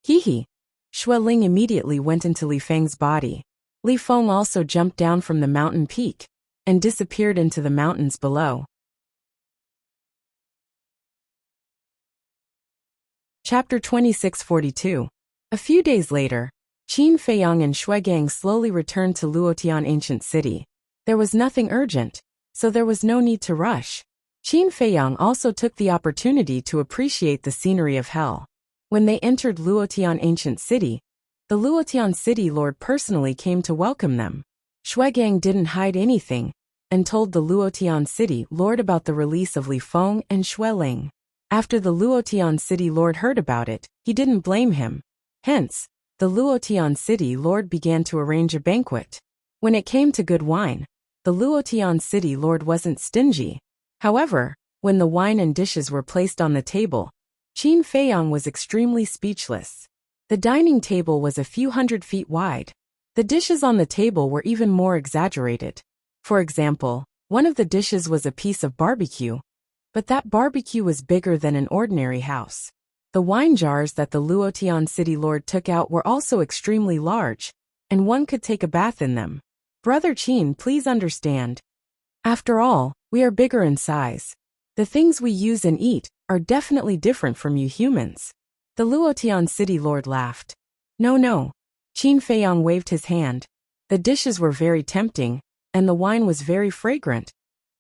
Hee. Xueling immediately went into Li Feng's body. Li Feng also jumped down from the mountain peak and disappeared into the mountains below. Chapter 2642. A few days later, Qin Feiyang and Shui Gang slowly returned to Luotian Ancient City. There was nothing urgent, so there was no need to rush. Qin Feiyang also took the opportunity to appreciate the scenery of hell. When they entered Luotian Ancient City, the Luotian City Lord personally came to welcome them. Shui Gang didn't hide anything and told the Luotian City Lord about the release of Li Feng and Xueling. After the Luotian City Lord heard about it, he didn't blame him. Hence, the Luotian City Lord began to arrange a banquet. When it came to good wine, the Luotian City Lord wasn't stingy. However, when the wine and dishes were placed on the table, Qin Feiyang was extremely speechless. The dining table was a few 100 feet wide. The dishes on the table were even more exaggerated. For example, one of the dishes was a piece of barbecue, but that barbecue was bigger than an ordinary house. The wine jars that the Luotian City Lord took out were also extremely large, and one could take a bath in them. Brother Qin, please understand. After all, we are bigger in size. The things we use and eat are definitely different from you humans. The Luotian city lord laughed. No, no. Qin Feiyang waved his hand. The dishes were very tempting, and the wine was very fragrant.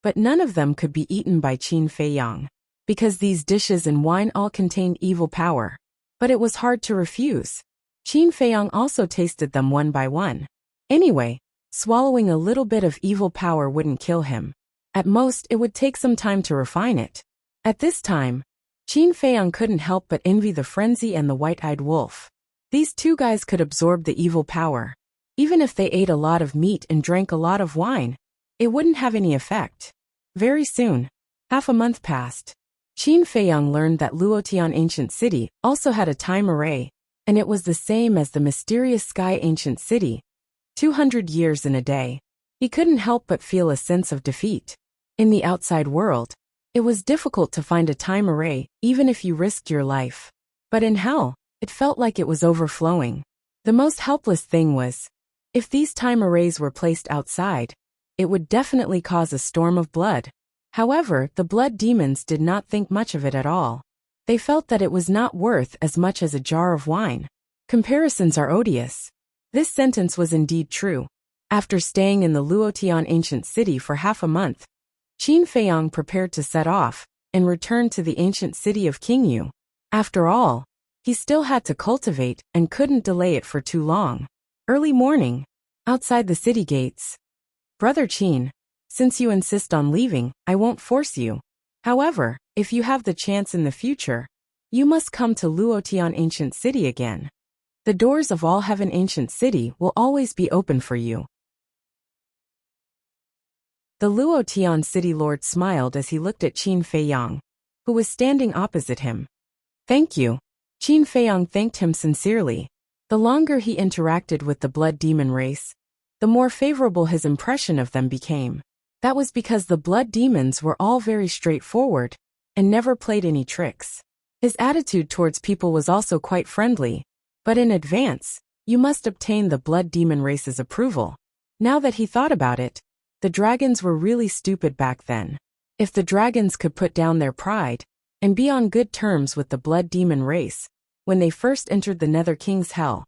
But none of them could be eaten by Qin Feiyang, because these dishes and wine all contained evil power. But it was hard to refuse. Qin Feiyang also tasted them one by one. Anyway, swallowing a little bit of evil power wouldn't kill him. At most, it would take some time to refine it. At this time, Qin Feiyang couldn't help but envy the frenzy and the white-eyed wolf. These two guys could absorb the evil power. Even if they ate a lot of meat and drank a lot of wine, it wouldn't have any effect. Very soon, half a month passed. Qin Feiyang learned that Luotian Ancient City also had a time array, and it was the same as the mysterious Sky Ancient City. 200 years in a day. He couldn't help but feel a sense of defeat. In the outside world, it was difficult to find a time array even if you risked your life. But in hell, it felt like it was overflowing. The most helpless thing was, if these time arrays were placed outside, it would definitely cause a storm of blood. However, the blood demons did not think much of it at all. They felt that it was not worth as much as a jar of wine. Comparisons are odious. This sentence was indeed true. After staying in the Luotian Ancient City for half a month, Qin Feiyang prepared to set off and return to the ancient city of Qingyu. After all, he still had to cultivate and couldn't delay it for too long. Early morning, outside the city gates. Brother Qin, since you insist on leaving, I won't force you. However, if you have the chance in the future, you must come to Luotian Ancient City again. The doors of All Heaven Ancient City will always be open for you. The Luotian City Lord smiled as he looked at Qin Feiyang, who was standing opposite him. Thank you. Qin Feiyang thanked him sincerely. The longer he interacted with the blood demon race, the more favorable his impression of them became. That was because the blood demons were all very straightforward and never played any tricks. His attitude towards people was also quite friendly, but in advance, you must obtain the blood demon race's approval. Now that he thought about it, the dragons were really stupid back then. If the dragons could put down their pride and be on good terms with the blood demon race when they first entered the Nether King's hell,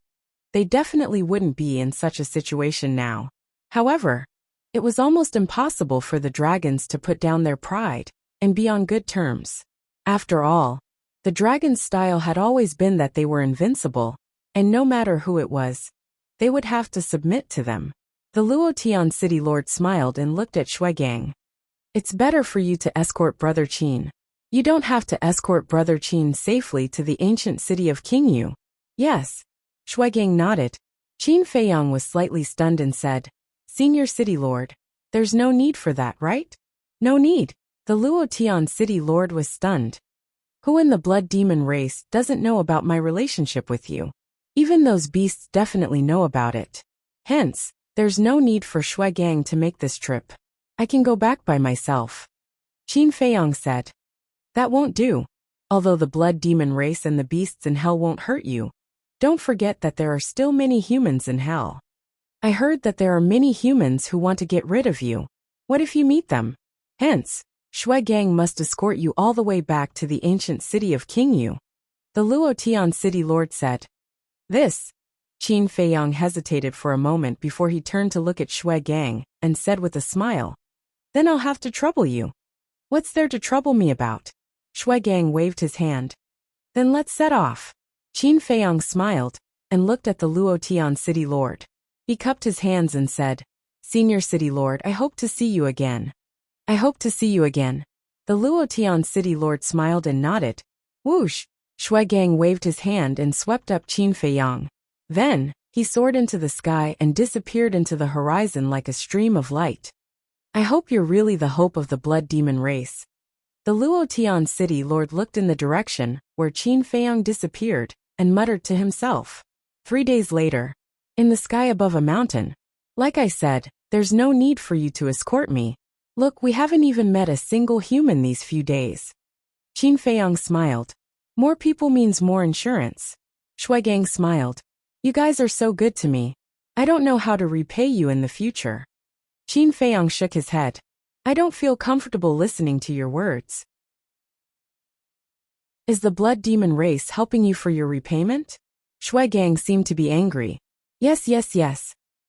they definitely wouldn't be in such a situation now. However, it was almost impossible for the dragons to put down their pride and be on good terms. After all, the dragons' style had always been that they were invincible, and no matter who it was, they would have to submit to them. The Luotian City Lord smiled and looked at Shuigang. It's better for you to escort Brother Qin. You don't have to escort Brother Qin safely to the ancient city of Qingyu. Yes. Shuigang nodded. Qin Feiyang was slightly stunned and said, Senior City Lord, there's no need for that, right? No need. The Luotian City Lord was stunned. Who in the blood demon race doesn't know about my relationship with you? Even those beasts definitely know about it. Hence, there's no need for Shuigang to make this trip. I can go back by myself. Qin Feiyang said. That won't do. Although the blood demon race and the beasts in hell won't hurt you, don't forget that there are still many humans in hell. I heard that there are many humans who want to get rid of you. What if you meet them? Hence, Shuigang must escort you all the way back to the ancient city of Qingyu. The Luotian City Lord said. This. Qin Feiyang hesitated for a moment before he turned to look at Shuigang and said with a smile. Then I'll have to trouble you. What's there to trouble me about? Shuigang waved his hand. Then let's set off. Qin Feiyang smiled and looked at the Luotian City Lord. He cupped his hands and said, Senior City Lord, I hope to see you again. I hope to see you again. The Luotian City Lord smiled and nodded. Whoosh! Shuigang waved his hand and swept up Qin Feiyang. Then, he soared into the sky and disappeared into the horizon like a stream of light. I hope you're really the hope of the blood demon race. The Luotian City Lord looked in the direction where Qin Feiyang disappeared and muttered to himself. 3 days later, in the sky above a mountain. Like I said, there's no need for you to escort me. Look, we haven't even met a single human these few days. Qin Feiyang smiled. More people means more insurance. Shuigang smiled. You guys are so good to me. I don't know how to repay you in the future. Qin Feiyang shook his head. I don't feel comfortable listening to your words. Is the blood demon race helping you for your repayment? Shui Gang seemed to be angry. Yes.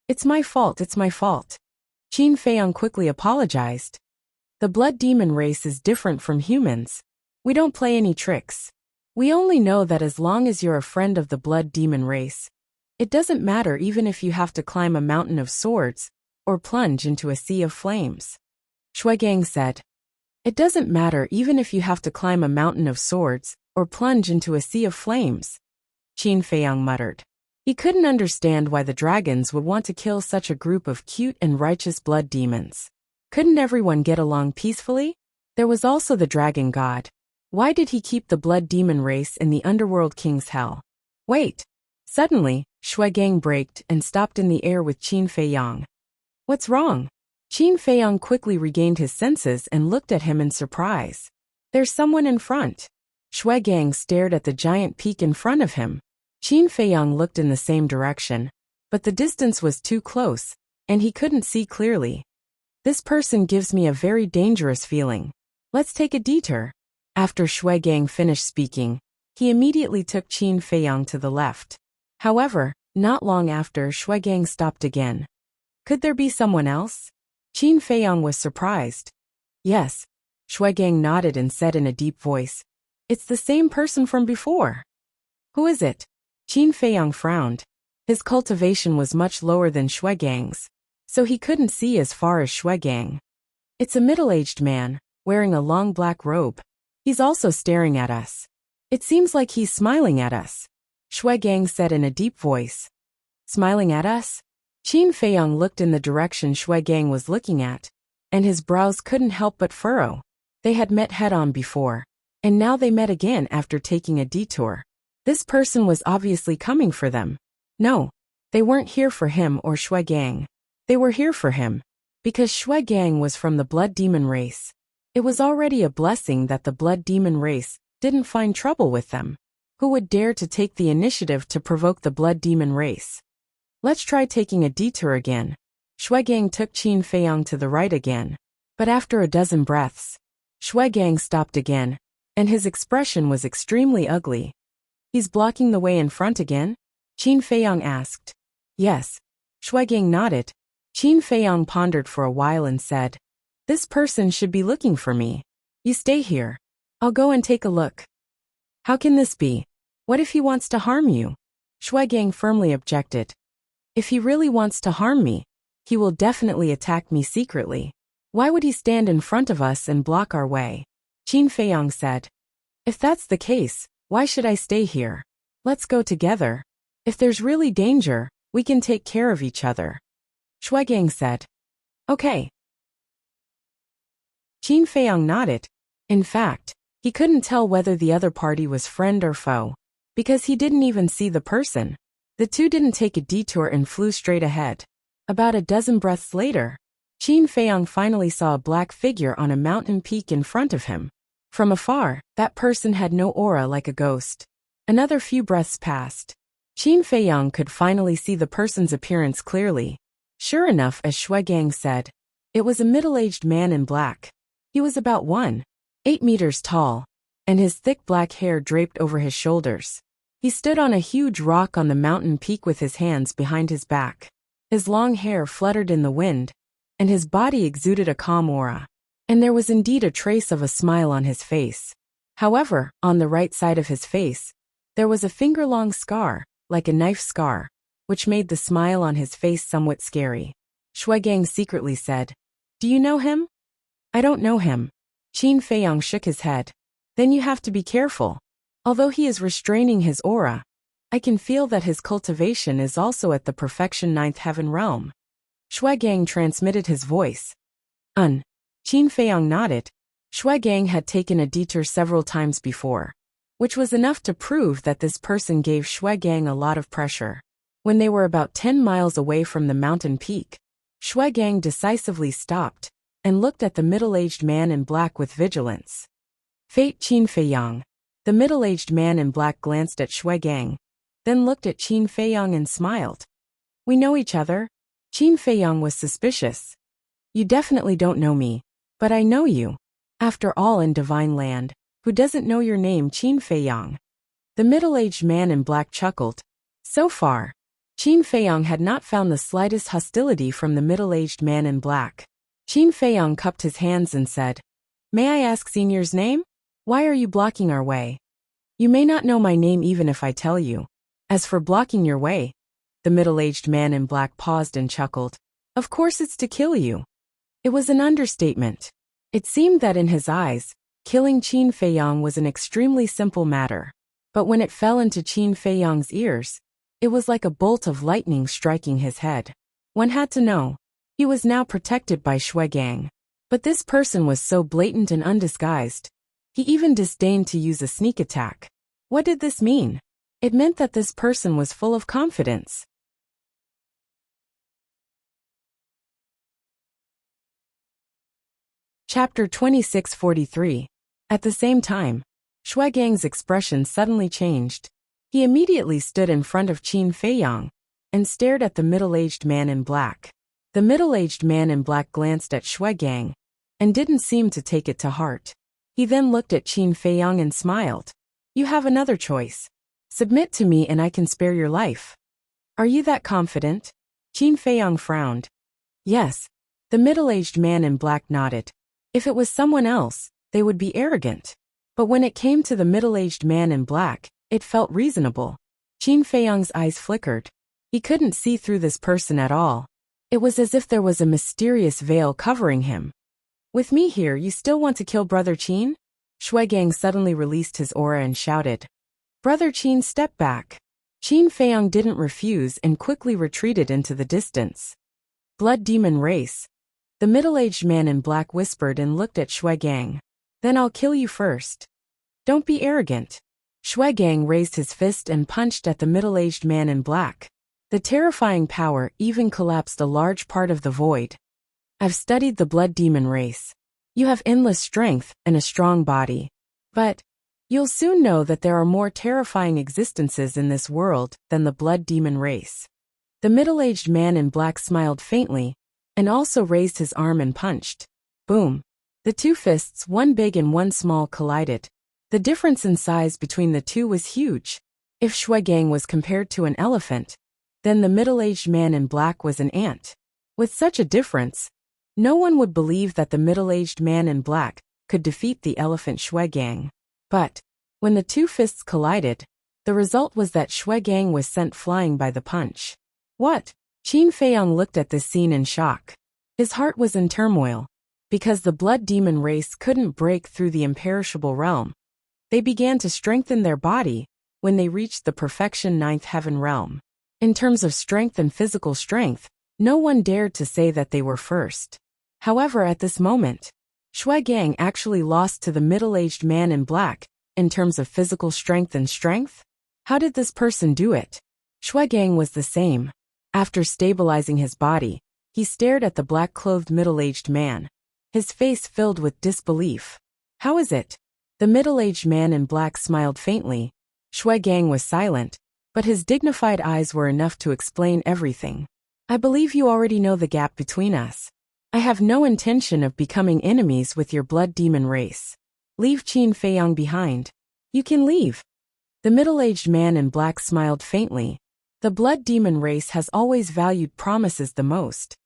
It's my fault. Qin Feiyang quickly apologized. The blood demon race is different from humans. We don't play any tricks. We only know that as long as you're a friend of the blood demon race, it doesn't matter even if you have to climb a mountain of swords or plunge into a sea of flames. Shui Gang said. It doesn't matter even if you have to climb a mountain of swords or plunge into a sea of flames, Qin Feiyang muttered. He couldn't understand why the dragons would want to kill such a group of cute and righteous blood demons. Couldn't everyone get along peacefully? There was also the dragon god. Why did he keep the blood demon race in the underworld king's hell? Wait! Suddenly, Shui Gang braked and stopped in the air with Qin Feiyang. What's wrong? Qin Feiyang quickly regained his senses and looked at him in surprise. There's someone in front. Shui Gang stared at the giant peak in front of him. Qin Feiyang looked in the same direction, but the distance was too close, and he couldn't see clearly. This person gives me a very dangerous feeling. Let's take a detour. After Shui Gang finished speaking, he immediately took Qin Feiyang to the left. However, not long after, Shui Gang stopped again. Could there be someone else? Qin Feiyang was surprised. Yes. Shui Gang nodded and said in a deep voice. It's the same person from before. Who is it? Qin Feiyang frowned. His cultivation was much lower than Shui Gang's, so he couldn't see as far as Shui Gang. It's a middle-aged man, wearing a long black robe. He's also staring at us. It seems like he's smiling at us, Shui Gang said in a deep voice. Smiling at us? Qin Feiyang looked in the direction Shui Gang was looking at, and his brows couldn't help but furrow. They had met head-on before, and now they met again after taking a detour. This person was obviously coming for them. No, they weren't here for him or Shui Gang. They were here for him, because Shui Gang was from the blood demon race. It was already a blessing that the blood demon race didn't find trouble with them. Who would dare to take the initiative to provoke the blood demon race? Let's try taking a detour again. Shui Gang took Qin Feiyang to the right again. But after a dozen breaths, Shui Gang stopped again, and his expression was extremely ugly. He's blocking the way in front again? Qin Feiyang asked. Yes. Shui Gang nodded. Qin Feiyang pondered for a while and said, This person should be looking for me. You stay here. I'll go and take a look. How can this be? What if he wants to harm you? Shui Gang firmly objected. If he really wants to harm me, he will definitely attack me secretly. Why would he stand in front of us and block our way? Qin Feiyang said. If that's the case, why should I stay here? Let's go together. If there's really danger, we can take care of each other. Shui Gang said. Okay. Qin Feiyang nodded. In fact, he couldn't tell whether the other party was friend or foe, because he didn't even see the person. The two didn't take a detour and flew straight ahead. About a dozen breaths later, Qin Feiyang finally saw a black figure on a mountain peak in front of him. From afar, that person had no aura like a ghost. Another few breaths passed. Qin Feiyang could finally see the person's appearance clearly. Sure enough, as Shui Gang said, it was a middle-aged man in black. He was about 1.8 meters tall, and his thick black hair draped over his shoulders. He stood on a huge rock on the mountain peak with his hands behind his back. His long hair fluttered in the wind, and his body exuded a calm aura. And there was indeed a trace of a smile on his face. However, on the right side of his face, there was a finger-long scar, like a knife scar, which made the smile on his face somewhat scary. Shui Gang secretly said, Do you know him? I don't know him. Qin Feiyang shook his head. Then you have to be careful. Although he is restraining his aura, I can feel that his cultivation is also at the perfection 9th heaven realm. Shui Gang transmitted his voice. Qin Feiyang nodded. Shui Gang had taken a detour several times before, which was enough to prove that this person gave Shui Gang a lot of pressure. When they were about 10 miles away from the mountain peak, Shui Gang decisively stopped and looked at the middle-aged man in black with vigilance. Fate Qin Feiyang. The middle-aged man in black glanced at Shui Gang, then looked at Qin Feiyang and smiled. We know each other? Qin Feiyang was suspicious. You definitely don't know me, but I know you. After all, in Divine Land, who doesn't know your name, Qin Feiyang? The middle-aged man in black chuckled. So far, Qin Feiyang had not found the slightest hostility from the middle-aged man in black. Qin Feiyang cupped his hands and said, "May I ask Senior's name? Why are you blocking our way? You may not know my name even if I tell you. As for blocking your way," the middle-aged man in black paused and chuckled. "Of course it's to kill you." It was an understatement. It seemed that in his eyes, killing Qin Feiyang was an extremely simple matter. But when it fell into Qin Feiyang's ears, it was like a bolt of lightning striking his head. One had to know. He was now protected by Shuegang. But this person was so blatant and undisguised. He even disdained to use a sneak attack. What did this mean? It meant that this person was full of confidence. Chapter 2643. At the same time, Shuegang's expression suddenly changed. He immediately stood in front of Qin Feiyang and stared at the middle-aged man in black. The middle-aged man in black glanced at Shuegang and didn't seem to take it to heart. He then looked at Qin Feiyang and smiled. "You have another choice. Submit to me and I can spare your life." "Are you that confident?" Qin Feiyang frowned. "Yes." The middle-aged man in black nodded. If it was someone else, they would be arrogant. But when it came to the middle-aged man in black, it felt reasonable. Qin Feiyang's eyes flickered. He couldn't see through this person at all. It was as if there was a mysterious veil covering him. "With me here, you still want to kill Brother Qin?" Shuegang suddenly released his aura and shouted. "Brother Qin, step back." Qin Feiyang didn't refuse and quickly retreated into the distance. "Blood demon race," the middle-aged man in black whispered and looked at Shuegang. "Then I'll kill you first. Don't be arrogant." Shuegang raised his fist and punched at the middle-aged man in black. The terrifying power even collapsed a large part of the void. "I've studied the blood demon race. You have endless strength and a strong body. But you'll soon know that there are more terrifying existences in this world than the blood demon race." The middle-aged man in black smiled faintly and also raised his arm and punched. Boom. The two fists, one big and one small, collided. The difference in size between the two was huge. If Shuegang was compared to an elephant, then the middle-aged man in black was an ant. With such a difference, no one would believe that the middle-aged man in black could defeat the elephant Shuegang. But when the two fists collided, the result was that Shuegang was sent flying by the punch. "What?" Qin Feiyang looked at this scene in shock. His heart was in turmoil. Because the blood demon race couldn't break through the imperishable realm, they began to strengthen their body when they reached the perfection ninth heaven realm. In terms of strength and physical strength, no one dared to say that they were first. However, at this moment, Shuegang actually lost to the middle-aged man in black in terms of physical strength and strength. How did this person do it? Shuegang was the same. After stabilizing his body, he stared at the black-clothed middle-aged man, his face filled with disbelief. "How is it?" The middle-aged man in black smiled faintly. Shuegang was silent, but his dignified eyes were enough to explain everything. "I believe you already know the gap between us. I have no intention of becoming enemies with your blood demon race. Leave Qin Feiyang behind. You can leave." The middle-aged man in black smiled faintly. "The blood demon race has always valued promises the most.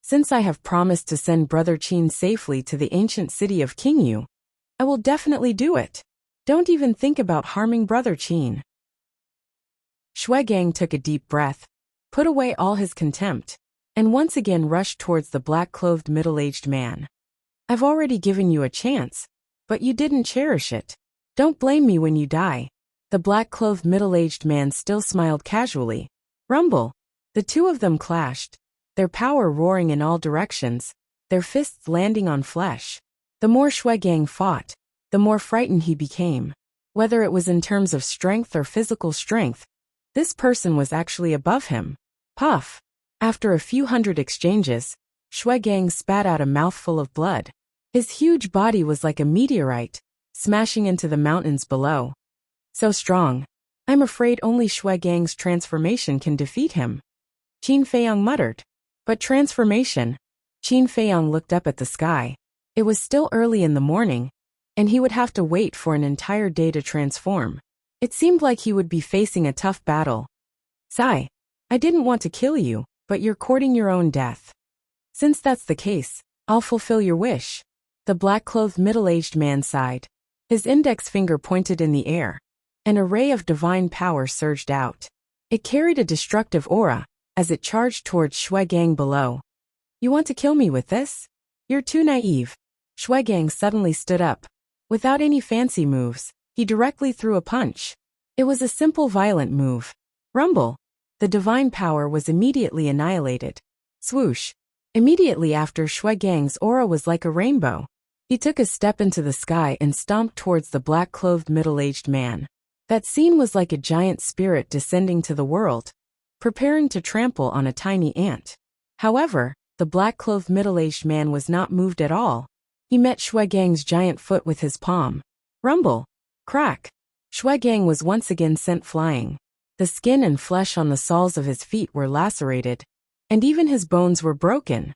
Since I have promised to send Brother Qin safely to the ancient city of Qingyu, I will definitely do it. Don't even think about harming Brother Qin." Shuegang took a deep breath, put away all his contempt, and once again rushed towards the black-clothed middle-aged man. "I've already given you a chance, but you didn't cherish it. Don't blame me when you die." The black-clothed middle-aged man still smiled casually. Rumble. The two of them clashed, their power roaring in all directions, their fists landing on flesh. The more Shuegang fought, the more frightened he became. Whether it was in terms of strength or physical strength, this person was actually above him. Puff. After a few hundred exchanges, Shuegang spat out a mouthful of blood. His huge body was like a meteorite, smashing into the mountains below. So strong. I'm afraid only Shuegang's transformation can defeat him. Qin Feiyang muttered. But transformation. Qin Feiyang looked up at the sky. It was still early in the morning, and he would have to wait for an entire day to transform. It seemed like he would be facing a tough battle. Sigh. I didn't want to kill you, but you're courting your own death. Since that's the case, I'll fulfill your wish. The black-clothed middle-aged man sighed. His index finger pointed in the air. An array of divine power surged out. It carried a destructive aura, as it charged towards Shuaigang below. You want to kill me with this? You're too naive. Shuaigang suddenly stood up. Without any fancy moves, he directly threw a punch. It was a simple violent move. Rumble. The divine power was immediately annihilated. Swoosh. Immediately after, Shuaigang's aura was like a rainbow. He took a step into the sky and stomped towards the black-clothed middle-aged man. That scene was like a giant spirit descending to the world, preparing to trample on a tiny ant. However, the black-clothed middle-aged man was not moved at all. He met Shuaigang's giant foot with his palm. Rumble. Crack. Shuaigang was once again sent flying. The skin and flesh on the soles of his feet were lacerated, and even his bones were broken.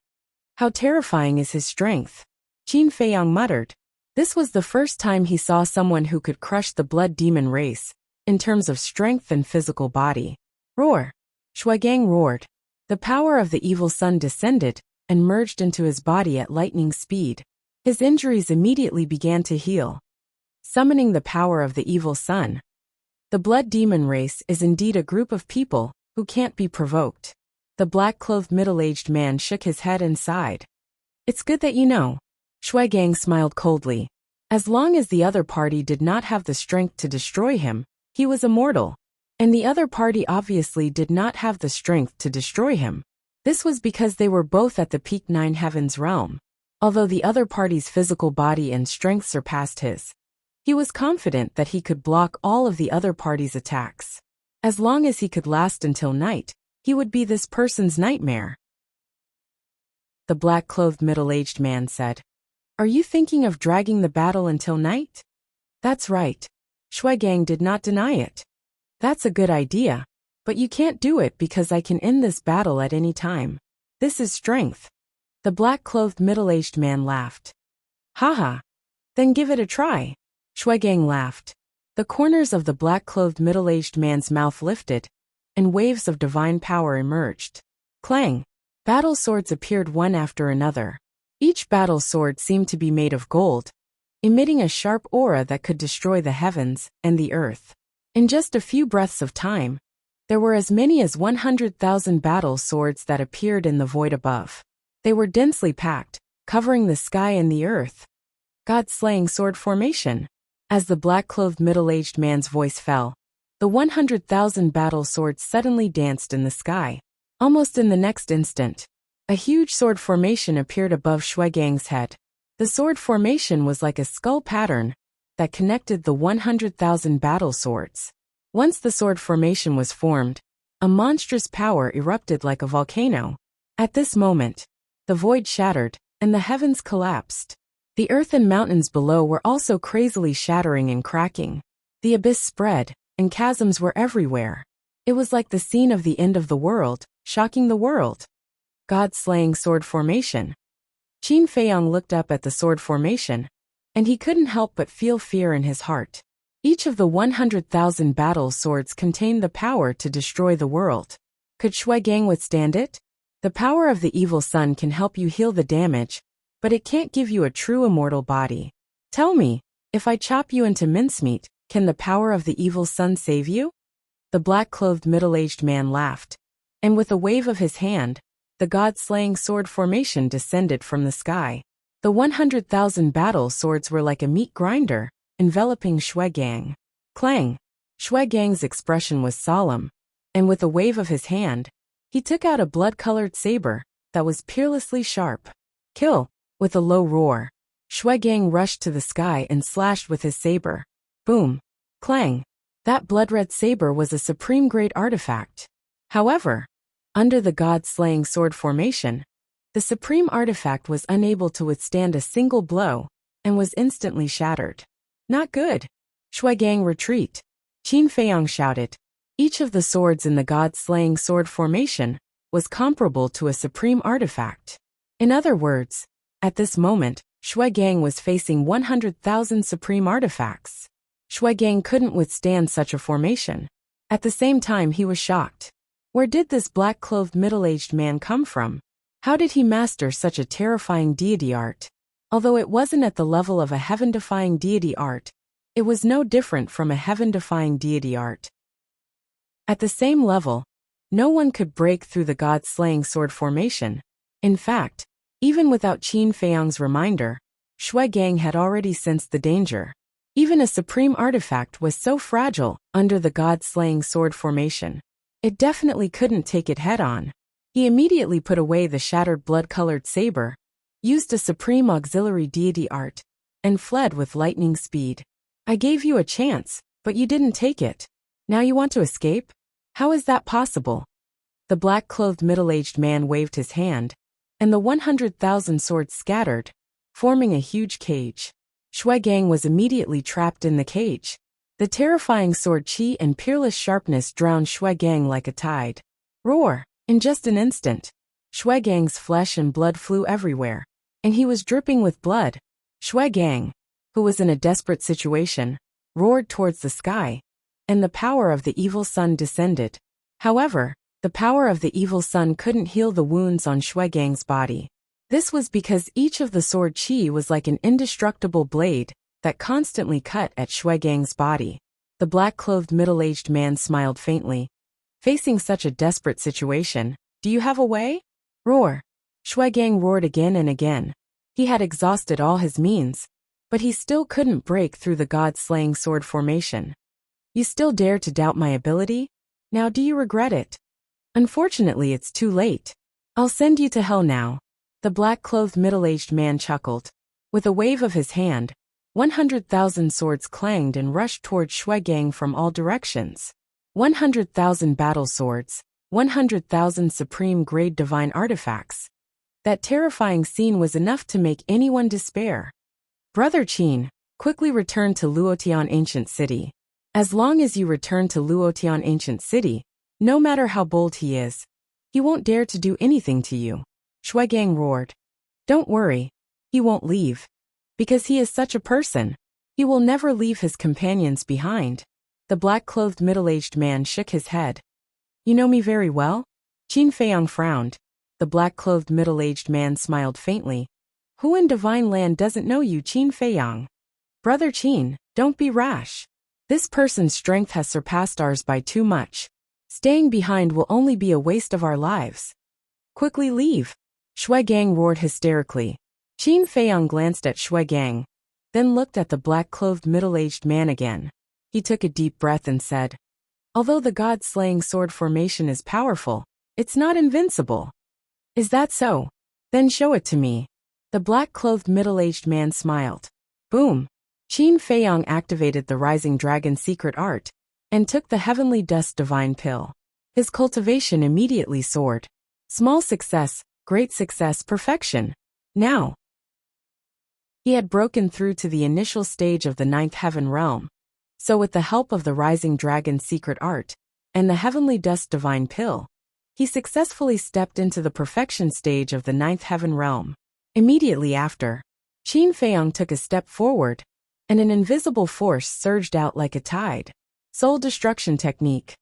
How terrifying is his strength! Qin Feiyang muttered. This was the first time he saw someone who could crush the blood demon race, in terms of strength and physical body. Roar! Shuaigang roared. The power of the evil sun descended and merged into his body at lightning speed. His injuries immediately began to heal. Summoning the power of the evil sun. The blood demon race is indeed a group of people who can't be provoked. The black-clothed middle-aged man shook his head and sighed. It's good that you know. Shuaigang smiled coldly. As long as the other party did not have the strength to destroy him, he was immortal. And the other party obviously did not have the strength to destroy him. This was because they were both at the peak Nine Heavens realm. Although the other party's physical body and strength surpassed his, he was confident that he could block all of the other party's attacks. As long as he could last until night, he would be this person's nightmare. The black-clothed middle-aged man said. Are you thinking of dragging the battle until night? That's right. Shuaigang did not deny it. That's a good idea, but you can't do it because I can end this battle at any time. This is strength. The black-clothed middle-aged man laughed. Haha. Then give it a try. Shuaigang laughed. The corners of the black-clothed middle-aged man's mouth lifted, and waves of divine power emerged. Clang! Battle swords appeared one after another. Each battle sword seemed to be made of gold, emitting a sharp aura that could destroy the heavens and the earth. In just a few breaths of time, there were as many as 100,000 battle swords that appeared in the void above. They were densely packed, covering the sky and the earth. God-slaying sword formation. As the black-clothed middle-aged man's voice fell, the 100,000 battle swords suddenly danced in the sky. Almost in the next instant, a huge sword formation appeared above Shuaigang's head. The sword formation was like a skull pattern that connected the 100,000 battle swords. Once the sword formation was formed, a monstrous power erupted like a volcano. At this moment, the void shattered, and the heavens collapsed. The earth and mountains below were also crazily shattering and cracking. The abyss spread, and chasms were everywhere. It was like the scene of the end of the world, shocking the world. God-slaying sword formation. Qin Feiyang looked up at the sword formation, and he couldn't help but feel fear in his heart. Each of the 100,000 battle swords contained the power to destroy the world. Could Shuaigang withstand it? The power of the evil sun can help you heal the damage, but it can't give you a true immortal body. Tell me, if I chop you into mincemeat, can the power of the evil sun save you? The black-clothed middle-aged man laughed, and with a wave of his hand, the god-slaying sword formation descended from the sky. The 100,000 battle swords were like a meat grinder, enveloping Shuaigang. Clang! Shuaigang's expression was solemn, and with a wave of his hand, he took out a blood-colored saber that was peerlessly sharp. Kill! With a low roar, Shuaigang rushed to the sky and slashed with his saber. Boom! Clang! That blood-red saber was a supreme-grade artifact. However, under the god-slaying sword formation, the supreme artifact was unable to withstand a single blow and was instantly shattered. Not good! Shuaigang retreat! Qin Feiyang shouted. Each of the swords in the god-slaying sword formation was comparable to a supreme artifact. In other words, at this moment, Shui Gang was facing 100,000 supreme artifacts. Shui Gang couldn't withstand such a formation. At the same time, he was shocked. Where did this black-clothed middle-aged man come from? How did he master such a terrifying deity art? Although it wasn't at the level of a heaven-defying deity art, it was no different from a heaven-defying deity art. At the same level, no one could break through the god-slaying sword formation. In fact, even without Qin Feiyang's reminder, Shui Gang had already sensed the danger. Even a supreme artifact was so fragile under the god-slaying sword formation. It definitely couldn't take it head-on. He immediately put away the shattered blood-colored saber, used a supreme auxiliary deity art, and fled with lightning speed. I gave you a chance, but you didn't take it. Now you want to escape? How is that possible? The black-clothed middle-aged man waved his hand, and the 100,000 swords scattered, forming a huge cage. Shui Gang was immediately trapped in the cage. The terrifying sword chi and peerless sharpness drowned Shui Gang like a tide. Roar! In just an instant, Shui Gang's flesh and blood flew everywhere, and he was dripping with blood. Shui Gang, who was in a desperate situation, roared towards the sky, and the power of the evil sun descended. However, the power of the evil sun couldn't heal the wounds on Shui Gang's body. This was because each of the sword chi was like an indestructible blade that constantly cut at Shui Gang's body. The black-clothed middle-aged man smiled faintly. Facing such a desperate situation, do you have a way? Roar! Shui Gang roared again and again. He had exhausted all his means, but he still couldn't break through the god-slaying sword formation. You still dare to doubt my ability? Now do you regret it? Unfortunately, it's too late. I'll send you to hell now. The black-clothed middle-aged man chuckled. With a wave of his hand, 100,000 swords clanged and rushed toward Shui Gang from all directions. 100,000 battle swords, 100,000 supreme-grade divine artifacts. That terrifying scene was enough to make anyone despair. Brother Qin, quickly return to Luotian Ancient City. As long as you return to Luotian Ancient City, no matter how bold he is, he won't dare to do anything to you. Shui Gang roared. Don't worry, he won't leave. Because he is such a person. He will never leave his companions behind. The black-clothed middle-aged man shook his head. You know me very well? Qin Feiyang frowned. The black-clothed middle-aged man smiled faintly. Who in divine land doesn't know you, Qin Feiyang? Brother Qin, don't be rash. This person's strength has surpassed ours by too much. Staying behind will only be a waste of our lives. Quickly leave. Shui Gang roared hysterically. Qin Feiyang glanced at Shui Gang, then looked at the black-clothed middle-aged man again. He took a deep breath and said, although the god-slaying sword formation is powerful, it's not invincible. Is that so? Then show it to me. The black-clothed middle-aged man smiled. Boom! Qin Feiyang activated the Rising Dragon secret art, and took the Heavenly Dust divine pill. His cultivation immediately soared. Small success, great success, perfection. Now, he had broken through to the initial stage of the ninth heaven realm. So with the help of the Rising Dragon secret art, and the Heavenly Dust divine pill, he successfully stepped into the perfection stage of the ninth heaven realm. Immediately after, Qin Feiyang took a step forward, and an invisible force surged out like a tide. Soul destruction technique.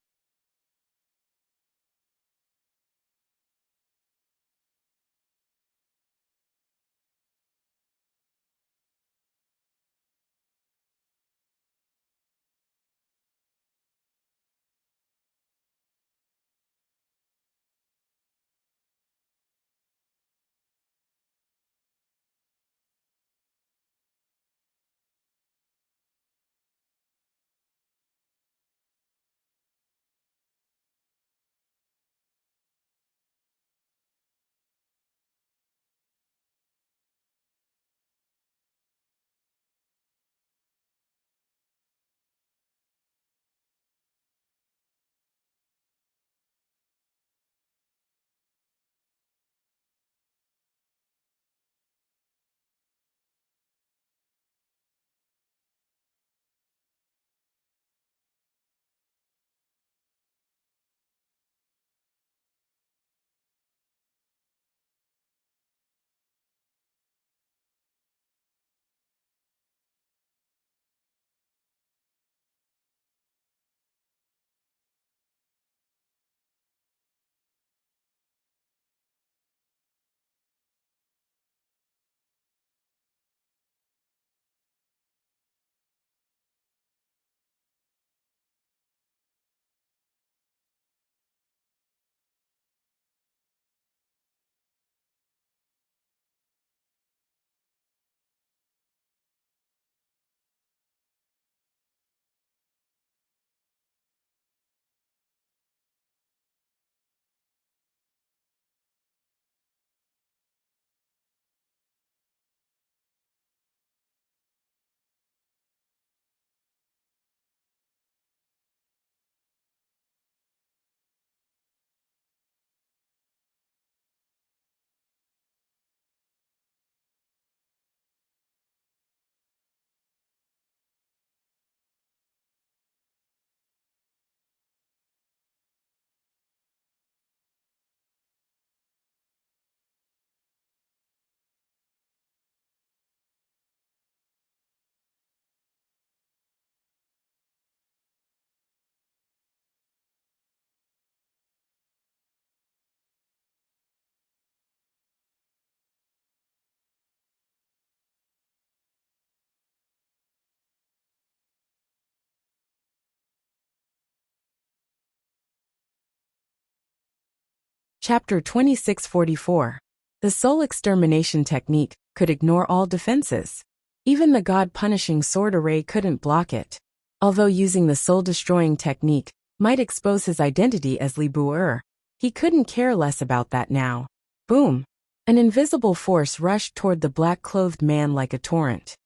Chapter 2644. The soul extermination technique could ignore all defenses. Even the god-punishing sword array couldn't block it. Although using the soul-destroying technique might expose his identity as Li Bu'er, he couldn't care less about that now. Boom! An invisible force rushed toward the black-clothed man like a torrent.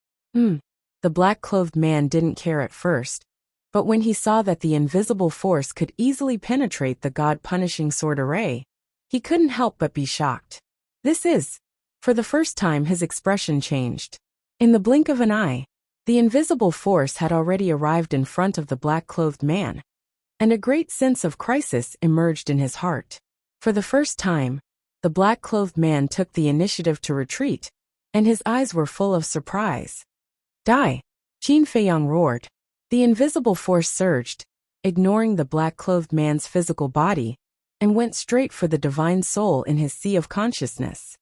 The black-clothed man didn't care at first, but when he saw that the invisible force could easily penetrate the god-punishing sword array, he couldn't help but be shocked. For the first time his expression changed. In the blink of an eye, the invisible force had already arrived in front of the black-clothed man, and a great sense of crisis emerged in his heart. For the first time, the black-clothed man took the initiative to retreat, and his eyes were full of surprise. Die! Qin Feiyang roared. The invisible force surged, ignoring the black-clothed man's physical body, and went straight for the divine soul in his sea of consciousness.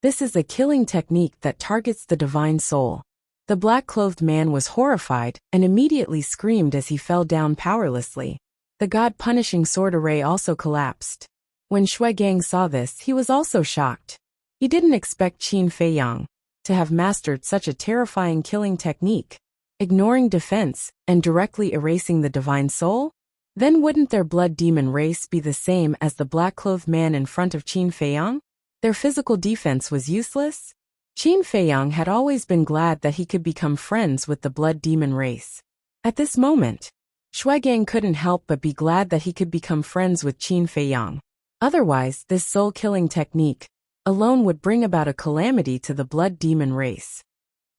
This is a killing technique that targets the divine soul. The black-clothed man was horrified and immediately screamed as he fell down powerlessly. The god-punishing sword array also collapsed. When Shui Gang saw this, he was also shocked. He didn't expect Qin Feiyang to have mastered such a terrifying killing technique, ignoring defense and directly erasing the divine soul. Then wouldn't their blood demon race be the same as the black-clothed man in front of Qin Feiyang? Their physical defense was useless? Qin Feiyang had always been glad that he could become friends with the blood demon race. At this moment, Shui Gang couldn't help but be glad that he could become friends with Qin Feiyang. Otherwise, this soul-killing technique alone would bring about a calamity to the blood demon race.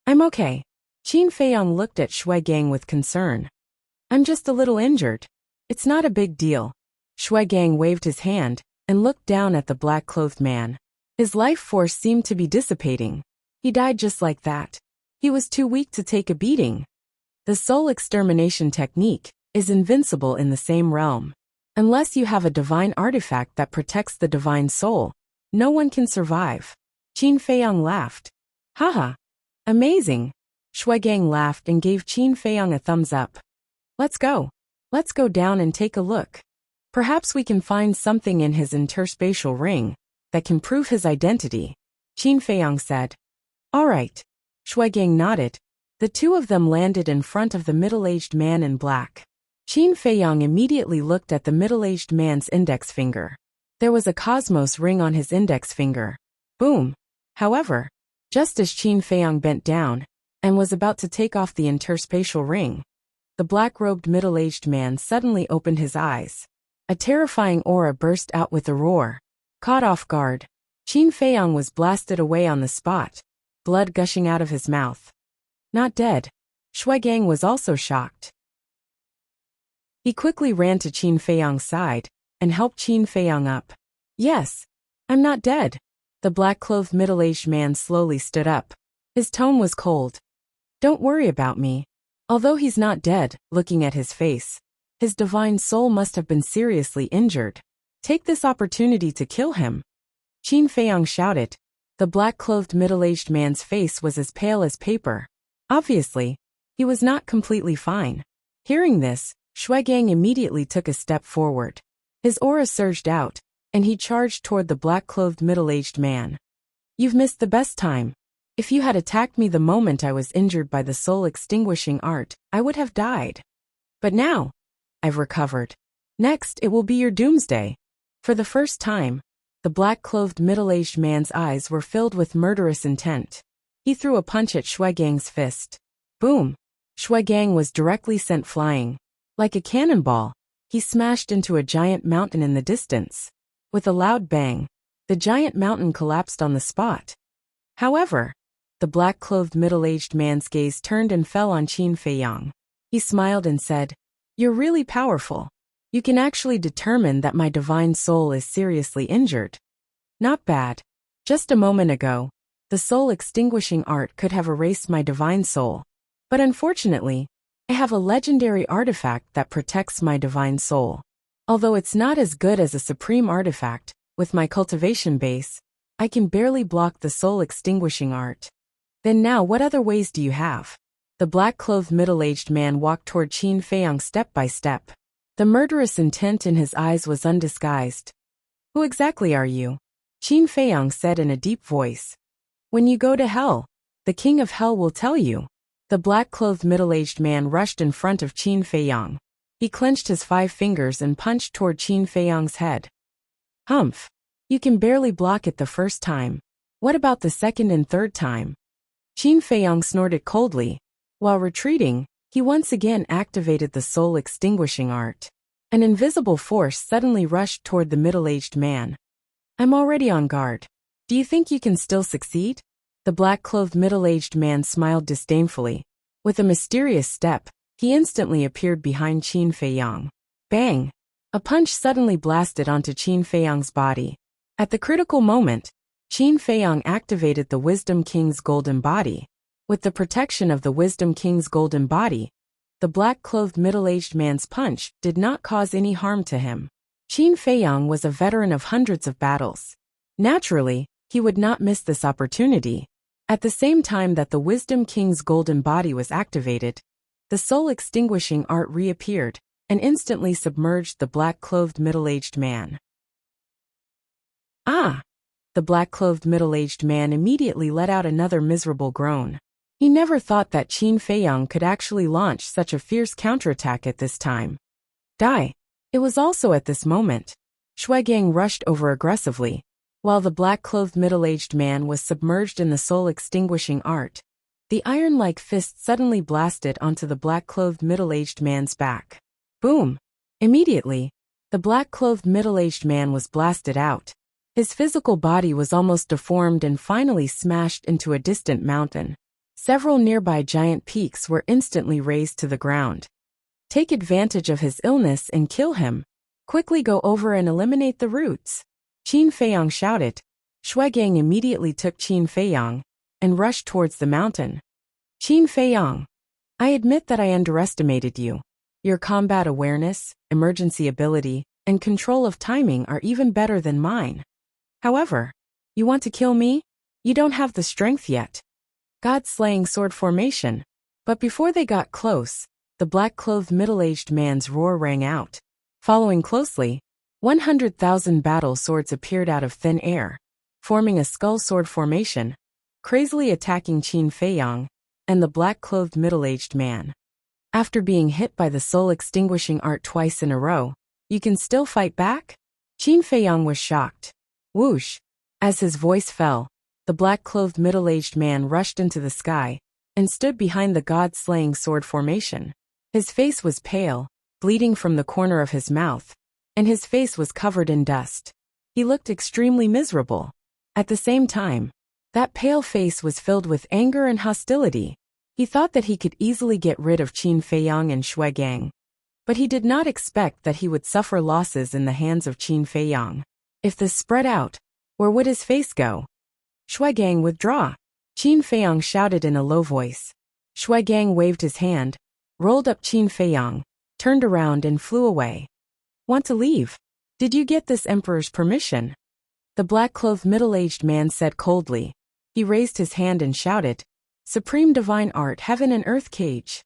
I'm okay. Qin Feiyang looked at Shui Gang with concern. I'm just a little injured. It's not a big deal. Shui Gang waved his hand and looked down at the black-clothed man. His life force seemed to be dissipating. He died just like that. He was too weak to take a beating. The soul extermination technique is invincible in the same realm. Unless you have a divine artifact that protects the divine soul, no one can survive. Qin Feiyang laughed. Haha. Amazing. Shui Gang laughed and gave Qin Feiyang a thumbs up. Let's go. Let's go down and take a look. Perhaps we can find something in his interspatial ring that can prove his identity, Qin Feiyang said. All right. Shui Gang nodded. The two of them landed in front of the middle-aged man in black. Qin Feiyang immediately looked at the middle-aged man's index finger. There was a cosmos ring on his index finger. Boom. However, just as Qin Feiyang bent down and was about to take off the interspatial ring, the black-robed middle-aged man suddenly opened his eyes. A terrifying aura burst out with a roar. Caught off guard, Qin Feiyang was blasted away on the spot, blood gushing out of his mouth. Not dead. Shui Gang was also shocked. He quickly ran to Qin Feiyang's side and helped Qin Feiyang up. Yes, I'm not dead. The black-clothed middle-aged man slowly stood up. His tone was cold. Don't worry about me. Although he's not dead, looking at his face, his divine soul must have been seriously injured. Take this opportunity to kill him. Qin Feiyang shouted. The black-clothed middle-aged man's face was as pale as paper. Obviously, he was not completely fine. Hearing this, Shui Gang immediately took a step forward. His aura surged out, and he charged toward the black-clothed middle-aged man. You've missed the best time. If you had attacked me the moment I was injured by the soul-extinguishing art, I would have died. But now, I've recovered. Next, it will be your doomsday. For the first time, the black-clothed middle-aged man's eyes were filled with murderous intent. He threw a punch at Shui Gang's fist. Boom! Shui Gang was directly sent flying. Like a cannonball, he smashed into a giant mountain in the distance. With a loud bang, the giant mountain collapsed on the spot. However, the black-clothed middle-aged man's gaze turned and fell on Qin Feiyang. He smiled and said, You're really powerful. You can actually determine that my divine soul is seriously injured. Not bad. Just a moment ago, the soul-extinguishing art could have erased my divine soul. But unfortunately, I have a legendary artifact that protects my divine soul. Although it's not as good as a supreme artifact, with my cultivation base, I can barely block the soul-extinguishing art. Then now what other ways do you have? The black-clothed middle-aged man walked toward Qin Feiyang step by step. The murderous intent in his eyes was undisguised. Who exactly are you? Qin Feiyang said in a deep voice. When you go to hell, the king of hell will tell you. The black-clothed middle-aged man rushed in front of Qin Feiyang. He clenched his 5 fingers and punched toward Qin Feiyang's head. Humph! You can barely block it the first time. What about the second and third time? Qin Feiyang snorted coldly. While retreating, he once again activated the soul-extinguishing art. An invisible force suddenly rushed toward the middle-aged man. I'm already on guard. Do you think you can still succeed? The black-clothed middle-aged man smiled disdainfully. With a mysterious step, he instantly appeared behind Qin Feiyang. Bang! A punch suddenly blasted onto Qin Feiyang's body. At the critical moment, Qin Feiyang activated the Wisdom King's golden body. With the protection of the Wisdom King's golden body, the black-clothed middle-aged man's punch did not cause any harm to him. Qin Feiyang was a veteran of hundreds of battles. Naturally, he would not miss this opportunity. At the same time that the Wisdom King's golden body was activated, the soul-extinguishing art reappeared and instantly submerged the black-clothed middle-aged man. Ah! The black-clothed middle-aged man immediately let out another miserable groan. He never thought that Qin Feiyang could actually launch such a fierce counterattack at this time. Die! It was also at this moment. Shuigang rushed over aggressively. While the black-clothed middle-aged man was submerged in the soul-extinguishing art, the iron-like fist suddenly blasted onto the black-clothed middle-aged man's back. Boom! Immediately, the black-clothed middle-aged man was blasted out. His physical body was almost deformed and finally smashed into a distant mountain. Several nearby giant peaks were instantly razed to the ground. Take advantage of his illness and kill him. Quickly go over and eliminate the roots. Qin Feiyang shouted. Shuigang immediately took Qin Feiyang and rushed towards the mountain. Qin Feiyang, I admit that I underestimated you. Your combat awareness, emergency ability, and control of timing are even better than mine. However, you want to kill me? You don't have the strength yet. God-slaying sword formation. But before they got close, the black-clothed middle-aged man's roar rang out. Following closely, 100,000 battle swords appeared out of thin air, forming a skull sword formation, crazily attacking Qin Feiyang and the black-clothed middle-aged man. After being hit by the soul-extinguishing art twice in a row, you can still fight back? Qin Feiyang was shocked. Whoosh! As his voice fell, the black-clothed middle-aged man rushed into the sky and stood behind the god-slaying sword formation. His face was pale, bleeding from the corner of his mouth, and his face was covered in dust. He looked extremely miserable. At the same time, that pale face was filled with anger and hostility. He thought that he could easily get rid of Qin Feiyang and Shuigang, but he did not expect that he would suffer losses in the hands of Qin Feiyang. If this spread out, where would his face go? Shuigang, withdraw! Qin Feiyang shouted in a low voice. Shuigang waved his hand, rolled up Qin Feiyang, turned around and flew away. Want to leave? Did you get this emperor's permission? The black-clothed middle-aged man said coldly. He raised his hand and shouted, Supreme Divine Art, Heaven and Earth Cage.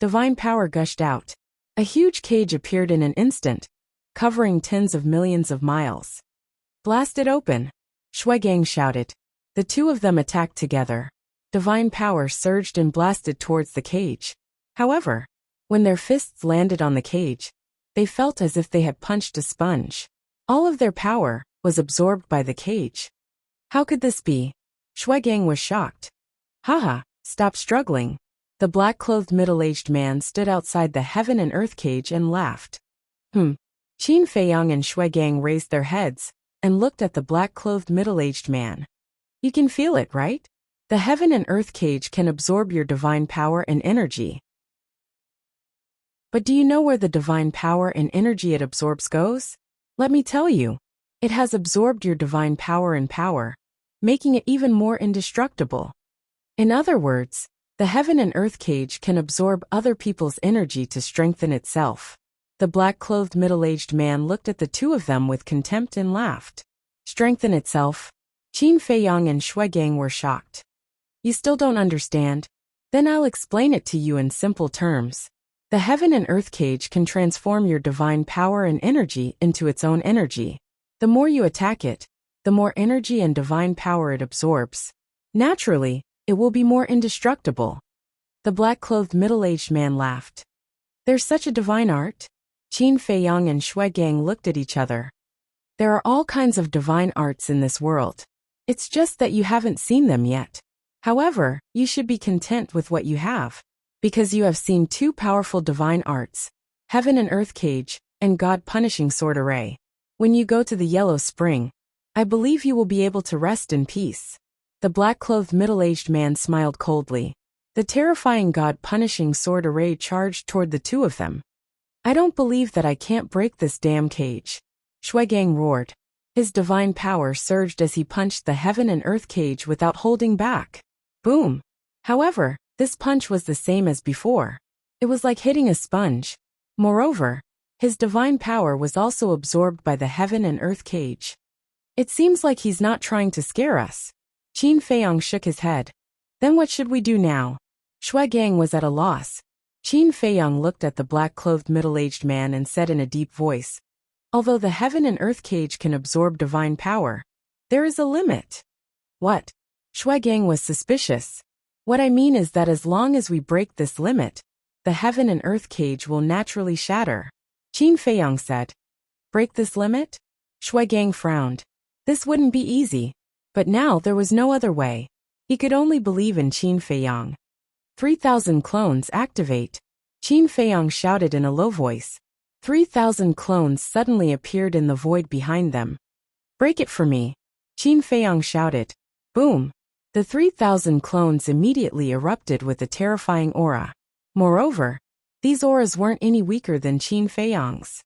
Divine power gushed out. A huge cage appeared in an instant, covering tens of millions of miles. Blast it open! Shuigang shouted. The two of them attacked together. Divine power surged and blasted towards the cage. However, when their fists landed on the cage, they felt as if they had punched a sponge. All of their power was absorbed by the cage. How could this be? Shuigang was shocked. Haha, stop struggling. The black-clothed middle-aged man stood outside the Heaven and Earth cage and laughed. Qin Feiyang and Shuigang raised their heads and looked at the black-clothed middle-aged man. You can feel it, right? The Heaven and Earth cage can absorb your divine power and energy. But do you know where the divine power and energy it absorbs goes? Let me tell you. It has absorbed your divine power and power, making it even more indestructible. In other words, the Heaven and Earth cage can absorb other people's energy to strengthen itself. The black-clothed middle-aged man looked at the two of them with contempt and laughed. Strengthen itself? Qin Feiyang and Shuigang were shocked. You still don't understand? Then I'll explain it to you in simple terms. The Heaven and Earth cage can transform your divine power and energy into its own energy. The more you attack it, the more energy and divine power it absorbs. Naturally, it will be more indestructible. The black-clothed middle-aged man laughed. There's such a divine art? Qin Feiyang and Shui Gang looked at each other. There are all kinds of divine arts in this world. It's just that you haven't seen them yet. However, you should be content with what you have, because you have seen two powerful divine arts, Heaven and Earth Cage, and God-punishing sword array. When you go to the Yellow Spring, I believe you will be able to rest in peace. The black-clothed middle-aged man smiled coldly. The terrifying God-punishing sword array charged toward the two of them. I don't believe that I can't break this damn cage. Shui Gang roared. His divine power surged as he punched the Heaven and Earth Cage without holding back. Boom! However, this punch was the same as before. It was like hitting a sponge. Moreover, his divine power was also absorbed by the Heaven and Earth Cage. It seems like he's not trying to scare us. Qin Feiyang shook his head. Then what should we do now? Shui Gang was at a loss. Qin Feiyang looked at the black-clothed middle-aged man and said in a deep voice, although the Heaven and Earth Cage can absorb divine power, there is a limit. What? Shui Gang was suspicious. What I mean is that as long as we break this limit, the Heaven and Earth Cage will naturally shatter. Qin Feiyang said. Break this limit? Shui Gang frowned. This wouldn't be easy. But now there was no other way. He could only believe in Qin Feiyang. 3,000 clones activate. Qin Feiyang shouted in a low voice. 3,000 clones suddenly appeared in the void behind them. Break it for me. Qin Feiyang shouted. Boom! The 3,000 clones immediately erupted with a terrifying aura. Moreover, these auras weren't any weaker than Qin Feiyang's.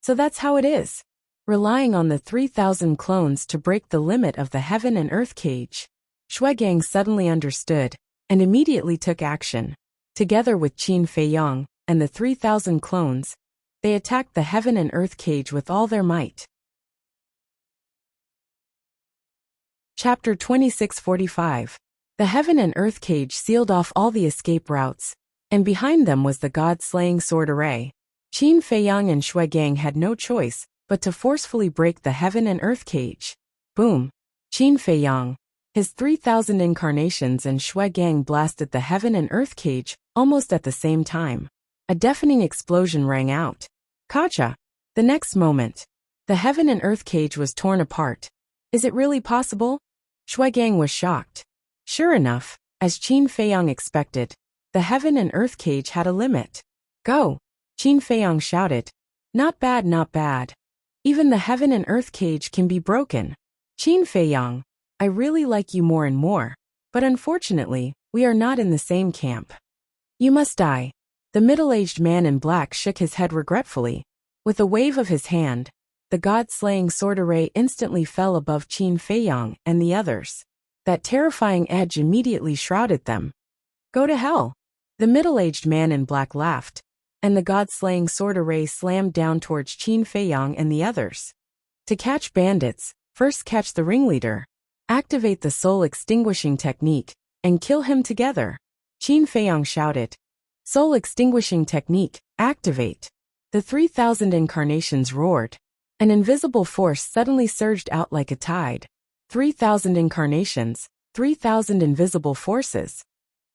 So that's how it is. Relying on the 3,000 clones to break the limit of the Heaven and Earth Cage. Shui Gang suddenly understood, and immediately took action. Together with Qin Feiyang and the 3,000 clones, they attacked the Heaven and Earth Cage with all their might. Chapter 2645. The Heaven and Earth Cage sealed off all the escape routes, and behind them was the God-slaying sword array. Qin Feiyang and Shui Gang had no choice but to forcefully break the Heaven and Earth Cage. Boom! Qin Feiyang, his 3,000 incarnations and Shui Gang blasted the Heaven and Earth Cage almost at the same time. A deafening explosion rang out. Kacha! The next moment, the Heaven and Earth Cage was torn apart. Is it really possible? Shui Gang was shocked. Sure enough, as Qin Feiyang expected, the Heaven and Earth Cage had a limit. Go! Qin Feiyang shouted. Not bad, not bad. Even the Heaven and Earth Cage can be broken. Qin Feiyang, I really like you more and more, but unfortunately, we are not in the same camp. You must die. The middle-aged man in black shook his head regretfully. With a wave of his hand, the God-slaying sword array instantly fell above Qin Feiyang and the others. That terrifying edge immediately shrouded them. Go to hell! The middle-aged man in black laughed, and the God-slaying sword array slammed down towards Qin Feiyang and the others. To catch bandits, first catch the ringleader, activate the soul-extinguishing technique, and kill him together. Qin Feiyang shouted. Soul-extinguishing technique, activate. The 3,000 incarnations roared. An invisible force suddenly surged out like a tide. 3,000 incarnations, 3,000 invisible forces.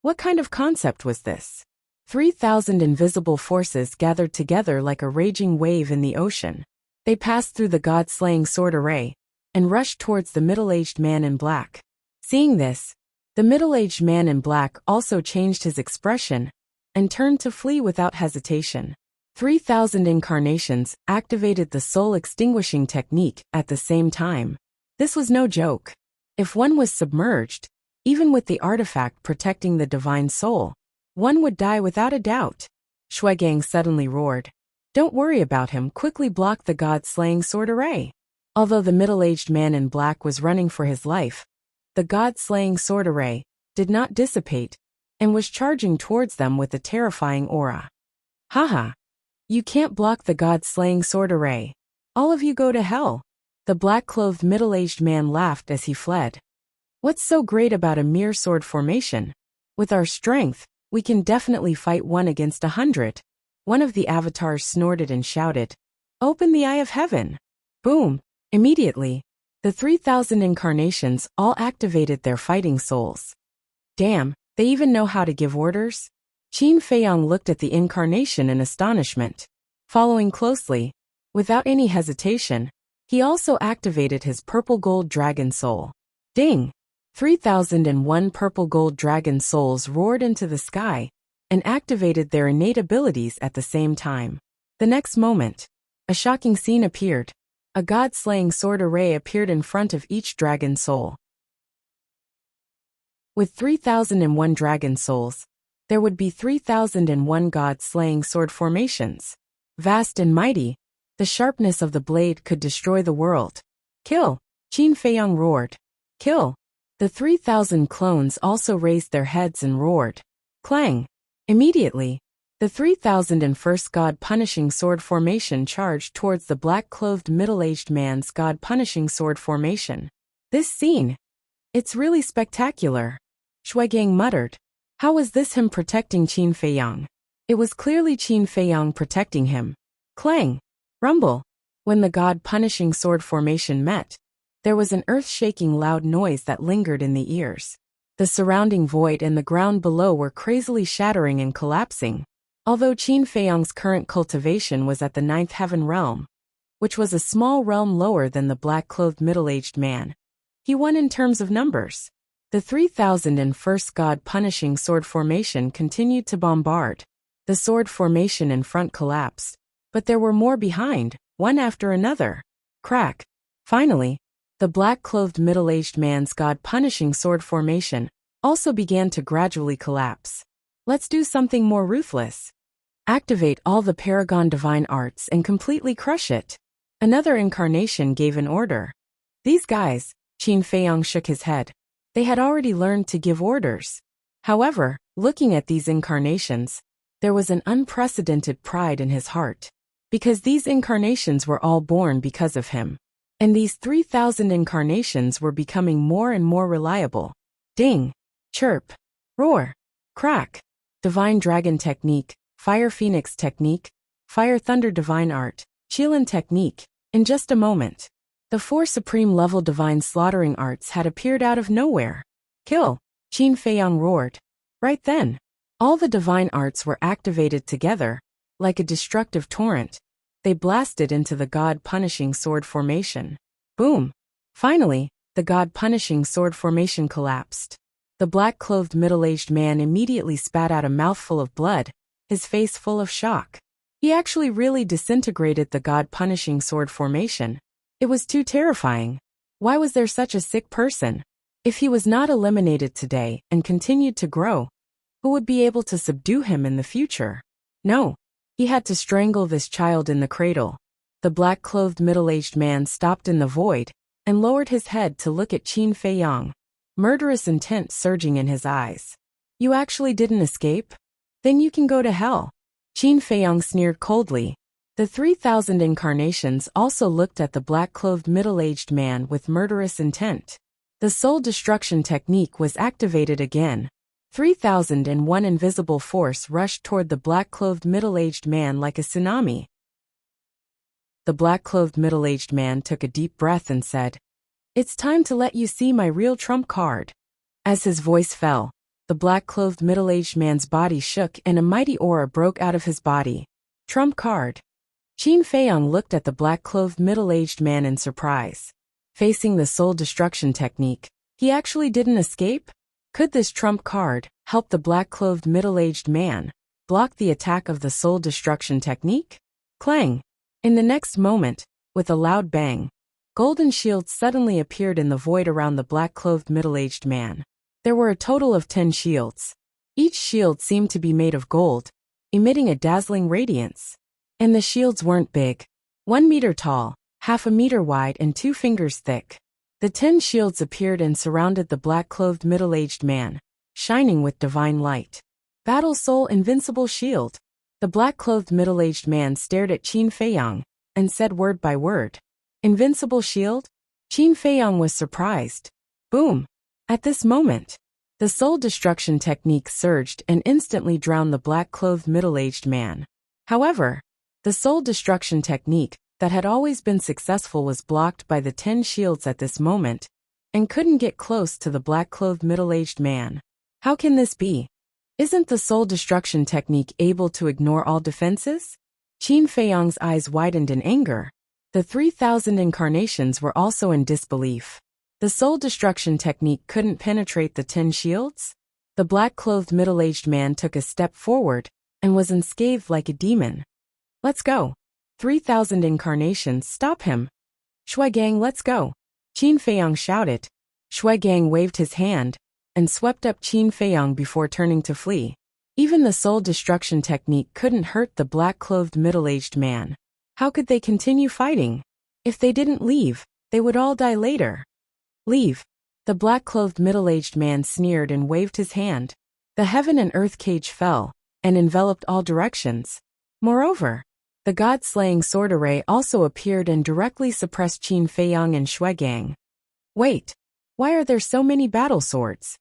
What kind of concept was this? 3,000 invisible forces gathered together like a raging wave in the ocean. They passed through the God-slaying sword array and rushed towards the middle-aged man in black. Seeing this, the middle-aged man in black also changed his expression and turned to flee without hesitation. 3,000 incarnations activated the soul-extinguishing technique at the same time. This was no joke. If one was submerged, even with the artifact protecting the divine soul, one would die without a doubt. Shui Gang suddenly roared. Don't worry about him, quickly block the God-slaying sword array. Although the middle-aged man in black was running for his life, the God-slaying sword array did not dissipate and was charging towards them with a terrifying aura. Haha! You can't block the God-slaying sword array. All of you go to hell. The black-clothed middle-aged man laughed as he fled. What's so great about a mere sword formation? With our strength, we can definitely fight 1 against 100. One of the avatars snorted and shouted. Open the Eye of Heaven. Boom! Immediately, the 3,000 incarnations all activated their fighting souls. Damn, they even know how to give orders? Qin Feiyang looked at the incarnation in astonishment. Following closely, without any hesitation, he also activated his purple gold dragon soul. Ding! 3,001 purple gold dragon souls roared into the sky and activated their innate abilities at the same time. The next moment, a shocking scene appeared. A god-slaying sword array appeared in front of each dragon soul. With 3,001 dragon souls, there would be 3,001 god-slaying sword formations. Vast and mighty, the sharpness of the blade could destroy the world. Kill! Qin Feiyang roared. Kill! The 3,000 clones also raised their heads and roared. Clang! Immediately, the 3,001st God-punishing sword formation charged towards the black-clothed middle-aged man's God-punishing sword formation. This scene, it's really spectacular. Shuigang muttered. How was this him protecting Qin Feiyang? It was clearly Qin Feiyang protecting him. Clang! Rumble! When the God-punishing sword formation met, there was an earth-shaking loud noise that lingered in the ears. The surrounding void and the ground below were crazily shattering and collapsing. Although Qin Feiyang's current cultivation was at the 9th heaven realm, which was a small realm lower than the black-clothed middle-aged man, he won in terms of numbers. The 3,001st God-punishing sword formation continued to bombard. The sword formation in front collapsed, but there were more behind, one after another. Crack! Finally, the black-clothed middle-aged man's God-punishing sword formation also began to gradually collapse. Let's do something more ruthless. Activate all the Paragon Divine Arts and completely crush it. Another incarnation gave an order. These guys, Qin Feiyang shook his head. They had already learned to give orders. However, looking at these incarnations, there was an unprecedented pride in his heart. Because these incarnations were all born because of him. And these 3,000 incarnations were becoming more and more reliable. Ding! Chirp! Roar! Crack! Divine Dragon Technique, Fire Phoenix Technique, Fire Thunder Divine Art, Qilin Technique. In just a moment, the 4 supreme level divine slaughtering arts had appeared out of nowhere. Kill! Qin Feiyang roared. Right then, all the divine arts were activated together, like a destructive torrent. They blasted into the God-punishing sword formation. Boom! Finally, the God-punishing sword formation collapsed. The black-clothed middle-aged man immediately spat out a mouthful of blood, his face full of shock. He actually really disintegrated the God-punishing sword formation. It was too terrifying. Why was there such a sick person? If he was not eliminated today and continued to grow, who would be able to subdue him in the future? No. He had to strangle this child in the cradle. The black-clothed middle-aged man stopped in the void and lowered his head to look at Qin Feiyang, murderous intent surging in his eyes. You actually didn't escape? Then you can go to hell. Qin Feiyang sneered coldly. The 3,000 incarnations also looked at the black-clothed middle-aged man with murderous intent. The soul destruction technique was activated again. 3,001 invisible force rushed toward the black-clothed middle-aged man like a tsunami. The black-clothed middle-aged man took a deep breath and said, "It's time to let you see my real trump card." As his voice fell, the black-clothed middle-aged man's body shook and a mighty aura broke out of his body. Trump card. Qin Feiyang looked at the black-clothed middle-aged man in surprise. Facing the soul destruction technique, he actually didn't escape? Could this trump card help the black-clothed middle-aged man block the attack of the soul destruction technique? Clang! In the next moment, with a loud bang, golden shields suddenly appeared in the void around the black-clothed middle-aged man. There were a total of 10 shields. Each shield seemed to be made of gold, emitting a dazzling radiance. And the shields weren't big. 1 meter tall, half a meter wide and 2 fingers thick. The 10 shields appeared and surrounded the black-clothed middle-aged man, shining with divine light. Battle Soul Invincible Shield. The black-clothed middle-aged man stared at Qin Feiyang and said word by word. Invincible Shield? Qin Feiyang was surprised. Boom! At this moment, the soul destruction technique surged and instantly drowned the black-clothed middle-aged man. However, the soul destruction technique that had always been successful was blocked by the 10 shields at this moment, and couldn't get close to the black-clothed middle-aged man. How can this be? Isn't the soul destruction technique able to ignore all defenses? Qin Feiyang's eyes widened in anger. The 3,000 incarnations were also in disbelief. The soul destruction technique couldn't penetrate the 10 shields? The black-clothed middle-aged man took a step forward and was unscathed like a demon. Let's go. 3,000 incarnations, stop him. Shuigang, let's go. Qin Feiyang shouted. Shuigang waved his hand and swept up Qin Feiyang before turning to flee. Even the soul destruction technique couldn't hurt the black-clothed middle-aged man. How could they continue fighting? If they didn't leave, they would all die later. Leave. The black-clothed middle-aged man sneered and waved his hand. The heaven and earth cage fell and enveloped all directions. Moreover, the god-slaying sword array also appeared and directly suppressed Qin Feiyang and Shuigang. Wait, why are there so many battle swords?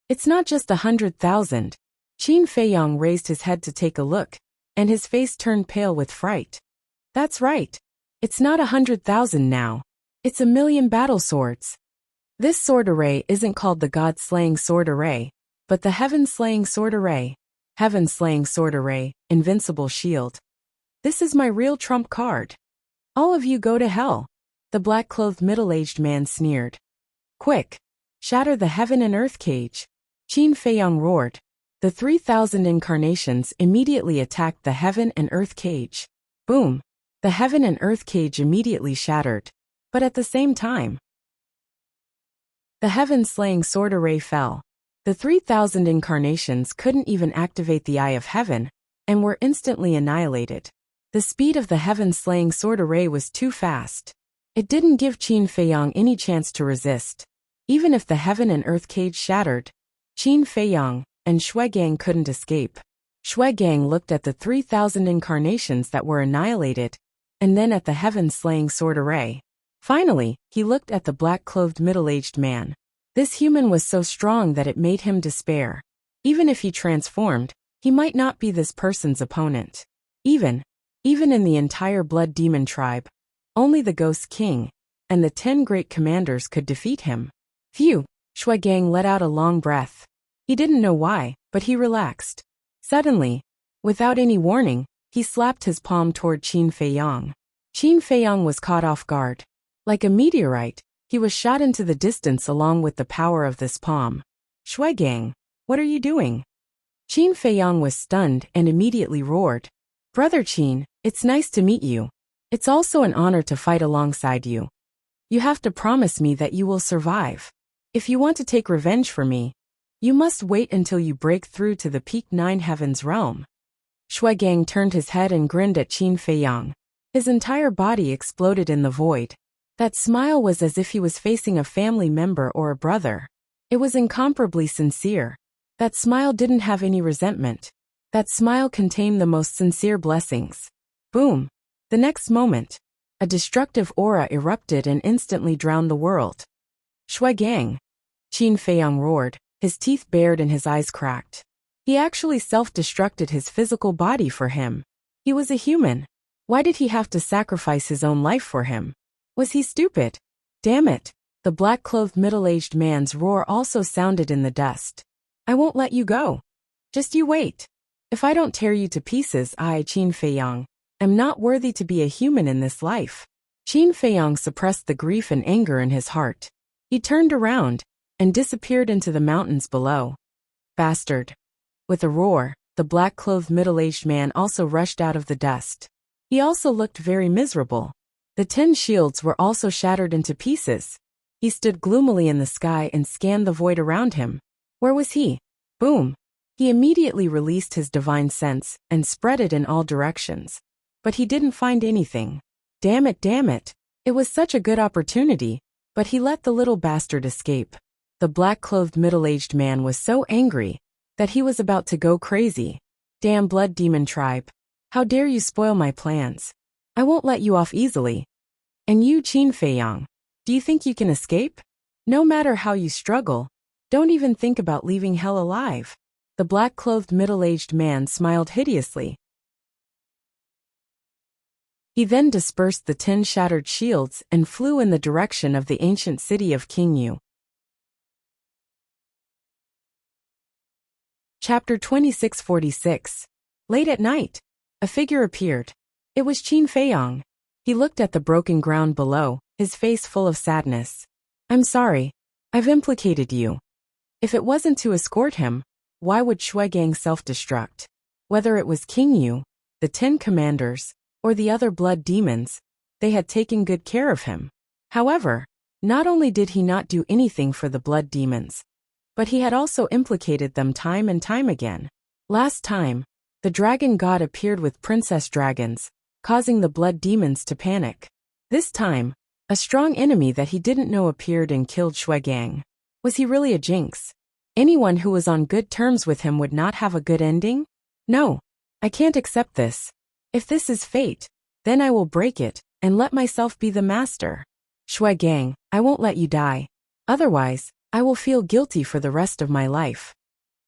It's not just 100,000. Qin Feiyang raised his head to take a look, and his face turned pale with fright. That's right. It's not 100,000 now. It's 1,000,000 battle swords. This sword array isn't called the God-slaying sword array, but the Heaven-slaying sword array. Heaven-slaying sword array, Invincible shield. This is my real trump card. All of you go to hell. The black-clothed middle-aged man sneered. Quick! Shatter the heaven and earth cage. Qin Feiyang roared. The 3,000 incarnations immediately attacked the heaven and earth cage. Boom! The heaven and earth cage immediately shattered. But at the same time, the heaven-slaying sword array fell. The 3,000 incarnations couldn't even activate the Eye of Heaven, and were instantly annihilated. The speed of the heaven-slaying sword array was too fast. It didn't give Qin Feiyang any chance to resist. Even if the heaven and earth cage shattered, Qin Feiyang and Shuigang couldn't escape. Shuigang looked at the 3,000 incarnations that were annihilated, and then at the heaven-slaying sword array. Finally, he looked at the black-clothed middle-aged man. This human was so strong that it made him despair. Even if he transformed, he might not be this person's opponent. Even in the entire Blood Demon tribe, only the Ghost King and the 10 great commanders could defeat him. Phew! Shuigang let out a long breath. He didn't know why, but he relaxed. Suddenly, without any warning, he slapped his palm toward Qin Feiyang. Qin Feiyang was caught off guard. Like a meteorite, he was shot into the distance along with the power of this palm. Shuigang, what are you doing? Qin Feiyang was stunned and immediately roared. Brother Qin, it's nice to meet you. It's also an honor to fight alongside you. You have to promise me that you will survive. If you want to take revenge for me, you must wait until you break through to the Peak 9 Heavens realm. Shuigang turned his head and grinned at Qin Feiyang. His entire body exploded in the void. That smile was as if he was facing a family member or a brother. It was incomparably sincere. That smile didn't have any resentment. That smile contained the most sincere blessings. Boom! The next moment, a destructive aura erupted and instantly drowned the world. Shuigang! Qin Feiyang roared, his teeth bared and his eyes cracked. He actually self-destructed his physical body for him. He was a human. Why did he have to sacrifice his own life for him? Was he stupid? Damn it! The black-clothed middle-aged man's roar also sounded in the dust. I won't let you go. Just you wait. If I don't tear you to pieces, I, Qin Feiyang, am not worthy to be a human in this life. Qin Feiyang suppressed the grief and anger in his heart. He turned around and disappeared into the mountains below. Bastard! With a roar, the black-clothed middle-aged man also rushed out of the dust. He also looked very miserable. The 10 shields were also shattered into pieces. He stood gloomily in the sky and scanned the void around him. Where was he? Boom! He immediately released his divine sense and spread it in all directions. But he didn't find anything. Damn it, damn it. It was such a good opportunity, but he let the little bastard escape. The black-clothed middle-aged man was so angry that he was about to go crazy. Damn Blood Demon tribe. How dare you spoil my plans? I won't let you off easily. And you, Qin Feiyang, do you think you can escape? No matter how you struggle, don't even think about leaving hell alive. The black-clothed middle-aged man smiled hideously. He then dispersed the 10 shattered shields and flew in the direction of the ancient city of King Yu. Chapter 2646. Late at night, a figure appeared. It was Qin Feiyang. He looked at the broken ground below, his face full of sadness. I'm sorry. I've implicated you. If it wasn't to escort him, why would Shuigang self-destruct? Whether it was King Yu, the 10 commanders, or the other blood demons, they had taken good care of him. However, not only did he not do anything for the blood demons, but he had also implicated them time and time again. Last time, the dragon god appeared with princess dragons, causing the blood demons to panic. This time, a strong enemy that he didn't know appeared and killed Shuigang. Was he really a jinx? Anyone who was on good terms with him would not have a good ending? No, I can't accept this. If this is fate, then I will break it and let myself be the master. Shuigang, I won't let you die. Otherwise, I will feel guilty for the rest of my life.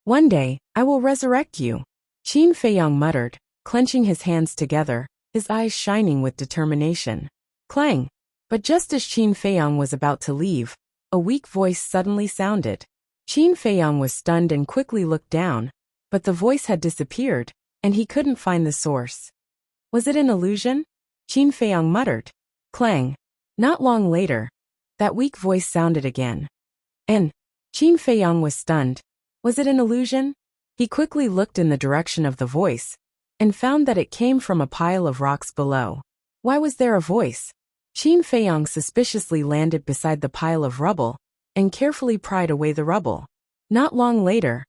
One day, I will resurrect you. Qin Feiyang muttered, clenching his hands together, his eyes shining with determination. Clang! But just as Qin Feiyang was about to leave, a weak voice suddenly sounded. Qin Feiyang was stunned and quickly looked down, but the voice had disappeared, and he couldn't find the source. Was it an illusion? Qin Feiyang muttered. Clang! Not long later, that weak voice sounded again. And Qin Feiyang was stunned. Was it an illusion? He quickly looked in the direction of the voice, and found that it came from a pile of rocks below. Why was there a voice? Qin Feiyang suspiciously landed beside the pile of rubble, and carefully pried away the rubble. Not long later,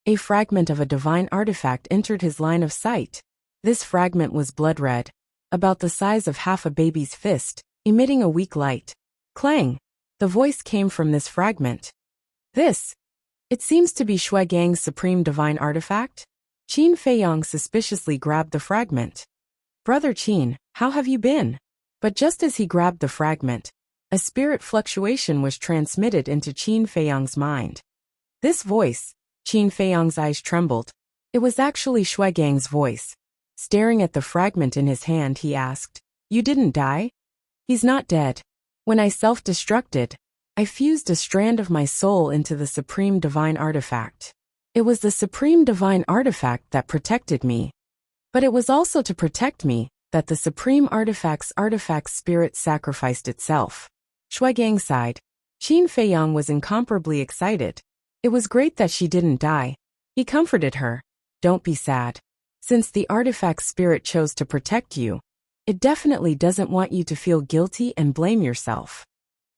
a fragment of a divine artifact entered his line of sight. This fragment was blood red, about the size of half a baby's fist, emitting a weak light. Clang! The voice came from this fragment. It seems to be Shuigang's supreme divine artifact? Qin Feiyang suspiciously grabbed the fragment. Brother Qin, how have you been? But just as he grabbed the fragment, a spirit fluctuation was transmitted into Qin Feiyang's mind. This voice, Qin Feiyang's eyes trembled. It was actually Shuigang's voice. Staring at the fragment in his hand, he asked, You didn't die? He's not dead. When I self-destructed, I fused a strand of my soul into the supreme divine artifact. It was the supreme divine artifact that protected me. But it was also to protect me that the supreme artifact's spirit sacrificed itself. Shuigang sighed. Qin Feiyang was incomparably excited. It was great that she didn't die. He comforted her. Don't be sad. Since the artifact's spirit chose to protect you, it definitely doesn't want you to feel guilty and blame yourself.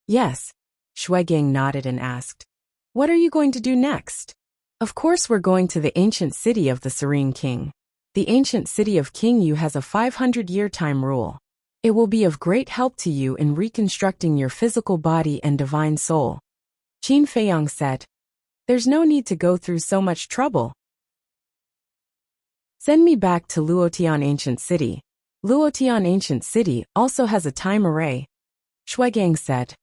Yes. Shuigang nodded and asked, What are you going to do next? Of course we're going to the ancient city of the Serene King. The ancient city of King Yu has a 500-year time rule. It will be of great help to you in reconstructing your physical body and divine soul. Qin Feiyang said, There's no need to go through so much trouble. Send me back to Luotian Ancient City. Luotian Ancient City also has a time array. Shuigang said,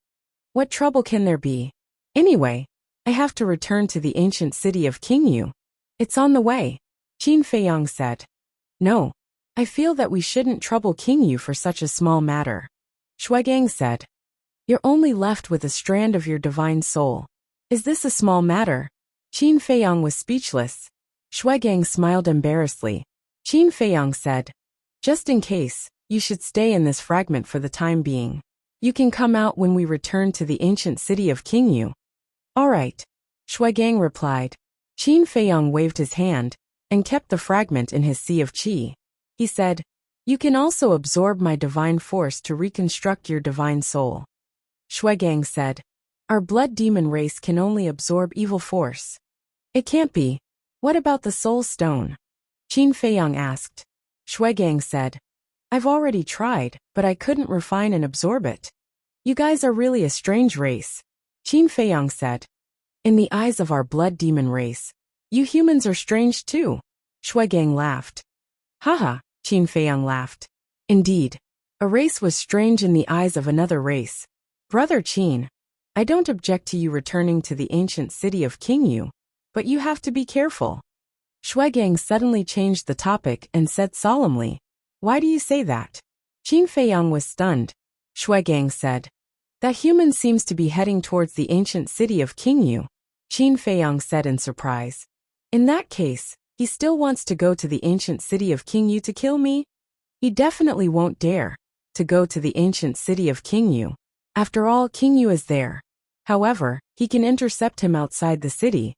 What trouble can there be? Anyway, I have to return to the ancient city of King Yu. It's on the way. Qin Feiyang said. No, I feel that we shouldn't trouble King Yu for such a small matter. Shuigang said. You're only left with a strand of your divine soul. Is this a small matter? Qin Feiyang was speechless. Shuigang smiled embarrassedly. Qin Feiyang said, Just in case, you should stay in this fragment for the time being. You can come out when we return to the ancient city of King Yu. All right. Shuigang replied. Qin Feiyang waved his hand and kept the fragment in his sea of qi. He said, You can also absorb my divine force to reconstruct your divine soul. Shuigang said, Our blood demon race can only absorb evil force. It can't be. What about the soul stone? Qin Feiyang asked. Shuigang said, I've already tried, but I couldn't refine and absorb it. You guys are really a strange race. Qin Feiyang said. In the eyes of our blood demon race, you humans are strange too. Shuigang laughed. Haha, Qin Feiyang laughed. Indeed, a race was strange in the eyes of another race. Brother Qin, I don't object to you returning to the ancient city of King Yu, but you have to be careful. Shuigang suddenly changed the topic and said solemnly, Why do you say that? Qin Feiyang was stunned. Shui Gang said, "That human seems to be heading towards the ancient city of Qingyu." Qin Feiyang said in surprise. "In that case, he still wants to go to the ancient city of Qingyu to kill me? He definitely won't dare to go to the ancient city of Qingyu. After all, Qingyu is there. However, he can intercept him outside the city.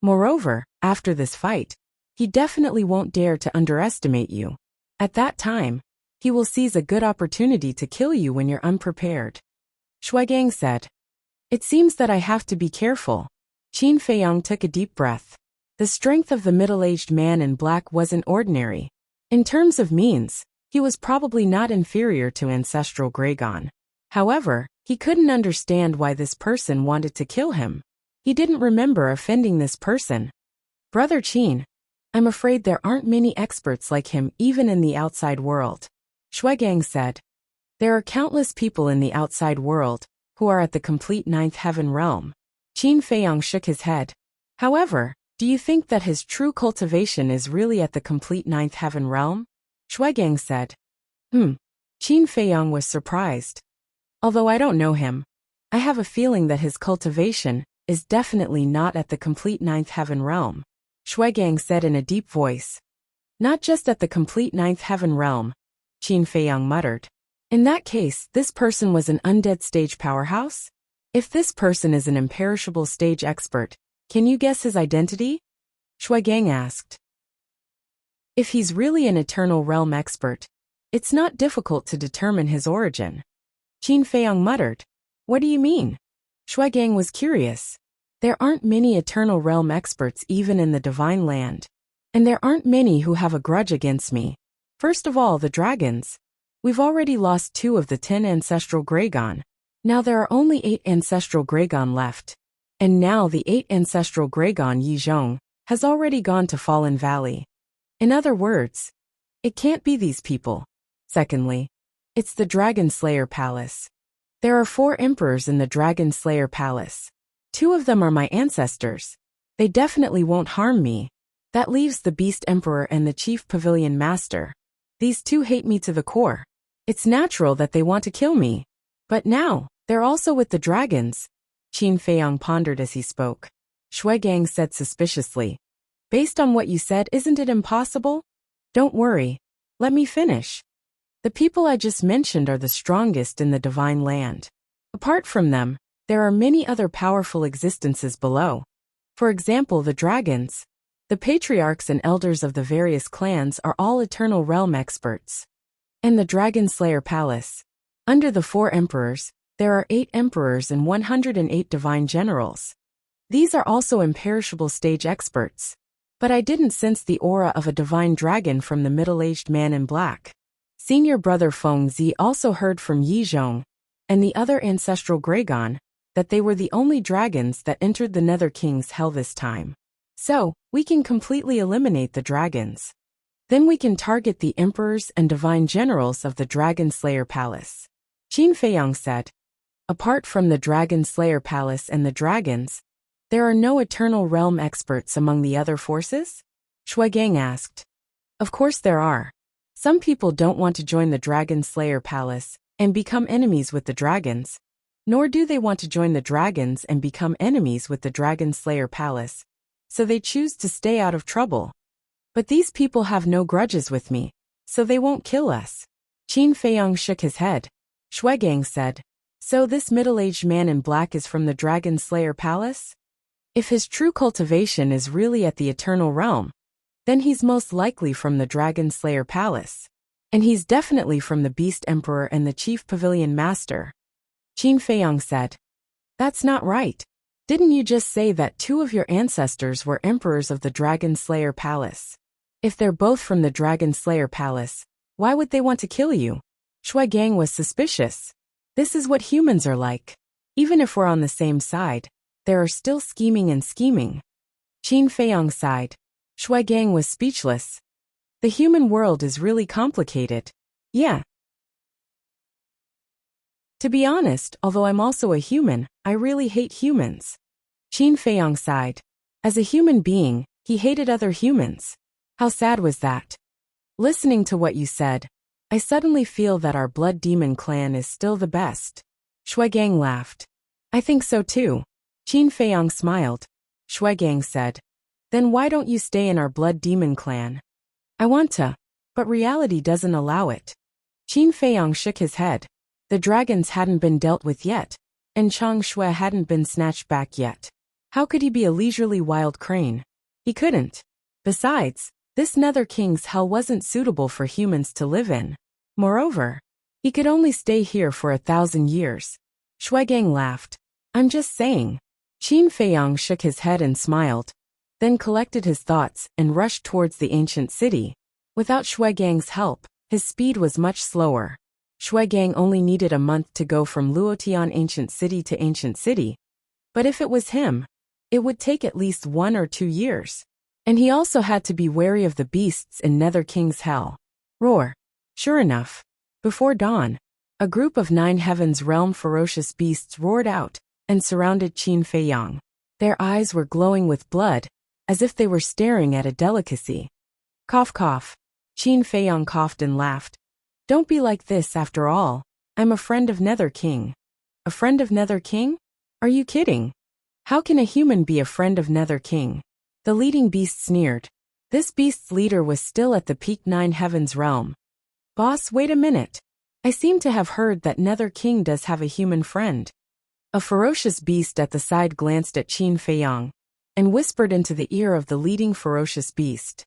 Moreover, after this fight, he definitely won't dare to underestimate you. At that time, he will seize a good opportunity to kill you when you're unprepared." Shui Gang said, "It seems that I have to be careful." Qin Feiyang took a deep breath. The strength of the middle-aged man in black wasn't ordinary. In terms of means, he was probably not inferior to ancestral Gragon. However, he couldn't understand why this person wanted to kill him. He didn't remember offending this person. "Brother Qin, I'm afraid there aren't many experts like him even in the outside world." Shui Gang said, "There are countless people in the outside world who are at the complete ninth heaven realm." Qin Feiyang shook his head. "However, do you think that his true cultivation is really at the complete ninth heaven realm?" Shui Gang said. Qin Feiyang was surprised. "Although I don't know him, I have a feeling that his cultivation is definitely not at the complete ninth heaven realm." Shui Gang said in a deep voice. "Not just at the complete ninth heaven realm," Qin Feiyang muttered. "In that case, this person was an undead stage powerhouse? If this person is an imperishable stage expert, can you guess his identity?" Shui Gang asked. "If he's really an eternal realm expert, it's not difficult to determine his origin." Qin Feiyang muttered. "What do you mean?" Shui Gang was curious. "There aren't many eternal realm experts even in the divine land. And there aren't many who have a grudge against me. First of all, the dragons. We've already lost 2 of the 10 ancestral Gragon. Now there are only 8 ancestral Gragon left. And now the 8 ancestral Gragon Yizhong has already gone to Fallen Valley. In other words, it can't be these people. Secondly, it's the Dragon Slayer Palace. There are 4 emperors in the Dragon Slayer Palace. 2 of them are my ancestors. They definitely won't harm me. That leaves the Beast Emperor and the Chief Pavilion Master. These 2 hate me to the core. It's natural that they want to kill me. But now, they're also with the dragons." Qin Feiyang pondered as he spoke. Shui Gang said suspiciously, "Based on what you said, isn't it impossible?" "Don't worry. Let me finish. The people I just mentioned are the strongest in the divine land. Apart from them, there are many other powerful existences below. For example, the dragons. The patriarchs and elders of the various clans are all eternal realm experts. And the Dragon Slayer Palace. Under the 4 emperors, there are 8 emperors and 108 divine generals. These are also imperishable stage experts. But I didn't sense the aura of a divine dragon from the middle-aged man in black." Senior brother Feng Zi also heard from Yi Zhong and the other ancestral Gragon that they were the only dragons that entered the Nether King's hell this time. "So, we can completely eliminate the dragons. Then we can target the emperors and divine generals of the Dragon Slayer Palace." Qin Feiyang said. "Apart from the Dragon Slayer Palace and the dragons, there are no eternal realm experts among the other forces?" Shui Gang asked. "Of course there are. Some people don't want to join the Dragon Slayer Palace and become enemies with the dragons, nor do they want to join the dragons and become enemies with the Dragon Slayer Palace, so they choose to stay out of trouble. But these people have no grudges with me, so they won't kill us." Qin Feiyang shook his head. Shui Gang said, "So this middle-aged man in black is from the Dragon Slayer Palace? If his true cultivation is really at the Eternal Realm, then he's most likely from the Dragon Slayer Palace. And he's definitely from the Beast Emperor and the Chief Pavilion Master." Qin Feiyang said, "That's not right. Didn't you just say that 2 of your ancestors were emperors of the Dragon Slayer Palace? If they're both from the Dragon Slayer Palace, why would they want to kill you?" Shui Gang was suspicious. This is what humans are like. Even if we're on the same side, there are still scheming and scheming. Qin Feiyang sighed. Shui Gang was speechless. The human world is really complicated. Yeah. To be honest, although I'm also a human, I really hate humans. Qin Feiyang sighed. As a human being, he hated other humans. How sad was that? Listening to what you said, I suddenly feel that our blood demon clan is still the best. Shuigang laughed. I think so too. Qin Feiyang smiled. Shuigang said, then why don't you stay in our blood demon clan? I want to, but reality doesn't allow it. Qin Feiyang shook his head. The dragons hadn't been dealt with yet, and Chang Shui hadn't been snatched back yet. How could he be a leisurely wild crane? He couldn't. Besides, this Nether King's hell wasn't suitable for humans to live in. Moreover, he could only stay here for 1,000 years. Shuigang laughed. I'm just saying. Qin Feiyang shook his head and smiled, then collected his thoughts and rushed towards the ancient city. Without Shuigang's help, his speed was much slower. Shuigang only needed a month to go from Luotian ancient city to ancient city. But if it was him, it would take at least 1 or 2 years. And he also had to be wary of the beasts in Nether King's hell. Roar. Sure enough, before dawn, a group of 9 heavens realm ferocious beasts roared out and surrounded Qin Feiyang. Their eyes were glowing with blood, as if they were staring at a delicacy. Cough cough. Qin Feiyang coughed and laughed. Don't be like this after all. I'm a friend of Nether King. A friend of Nether King? Are you kidding? How can a human be a friend of Nether King? The leading beast sneered. This beast's leader was still at the peak 9 heavens realm. Boss, wait a minute. I seem to have heard that Nether King does have a human friend. A ferocious beast at the side glanced at Qin Feiyang and whispered into the ear of the leading ferocious beast.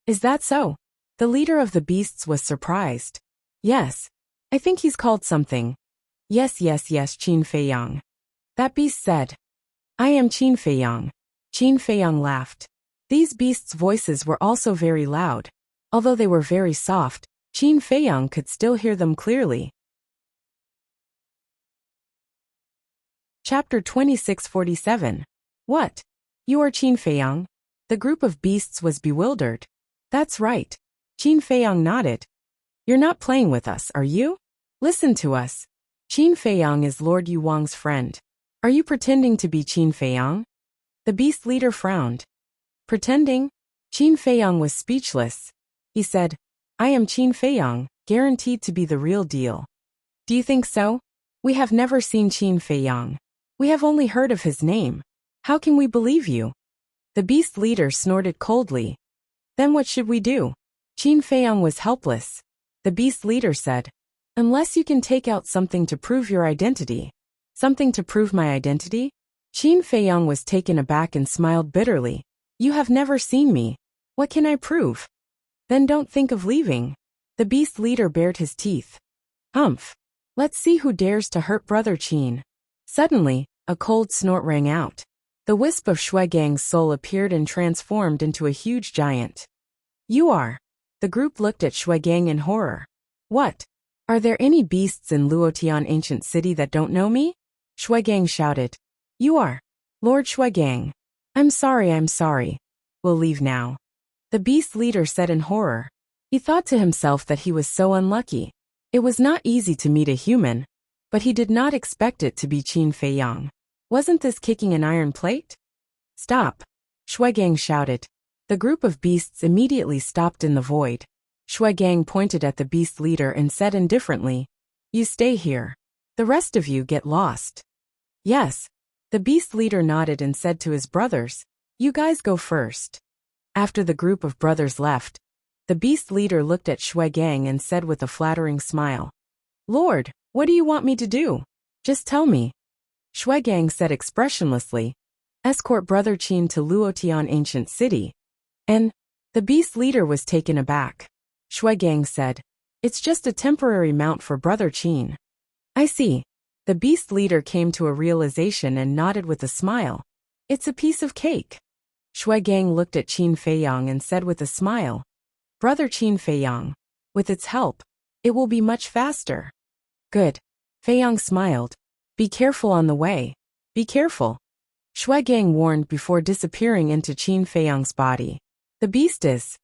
Is that so? The leader of the beasts was surprised. Yes. I think he's called something. Yes, Qin Feiyang. That beast said. I am Qin Feiyang. Qin Feiyang laughed. These beasts' voices were also very loud. Although they were very soft, Qin Feiyang could still hear them clearly. Chapter 2647. What? You are Qin Feiyang? The group of beasts was bewildered. That's right. Qin Feiyang nodded. You're not playing with us, are you? Listen to us. Qin Feiyang is Lord Yu Wang's friend. Are you pretending to be Qin Feiyang? The beast leader frowned. Pretending? Qin Feiyang was speechless. He said, I am Qin Feiyang, guaranteed to be the real deal. Do you think so? We have never seen Qin Feiyang. We have only heard of his name. How can we believe you? The beast leader snorted coldly. Then what should we do? Qin Feiyang was helpless. The beast leader said, unless you can take out something to prove your identity. Something to prove my identity? Qin Feiyang was taken aback and smiled bitterly. You have never seen me. What can I prove? Then don't think of leaving. The beast leader bared his teeth. Humph. Let's see who dares to hurt Brother Qin. Suddenly, a cold snort rang out. The wisp of Shuigang's soul appeared and transformed into a huge giant. You are. The group looked at Shuigang in horror. What? Are there any beasts in Luotian ancient city that don't know me? Shuigang shouted. You are. Lord Shuigang. I'm sorry. We'll leave now. The beast leader said in horror. He thought to himself that he was so unlucky. It was not easy to meet a human, but he did not expect it to be Qin Feiyang. Wasn't this kicking an iron plate? Stop. Shuigang shouted. The group of beasts immediately stopped in the void. Shuigang pointed at the beast leader and said indifferently, you stay here. The rest of you get lost. Yes. The beast leader nodded and said to his brothers, you guys go first. After the group of brothers left, the beast leader looked at Shuigang and said with a flattering smile, Lord, what do you want me to do? Just tell me. Shuigang said expressionlessly, escort Brother Qin to Luotian ancient city. And the beast leader was taken aback. Shuigang said, it's just a temporary mount for Brother Qin. I see. The beast leader came to a realization and nodded with a smile. It's a piece of cake. Shuigang looked at Qin Feiyang and said with a smile, Brother Qin Feiyang, with its help, it will be much faster. Good. Feiyang smiled. Be careful on the way. Be careful. Shuigang warned before disappearing into Qin Feiyang's body. The beast is.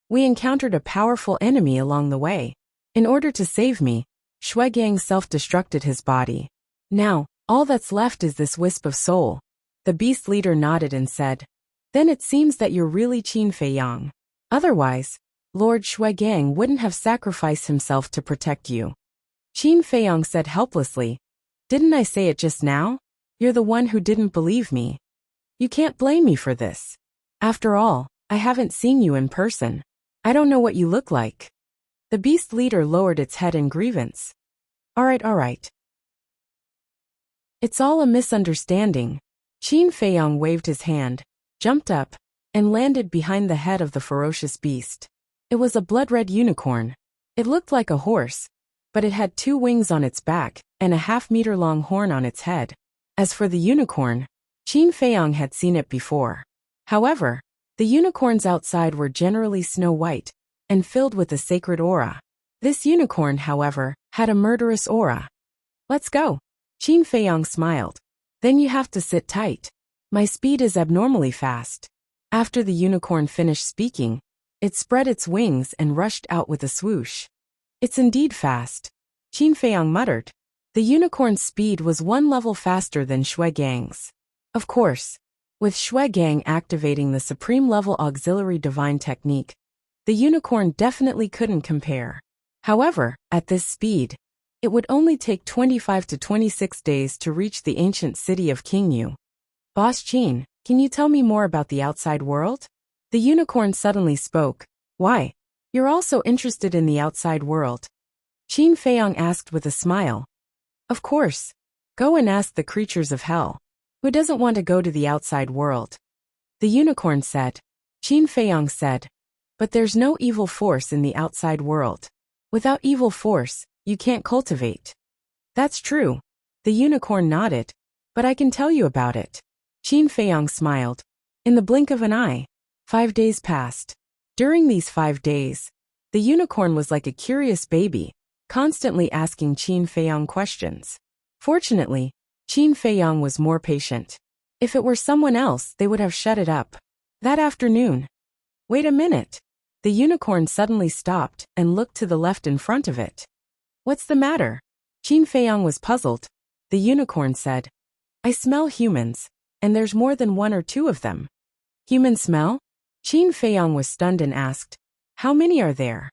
We encountered a powerful enemy along the way. In order to save me, Shuigang self-destructed his body. Now, all that's left is this wisp of soul. The beast leader nodded and said, then it seems that you're really Qin Feiyang. Otherwise, Lord Shuigang wouldn't have sacrificed himself to protect you. Qin Feiyong said helplessly. Didn't I say it just now? You're the one who didn't believe me. You can't blame me for this. After all, I haven't seen you in person. I don't know what you look like. The beast leader lowered its head in grievance. All right. It's all a misunderstanding. Qin Feiyong waved his hand, jumped up, and landed behind the head of the ferocious beast. It was a blood-red unicorn. It looked like a horse, but it had 2 wings on its back and a half-meter-long horn on its head. As for the unicorn, Qin Feiyong had seen it before. However, the unicorns outside were generally snow-white and filled with a sacred aura. This unicorn, however, had a murderous aura. Let's go. Qin Feiyong smiled. Then you have to sit tight. My speed is abnormally fast. After the unicorn finished speaking, it spread its wings and rushed out with a swoosh. It's indeed fast. Qin Feiyong muttered. The unicorn's speed was 1 level faster than Shuigang's. Of course, with Shuigang activating the supreme level auxiliary divine technique, the unicorn definitely couldn't compare. However, at this speed, it would only take 25 to 26 days to reach the ancient city of Qingyu. Boss Qin, can you tell me more about the outside world? The unicorn suddenly spoke. Why? You're also interested in the outside world? Qin Feiyong asked with a smile. Of course. Go and ask the creatures of hell. Who doesn't want to go to the outside world? The unicorn said. Qin Feiyong said. But there's no evil force in the outside world. Without evil force, you can't cultivate. That's true. The unicorn nodded. But I can tell you about it. Qin Feiyong smiled. In the blink of an eye, 5 days passed. During these 5 days, the unicorn was like a curious baby, constantly asking Qin Feiyong questions. Fortunately, Qin Feiyong was more patient. If it were someone else, they would have shut it up. That afternoon. Wait a minute. The unicorn suddenly stopped and looked to the left in front of it. What's the matter? Qin Feiyong was puzzled. The unicorn said, I smell humans, and there's more than 1 or 2 of them. Human smell? Qin Feiyong was stunned and asked, How many are there?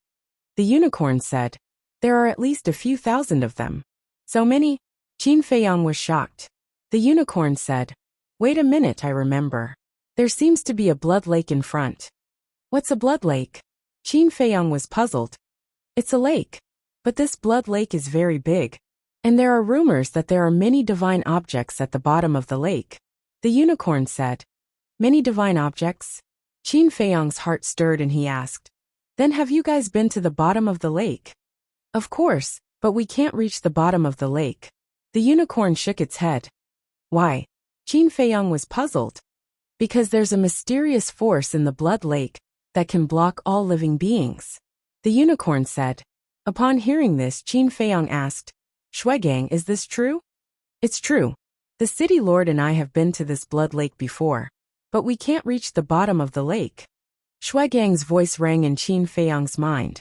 The unicorn said, There are at least a few thousand of them. So many? Qin Feiyong was shocked. The unicorn said, Wait a minute, I remember. There seems to be a blood lake in front. What's a blood lake? Qin Feiyong was puzzled. It's a lake. But this blood lake is very big. And there are rumors that there are many divine objects at the bottom of the lake. The unicorn said, Many divine objects? Qin Feiyong's heart stirred and he asked, Then have you guys been to the bottom of the lake? Of course, but we can't reach the bottom of the lake. The unicorn shook its head. Why? Qin Feiyong was puzzled. Because there's a mysterious force in the blood lake that can block all living beings. The unicorn said. Upon hearing this, Qin Feiyong asked, Shuigang, is this true? It's true. The city lord and I have been to this blood lake before, but we can't reach the bottom of the lake. Shuigang's voice rang in Qin Feiyong's mind.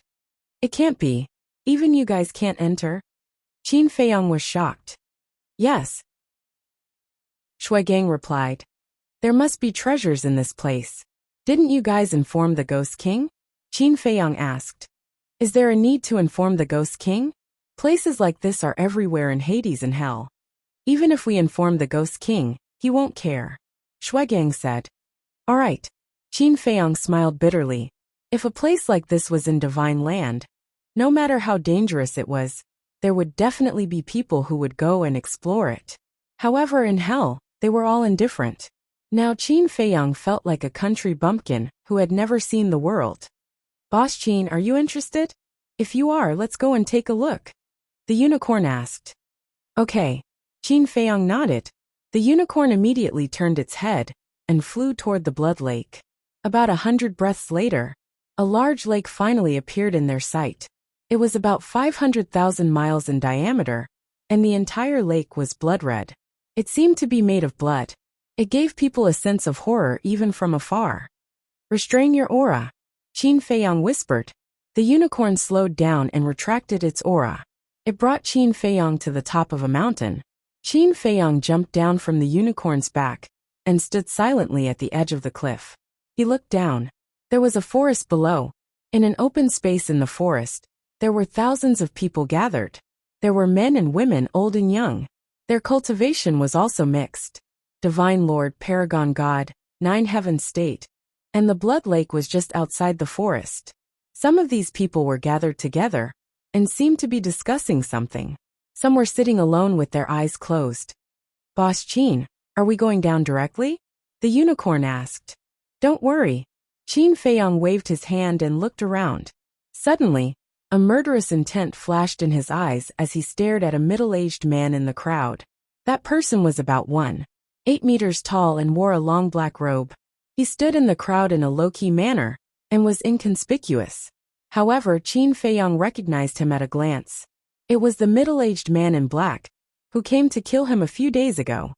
It can't be. Even you guys can't enter? Qin Feiyong was shocked. Yes. Shuigang replied. There must be treasures in this place. Didn't you guys inform the Ghost King? Qin Feiyong asked. Is there a need to inform the Ghost King? Places like this are everywhere in Hades and Hell. Even if we inform the Ghost King, he won't care. Shuigang said. All right. Qin Feiyong smiled bitterly. If a place like this was in divine land, no matter how dangerous it was, there would definitely be people who would go and explore it. However, in Hell, they were all indifferent. Now Qin Feiyong felt like a country bumpkin who had never seen the world. Boss Qin, are you interested? If you are, let's go and take a look. The unicorn asked. Okay. Qin Feiyong nodded. The unicorn immediately turned its head and flew toward the blood lake. About 100 breaths later, a large lake finally appeared in their sight. It was about 500,000 miles in diameter, and the entire lake was blood red. It seemed to be made of blood. It gave people a sense of horror even from afar. Restrain your aura, Qin Feiyong whispered. The unicorn slowed down and retracted its aura. It brought Qin Feiyong to the top of a mountain. Qin Feiyong jumped down from the unicorn's back and stood silently at the edge of the cliff. He looked down. There was a forest below, In an open space in the forest, there were thousands of people gathered. There were men and women, old and young. Their cultivation was also mixed. Divine Lord, Paragon God, Nine Heavens State, and the Blood Lake was just outside the forest. Some of these people were gathered together and seemed to be discussing something. Some were sitting alone with their eyes closed. Boss Qin, are we going down directly? The unicorn asked. Don't worry. Qin Feiyong waved his hand and looked around. Suddenly, a murderous intent flashed in his eyes as he stared at a middle-aged man in the crowd. That person was about 1.8 meters tall and wore a long black robe. He stood in the crowd in a low-key manner and was inconspicuous. However, Qin Feiyong recognized him at a glance. It was the middle-aged man in black, who came to kill him a few days ago.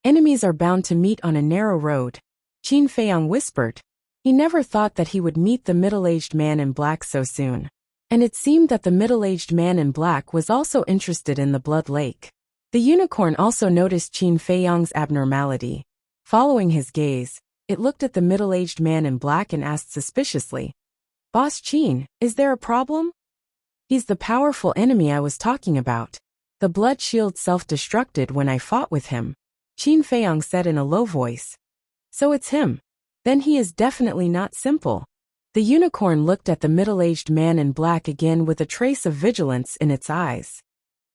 Enemies are bound to meet on a narrow road, Qin Feiyong whispered. He never thought that he would meet the middle-aged man in black so soon. And it seemed that the middle-aged man in black was also interested in the Blood Lake. The unicorn also noticed Qin Feiyong's abnormality. Following his gaze, it looked at the middle-aged man in black and asked suspiciously, Boss Qin, is there a problem? He's the powerful enemy I was talking about. The blood shield self-destructed when I fought with him, Qin Feiyong said in a low voice. So it's him. Then he is definitely not simple. The unicorn looked at the middle-aged man in black again with a trace of vigilance in its eyes.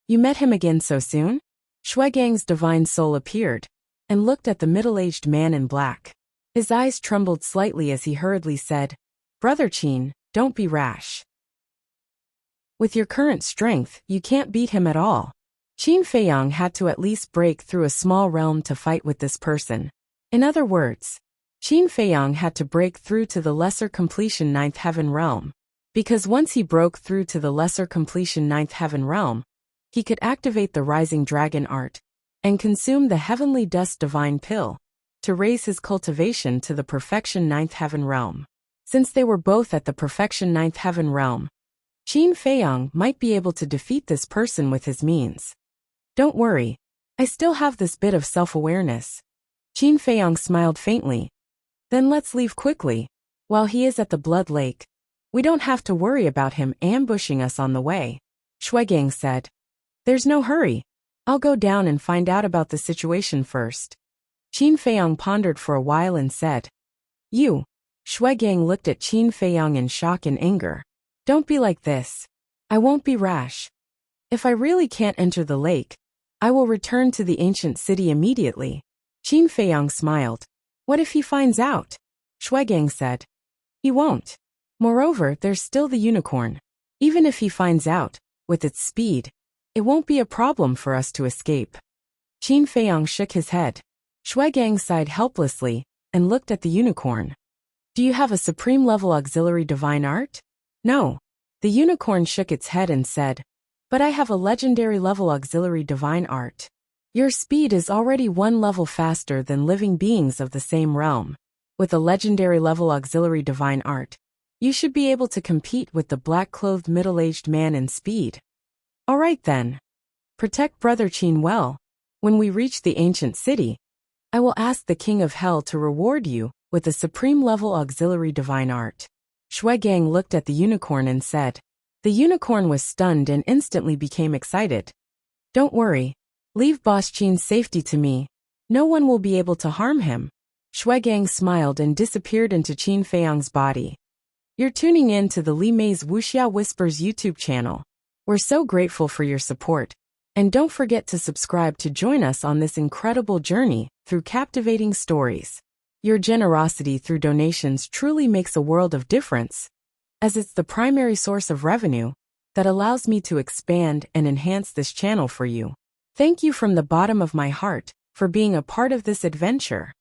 You met him again so soon? Shuigang's divine soul appeared and looked at the middle-aged man in black. His eyes trembled slightly as he hurriedly said, Brother Qin, don't be rash. With your current strength, you can't beat him at all. Qin Feiyong had to at least break through a small realm to fight with this person. In other words, Qin Feiyong had to break through to the lesser completion ninth heaven realm. Because once he broke through to the lesser completion ninth heaven realm, he could activate the rising dragon art and consume the heavenly dust divine pill to raise his cultivation to the perfection ninth heaven realm. Since they were both at the perfection ninth heaven realm, Qin Feiyong might be able to defeat this person with his means. Don't worry, I still have this bit of self-awareness. Qin Feiyong smiled faintly. Then let's leave quickly. While he is at the Blood Lake, we don't have to worry about him ambushing us on the way, Shuigang said. There's no hurry. I'll go down and find out about the situation first. Qin Feiyong pondered for a while and said, You. Shuigang looked at Qin Feiyong in shock and anger. Don't be like this. I won't be rash. If I really can't enter the lake, I will return to the ancient city immediately. Qin Feiyong smiled. What if he finds out? Shuigang said. He won't. Moreover, there's still the unicorn. Even if he finds out, with its speed, it won't be a problem for us to escape. Qin Feiyong shook his head. Shuigang sighed helplessly and looked at the unicorn. Do you have a supreme level auxiliary divine art? No. The unicorn shook its head and said, But I have a legendary level auxiliary divine art. Your speed is already one level faster than living beings of the same realm. With a legendary level auxiliary divine art, you should be able to compete with the black-clothed middle-aged man in speed. All right then. Protect Brother Qin well. When we reach the ancient city, I will ask the King of Hell to reward you with a supreme level auxiliary divine art. Shuigang looked at the unicorn and said. The unicorn was stunned and instantly became excited. Don't worry. Leave Boss Qin's safety to me. No one will be able to harm him. Shuigang smiled and disappeared into Qin Feiyong's body. You're tuning in to the Li Mei's Wuxia Whispers YouTube channel. We're so grateful for your support. And don't forget to subscribe to join us on this incredible journey through captivating stories. Your generosity through donations truly makes a world of difference, as it's the primary source of revenue that allows me to expand and enhance this channel for you. Thank you from the bottom of my heart for being a part of this adventure.